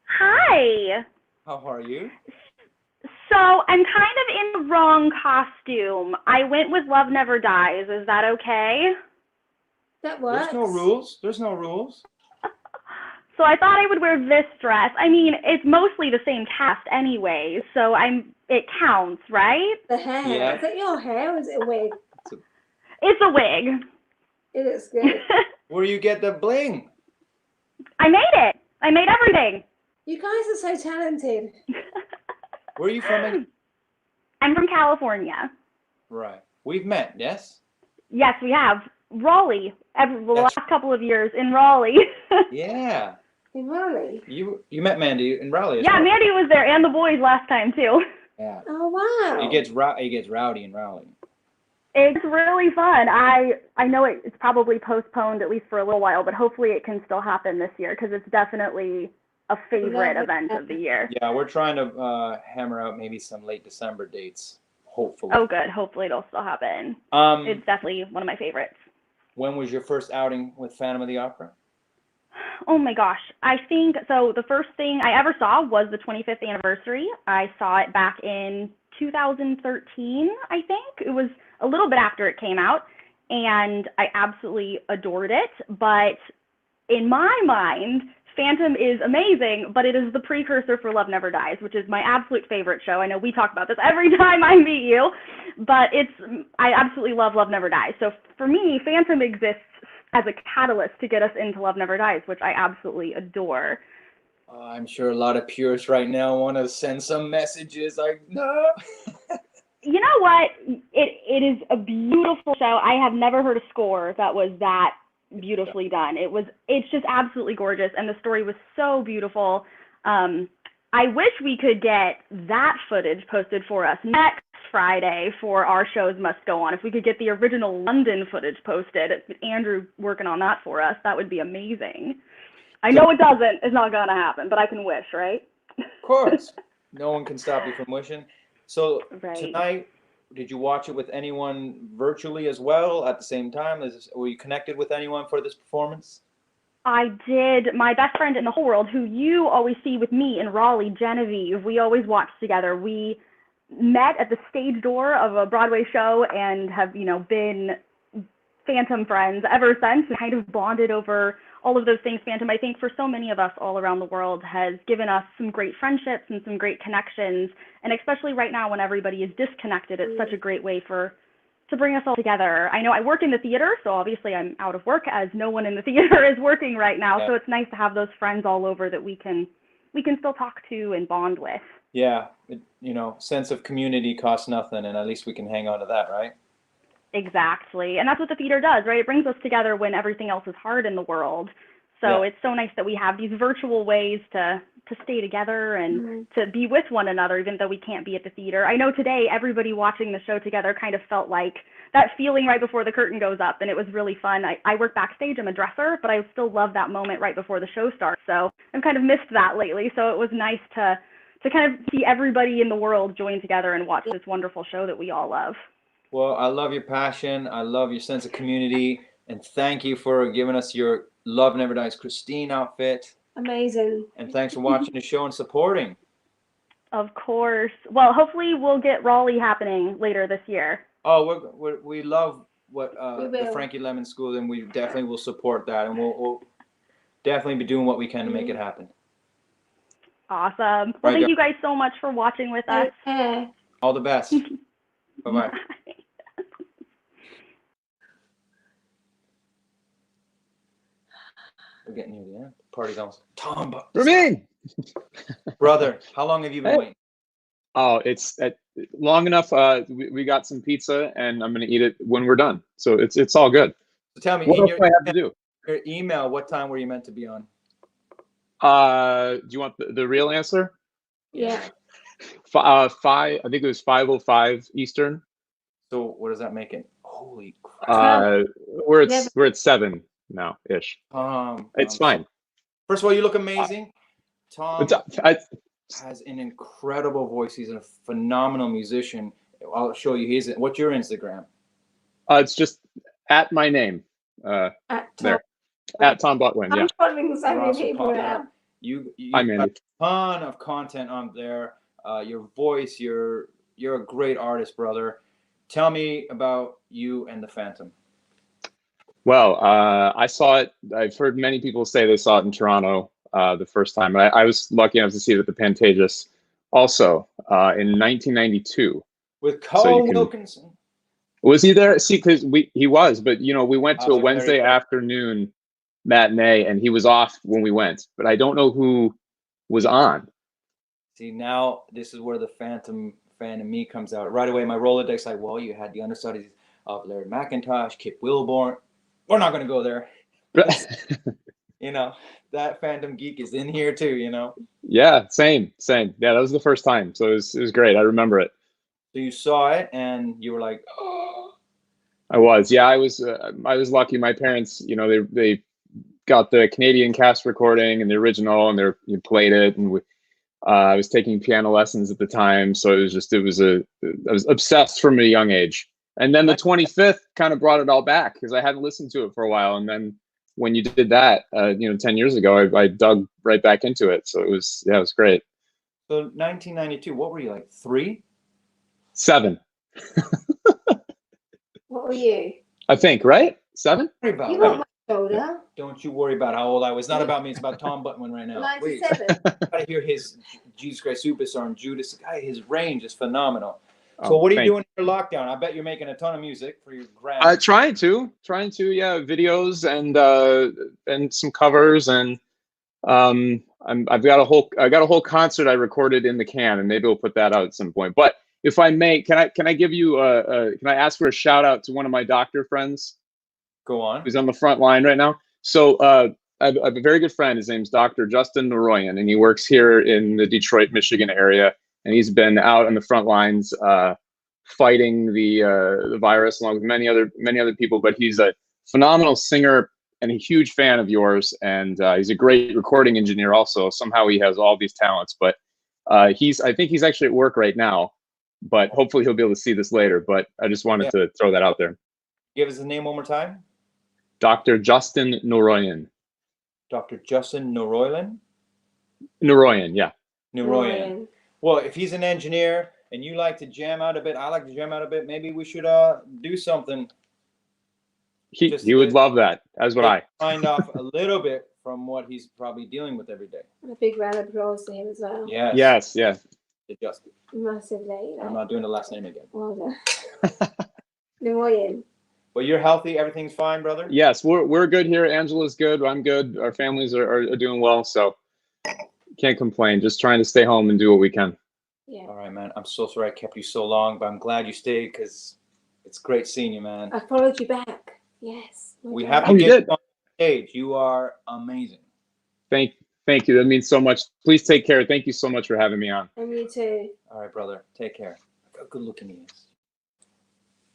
Hi. How are you? So I'm kind of in the wrong costume. I went with Love Never Dies. Is that okay? That works. There's no rules. There's no rules. So I thought I would wear this dress. I mean, it's mostly the same cast anyway, so it counts, right? The hair. Yeah. Is that your hair or is it a wig? It's a wig. It looks good. Where you get the bling? I made it. I made everything. You guys are so talented. Where are you from? I'm from California. Right. We've met, yes? Yes, we have. Raleigh. The last couple of years in Raleigh. Yeah. In Raleigh? You met Mandy in Raleigh as Yeah, well. Mandy was there and the boys last time too. Yeah. Oh, wow. It gets rowdy in Raleigh. It's really fun. I know it's probably postponed at least for a little while, but hopefully it can still happen this year because it's definitely a favorite event of the year. Yeah, we're trying to hammer out maybe some late December dates, hopefully. Oh, good. Hopefully it'll still happen. It's definitely one of my favorites. When was your first outing with Phantom of the Opera? Oh my gosh. I think so. The first thing I ever saw was the 25th anniversary. I saw it back in 2013, I think. It was a little bit after it came out, and I absolutely adored it. But in my mind, Phantom is amazing, but it is the precursor for Love Never Dies, which is my absolute favorite show. I know we talk about this every time I meet you, but I absolutely love Love Never Dies. So for me, Phantom exists as a catalyst to get us into Love Never Dies, which I absolutely adore. I'm sure a lot of purists right now want to send some messages like, no. You know what? It is a beautiful show. I have never heard a score that was that beautifully done. It's just absolutely gorgeous, and the story was so beautiful. I wish we could get that footage posted for us next Friday for our shows must go on. If we could get the original London footage posted, Andrew working on that for us, that would be amazing. I know it doesn't. It's not gonna happen, but I can wish, right? Of course. No one can stop you from wishing. So Right. Tonight, did you watch it with anyone virtually as well at the same time? Were you connected with anyone for this performance? I did. My best friend in the whole world, who you always see with me in Raleigh, Genevieve, we always watch together. We met at the stage door of a Broadway show and have, been Phantom friends ever since, and kind of bonded over all of those things. Phantom, I think for so many of us all around the world, has given us some great friendships and some great connections. And especially right now when everybody is disconnected, it's such a great way to bring us all together. I know I work in the theater, so obviously I'm out of work as no one in the theater is working right now. Yeah. So it's nice to have those friends all over that we can still talk to and bond with. Yeah, sense of community costs nothing, and at least we can hang on to that, right? Exactly. And that's what the theater does, right? It brings us together when everything else is hard in the world. So It's so nice that we have these virtual ways to stay together and to be with one another, even though we can't be at the theater. I know today everybody watching the show together kind of felt like that feeling right before the curtain goes up, and it was really fun. I work backstage, I'm a dresser, but I still love that moment right before the show starts. So I've kind of missed that lately. So it was nice to kind of see everybody in the world join together and watch this wonderful show that we all love. Well, I love your passion. I love your sense of community. And thank you for giving us your Love Never Dies Christine outfit. Amazing. And thanks for watching the show and supporting. Of course. Well, hopefully we'll get Raleigh happening later this year. Oh, we love what We the will. Frankie Lemon School, and we definitely will support that. And we'll definitely be doing what we can to make it happen. Awesome. Well, Right, thank guys. you guys so much for watching with us. All the best. Bye-bye. We're getting near the end. Party's almost. Tom, Ramin! Brother, how long have you been waiting? Oh, it's long enough. We got some pizza, and I'm gonna eat it when we're done. So it's all good. So tell me, What in else do I have to do? your email, what time were you meant to be on? Do you want the real answer? Yeah. I think it was 5:05 Eastern. So what does that make it? Holy crap. We're at 7 now ish. It's Um, fine. First of all, you look amazing. Tom It's- has an incredible voice. He's a phenomenal musician. I'll show you his. What's your Instagram? It's just at my name. There. At Tom Butwin. Yeah. I'm following so We're many also people popular. now. You Hi, got Mandy. a ton of content on there. Your voice, you're a great artist, brother. Tell me about you and the Phantom. Well, I saw it. I've heard many people say they saw it in Toronto the first time. I was lucky enough to see it at the Pantages also in 1992. With So Carl you can. Wilkinson. Was he there? See, because he was, but you know, we went to a Very Wednesday good. afternoon matinee, and he was off when we went. But I don't know who was on. See, now this is where the Phantom fan in me comes out. Right away, my Rolodex, like, well, you had the understudies of Larry McIntosh, Kip Wilborn. We're not going to go there. You know, that Phantom geek is in here too, you know? Yeah, same. Yeah, that was the first time. So it was great. I remember it. So you saw it and you were like, oh. I was lucky. My parents, you know, they got the Canadian cast recording and the original, and you played it, and I was taking piano lessons at the time, so I was obsessed from a young age. And then the 25th kind of brought it all back because I hadn't listened to it for a while, and then when you did that, 10 years ago, I dug right back into it. So it was great. So 1992, what were you, like 3? 7. What were you? I think, right? 7? You weren't much older. Don't you worry about how old I was. It's not about me. It's about Tom Button right now. 97. I hear his Jesus Christ Superstar and Judas. Guy, his range is phenomenal. So Oh, what are you thank doing in your lockdown? I bet you're making a ton of music for your grand. Trying to, yeah, videos and some covers, and I got a whole concert I recorded in the can, and maybe we'll put that out at some point. But if I may, can I give you can I ask for a shout out to one of my doctor friends? Go on. Who's on the front line right now? So I have a very good friend. His name's Dr. Justin Noroyan, and he works here in the Detroit, Michigan area. And he's been out on the front lines fighting the virus along with many other people. But he's a phenomenal singer and a huge fan of yours. And he's a great recording engineer also. Somehow he has all these talents. But I think he's actually at work right now. But hopefully he'll be able to see this later. But I just wanted to throw that out there. Give us the name one more time. Dr. Justin Noroyan. Dr. Justin Noroyan? Noroyan, yeah. Noroyan. Well, if he's an engineer and you like to jam out a bit, I like to jam out a bit, maybe we should do something. He would love that, as would I. Find off a little bit from what he's probably dealing with every day. And a big round of applause to him as well. Yes. Justin. Massively. I'm not doing the last name again. Well done. Noroyan. But you're healthy, everything's fine, brother? Yes, we're good here. Angela's good. I'm good. Our families are doing well, so can't complain. Just trying to stay home and do what we can. Yeah. All right, man. I'm so sorry I kept you so long, but I'm glad you stayed because it's great seeing you, man. I followed you back. Yes. We have to get you on stage. You are amazing. Thank you. That means so much. Please take care. Thank you so much for having me on. And you too. All right, brother. Take care. Look how good looking he is.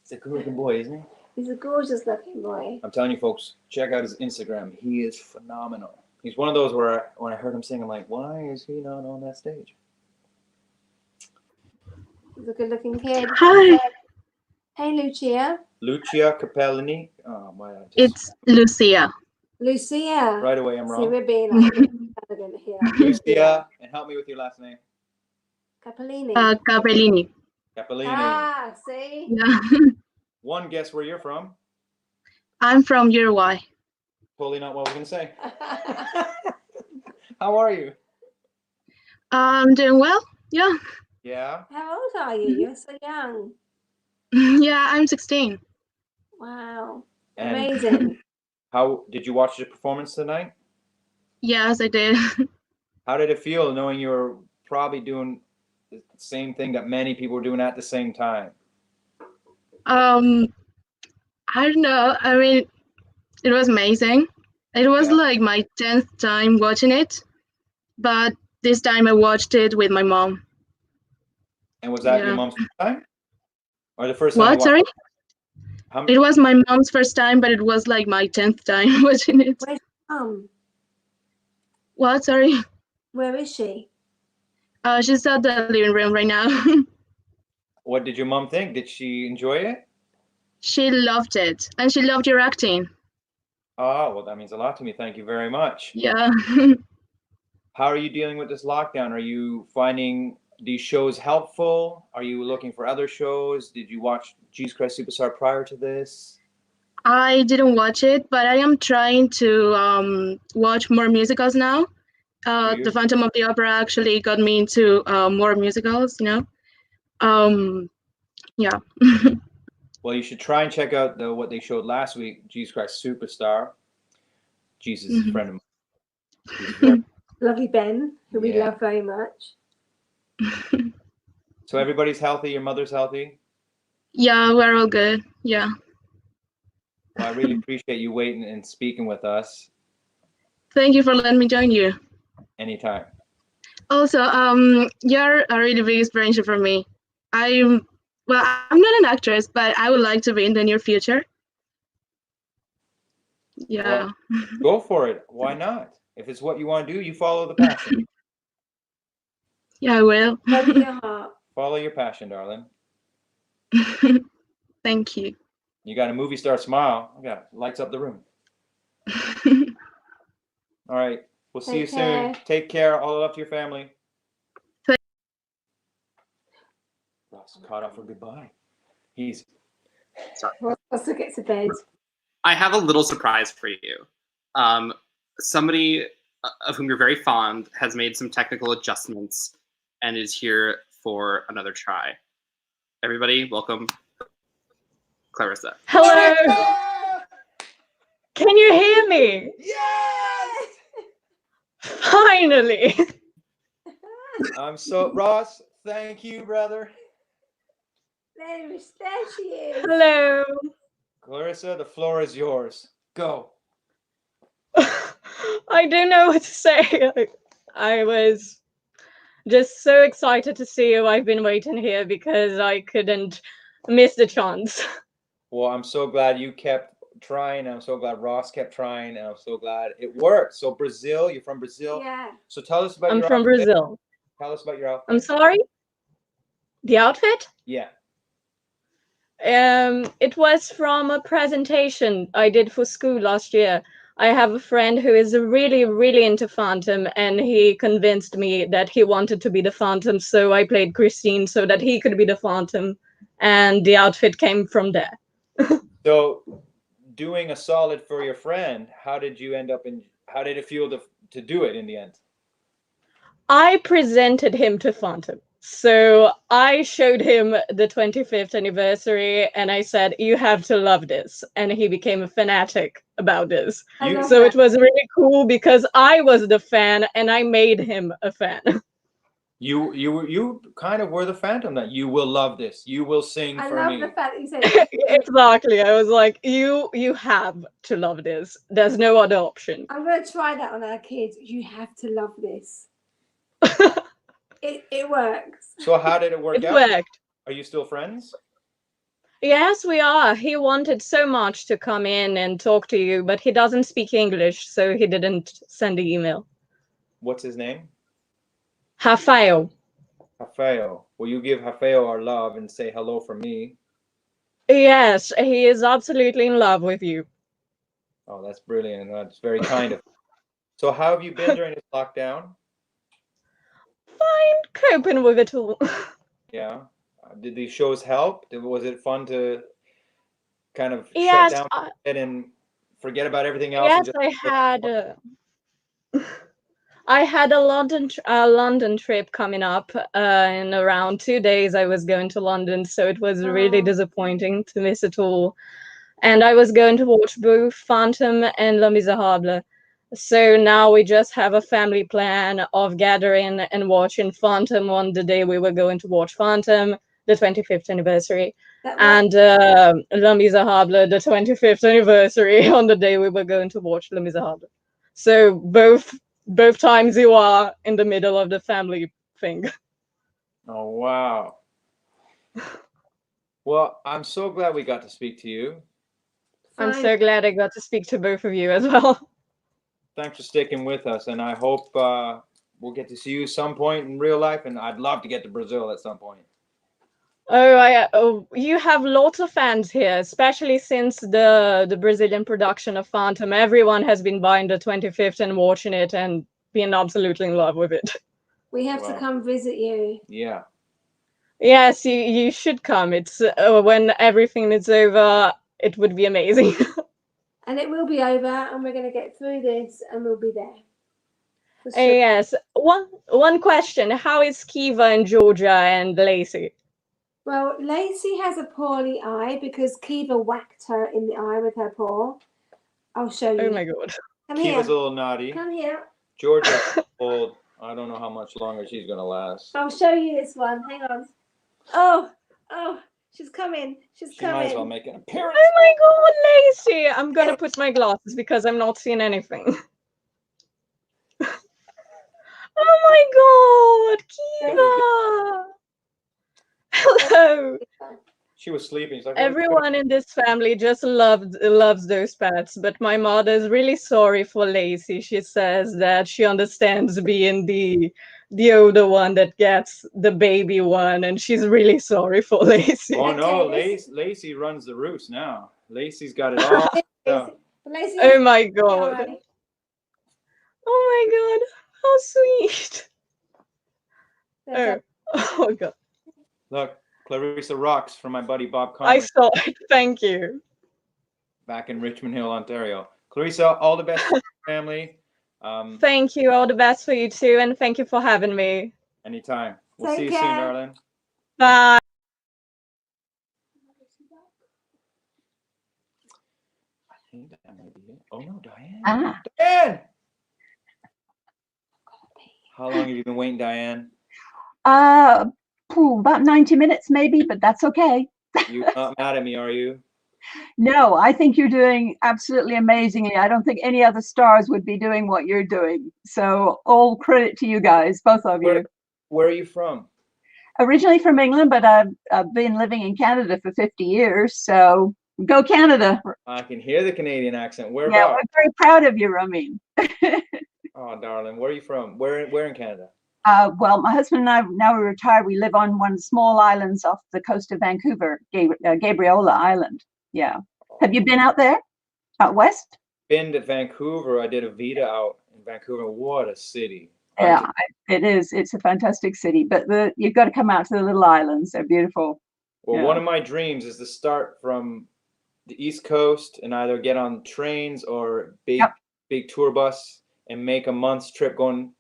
He's a good looking boy, isn't he? He's a gorgeous looking boy. I'm telling you, folks, check out his Instagram. He is phenomenal. He's one of those where when I heard him sing, I'm like, why is he not on that stage? He's a good looking kid. Hi. Hey, Lucia. Lucia Capellini. Oh, my. It's Lucia. Lucia. Right away, I'm wrong. See, we're being like elegant here. Lucia, and help me with your last name. Capellini. Capellini. Capellini. Ah, see? Yeah. One guess where you're from. I'm from Uruguay. Totally not what I was going to say. How are you? I'm doing well. Yeah. Yeah. How old are you? You're so young. Yeah, I'm 16. Wow. And Amazing. how did you watch the performance tonight? Yes, I did. How did it feel knowing you were probably doing the same thing that many people were doing at the same time? I don't know. I mean, it was amazing. It was like my 10th time watching it, but this time I watched it with my mom. And was that your mom's first time? Or the first time? What? Sorry? How It was my mom's first time, but it was like my 10th time watching it. Where's mom? What? Sorry? Where is she? She's at the living room right now. What did your mom think? Did she enjoy it? She loved it, and she loved your acting. Oh, well, that means a lot to me. Thank you very much. Yeah. How are you dealing with this lockdown? Are you finding these shows helpful? Are you looking for other shows? Did you watch Jesus Christ Superstar prior to this? I didn't watch it, but I am trying to watch more musicals now. The Phantom of the Opera actually got me into more musicals, you know. Yeah. Well, you should try and check out what they showed last week, Jesus Christ Superstar. Jesus is a friend of mine. He's very Lovely Ben, who we Yeah. love very much. So everybody's healthy. Your mother's healthy. Yeah, we're all good. Yeah. Well, I really appreciate you waiting and speaking with us. Thank you for letting me join you. Anytime. Also, you're a really big inspiration for me. I'm not an actress, but I would like to be in the near future. Yeah. Well, go for it. Why not? If it's what you want to do, you follow the passion. Yeah, I will. Follow your heart. Follow your passion, darling. Thank you. You got a movie star smile. Yeah, lights up the room. All right. We'll see you soon. Take care. All the love to your family. Ross caught off for goodbye. He's sorry. Also get to bed. I have a little surprise for you. Somebody of whom you're very fond has made some technical adjustments and is here for another try. Everybody, welcome Clarissa. Hello. Can you hear me? Yes. Finally. I'm so Ross. Thank you, brother. There she is. Hello. Clarissa, the floor is yours. Go. I don't know what to say. I was just so excited to see you. I've been waiting here because I couldn't miss the chance. Well, I'm so glad you kept trying. I'm so glad Ross kept trying, and I'm so glad it worked. So Brazil, you're from Brazil? Yeah. So tell us about I'm your from outfit. Brazil. Tell us about your outfit. I'm sorry? The outfit? Yeah. It was from a presentation I did for school last year. I have a friend who is really, really into Phantom, and he convinced me that he wanted to be the Phantom, so I played Christine so that he could be the Phantom, and the outfit came from there. So, doing a solid for your friend, how did you end up in? How did it feel to do it in the end? I presented him to Phantom. So I showed him the 25th anniversary and I said, you have to love this. And he became a fanatic about this. So it was really cool because I was the fan and I made him a fan. You kind of were the Phantom that you will love this. You will sing for me. I love the fact that you said Exactly. I was like, you have to love this. There's no other option. I'm going to try that on our kids. You have to love this. It works. So how did it work It out? worked. Are you still friends? Yes, we are. He wanted so much to come in and talk to you, but he doesn't speak English, so he didn't send the email. What's his name? Rafael. Rafael. Will you give Rafael our love and say hello from me? Yes, he is absolutely in love with you. Oh, that's brilliant. That's very kind of you. So how have you been during this lockdown? Fine, coping with it all. Yeah. Did these shows help? Was it fun to kind of Yes, shut down and forget about everything else? yes, And I had a London trip coming up. In around 2 days, I was going to London, so it was really disappointing to miss it all. And I was going to watch both Phantom and Les Miserables. So now we just have a family plan of gathering and watching Phantom on the day we were going to watch Phantom, the 25th anniversary, and Les Miserables, the 25th anniversary, on the day we were going to watch Les Miserables. So both times you are in the middle of the family thing. Oh, wow. Well, I'm so glad we got to speak to you. I'm so glad I got to speak to both of you as well. Thanks for sticking with us, and I hope we'll get to see you some point in real life, and I'd love to get to Brazil at some point. Oh, you have lots of fans here, especially since the Brazilian production of Phantom. Everyone has been buying the 25th and watching it and being absolutely in love with it. We have to come visit you. Yeah. Yes, you should come. It's when everything is over, it would be amazing. And it will be over, and we're going to get through this, and we'll be there. For sure. Yes. One question. How is Kiva and Georgia and Lacey? Well, Lacey has a poorly eye because Kiva whacked her in the eye with her paw. I'll show you. Oh my god. Come Kiva's here. a little naughty. Come here. Georgia's old. I don't know how much longer she's gonna last. I'll show you this one. Hang on. Oh, she's coming. She's She coming. might as well make an appearance. Oh my god, Lacey! I'm gonna put my glasses because I'm not seeing anything. Oh my god, Kiva! Hello. She was sleeping. She's like, Everyone in this family just loves those pets, but my mother is really sorry for Lacey. She says that she understands being the older one that gets the baby one, and she's really sorry for Lacey. Oh no, Lacey runs the roost now. Lacey's got it all. Oh my god. Oh my god. How sweet. Oh god. Look, Clarissa rocks from my buddy Bob I Conway saw it. Thank you. back in Richmond Hill, Ontario. Clarissa, all the best to your family. Thank you. All the best for you too, and thank you for having me. Anytime. We'll Take see you care. soon, darling. Bye. I think that might be it. Oh no, Diane. Ah. Diane! How long have you been waiting, Diane? About 90 minutes maybe, but that's okay. You're not mad at me, are you? No, I think you're doing absolutely amazingly. I don't think any other stars would be doing what you're doing. So all credit to you guys, both of you. Where are you from? Originally from England, but I've been living in Canada for 50 years. So go Canada. I can hear the Canadian accent. Where Yeah, about? we're very proud of you, Ramin. Oh, darling, where are you from? Where in Canada? Well, my husband and I, now we're retired, we live on one of the small islands off the coast of Vancouver, Gabriola Island. Yeah. Have you been out there, out west? Been to Vancouver. I did a Vita out in Vancouver. What a city. Yeah, it is. It's a fantastic city, but you've got to come out to the little islands. They're beautiful. Well, Yeah. one of my dreams is to start from the East Coast and either get on trains or big tour bus and make a month's trip going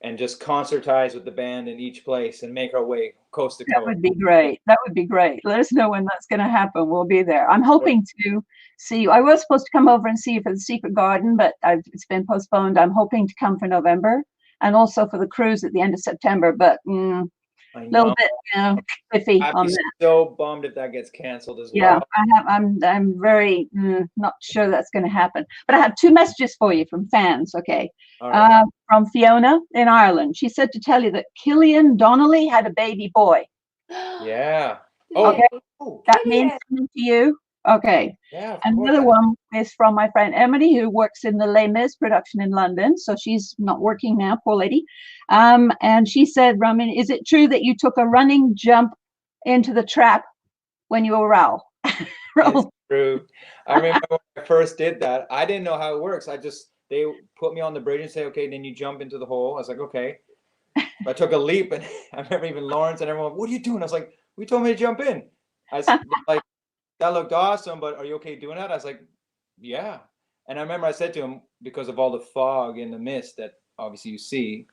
and just concertize with the band in each place and make our way coast to That coast. would be great. That would be great. Let us know when that's going to happen. We'll be there. I'm hoping to see you. I was supposed to come over and see you for the Secret Garden, but it's been postponed. I'm hoping to come for November and also for the cruise at the end of September, but I a little know. bit, iffy I'd on be that. so bummed if that gets canceled as Yeah, well. I'm very not sure that's going to happen. But I have two messages for you from fans. Okay, All right. from Fiona in Ireland. She said to tell you that Killian Donnelly had a baby boy. Yeah. Oh, Okay, that means something to you. Okay. yeah. And the other one is from my friend Emily, who works in the Les Mis production in London. So she's not working now, poor lady. And she said, Ramin, is it true that you took a running jump into the trap when you were Raoul? It's true. I remember when I first did that. I didn't know how it works. They put me on the bridge and say, okay, then you jump into the hole. I was like, okay. I took a leap, and I remember even Laurence and everyone, what are you doing? I was like, we told me to jump in. I said, like, that looked awesome, but are you okay doing that? I was like, yeah. And I remember I said to him, because of all the fog and the mist that obviously you see,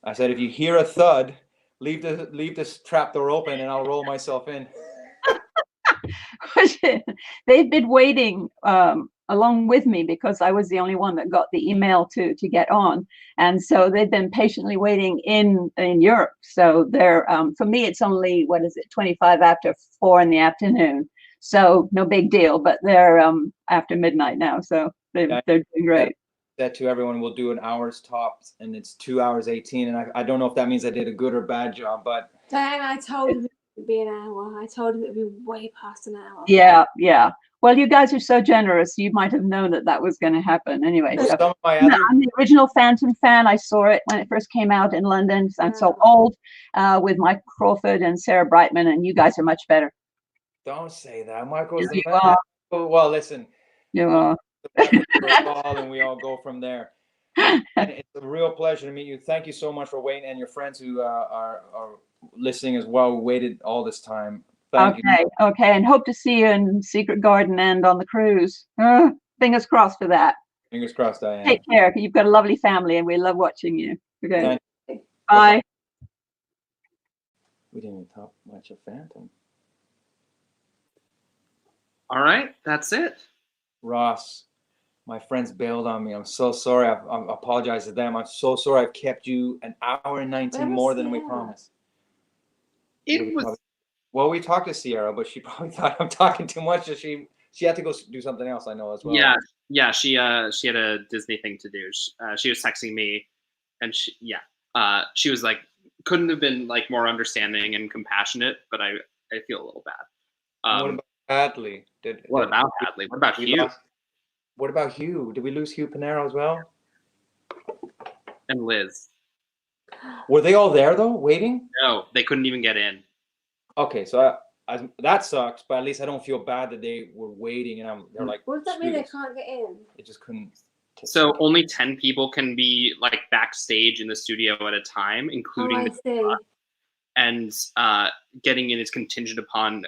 I said, if you hear a thud, leave this trap door open and I'll roll myself in. They've been waiting along with me because I was the only one that got the email to get on, and so they've been patiently waiting in Europe. So they're for me it's only 25 after 4 in the afternoon, so no big deal. But they're after midnight now, so they're doing great. That to everyone, we'll do an hour's tops, and it's 2 hours 18, and I don't know if that means I did a good or bad job, but Diane, I told him it would be an hour. I told him it would be way past an hour. Yeah. Well, you guys are so generous. You might have known that was going to happen anyway. So, some of my I'm other the original Phantom fan. I saw it when it first came out in London. I'm so old with Mike Crawford and Sarah Brightman, and you guys are much better. Don't say that. Michael's You the are. man. Well, listen. You are. And we all go from there. And it's a real pleasure to meet you. Thank you so much for waiting, and your friends who are listening as well, who waited all this time. Thank you. Okay, and hope to see you in Secret Garden and on the cruise. Fingers crossed for that. Fingers crossed, Diane. Take care. You've got a lovely family, and we love watching you. Okay. Thank you. Bye. We didn't even talk much of Phantom. All right, that's it. Ross, my friends bailed on me. I'm so sorry. I apologize to them. I'm so sorry I've kept you an hour and 19 more than we promised. Well, we talked to Sierra, but she probably thought I'm talking too much. So she had to go do something else, I know, as well. Yeah. She had a Disney thing to do. She was texting me, and she was like, couldn't have been like more understanding and compassionate, but I feel a little bad. What about Hadley? What about Hadley? What about Hugh? What about Hugh? Did we lose Hugh Pinero as well? And Liz. Were they all there though, waiting? No, they couldn't even get in. Okay, so that sucks, but at least I don't feel bad that they were waiting and they're like. What does that mean? They can't get in? They just couldn't. So only 10 people can be like backstage in the studio at a time, including and getting in is contingent upon,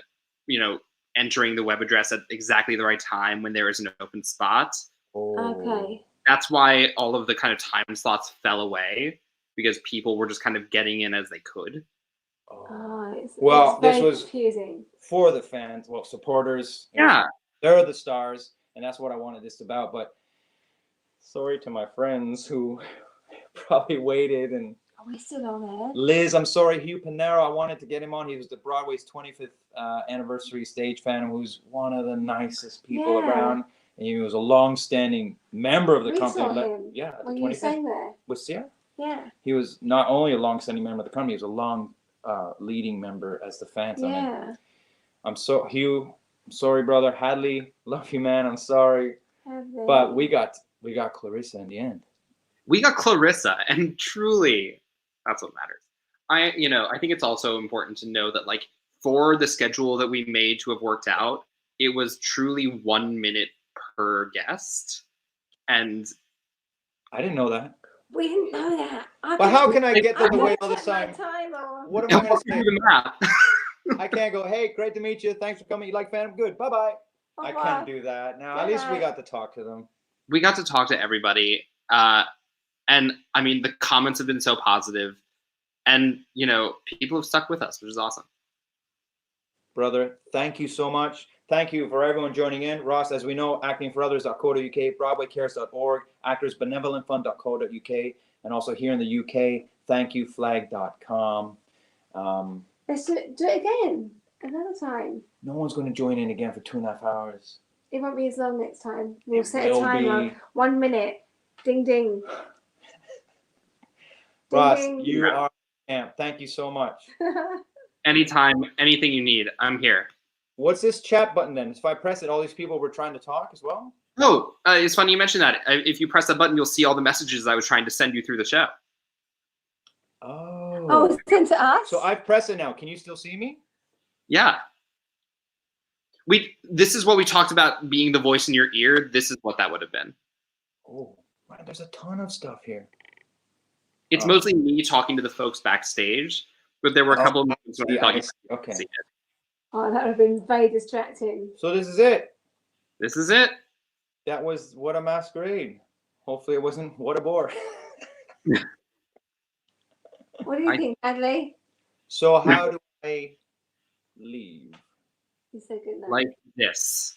entering the web address at exactly the right time when there is an open spot. Okay. That's why all of the kind of time slots fell away, because people were just kind of getting in as they could. Well, this was confusing for the fans, supporters. Yeah. They're the stars, and that's what I wanted this about. But sorry to my friends who probably waited. And are we still on there? Liz, I'm sorry. Hugh Pinero, I wanted to get him on. He was the Broadway's 25th anniversary stage fan, who's one of the nicest people around. And he was a long-standing member of the company. Saw him when you sang there. With Sierra? Yeah. He was not only a long-standing member of the company, he was a long leading member as the Phantom. Yeah. Hugh, I'm sorry, brother. Hadley, love you, man. I'm sorry. But we got Clarissa in the end. We got Clarissa, and truly, that's what matters. I think it's also important to know that, like, for the schedule that we made to have worked out, it was truly 1 minute per guest, and I didn't know that. We didn't know that. But how can I get them to wait all this time? What am I going to say? The math. I can't go, hey, great to meet you. Thanks for coming. You like Phantom? Good. Bye-bye. I can't do that. Now, at least we got to talk to them. We got to talk to everybody. And I mean, the comments have been so positive. And, people have stuck with us, which is awesome. Brother, thank you so much. Thank you for everyone joining in. Ross, as we know, actingforothers.co.uk, broadwaycares.org, actorsbenevolentfund.co.uk, and also here in the UK, thankyouFlag.com. Let's do it again, another time. No one's going to join in again for 2.5 hours. It won't be as long next time. We'll set a timer. 1 minute. Ding, ding. Ross, ding. You are camp. Thank you so much. Anytime, anything you need, I'm here. What's this chat button then? If I press it, all these people were trying to talk as well? Oh, it's funny you mentioned that. If you press that button, you'll see all the messages I was trying to send you through the show. Oh, it's sent to us? So I've pressed it now. Can you still see me? Yeah. This is what we talked about, being the voice in your ear. This is what that would have been. Oh, man, there's a ton of stuff here. It's mostly me talking to the folks backstage, but there were a couple of moments when I thought you could see it. Oh, that would have been very distracting. So this is it. This is it. That was What a Masquerade. Hopefully it wasn't What a Bore. What do you think, Hadley? So how do I leave? You said good night. Like this.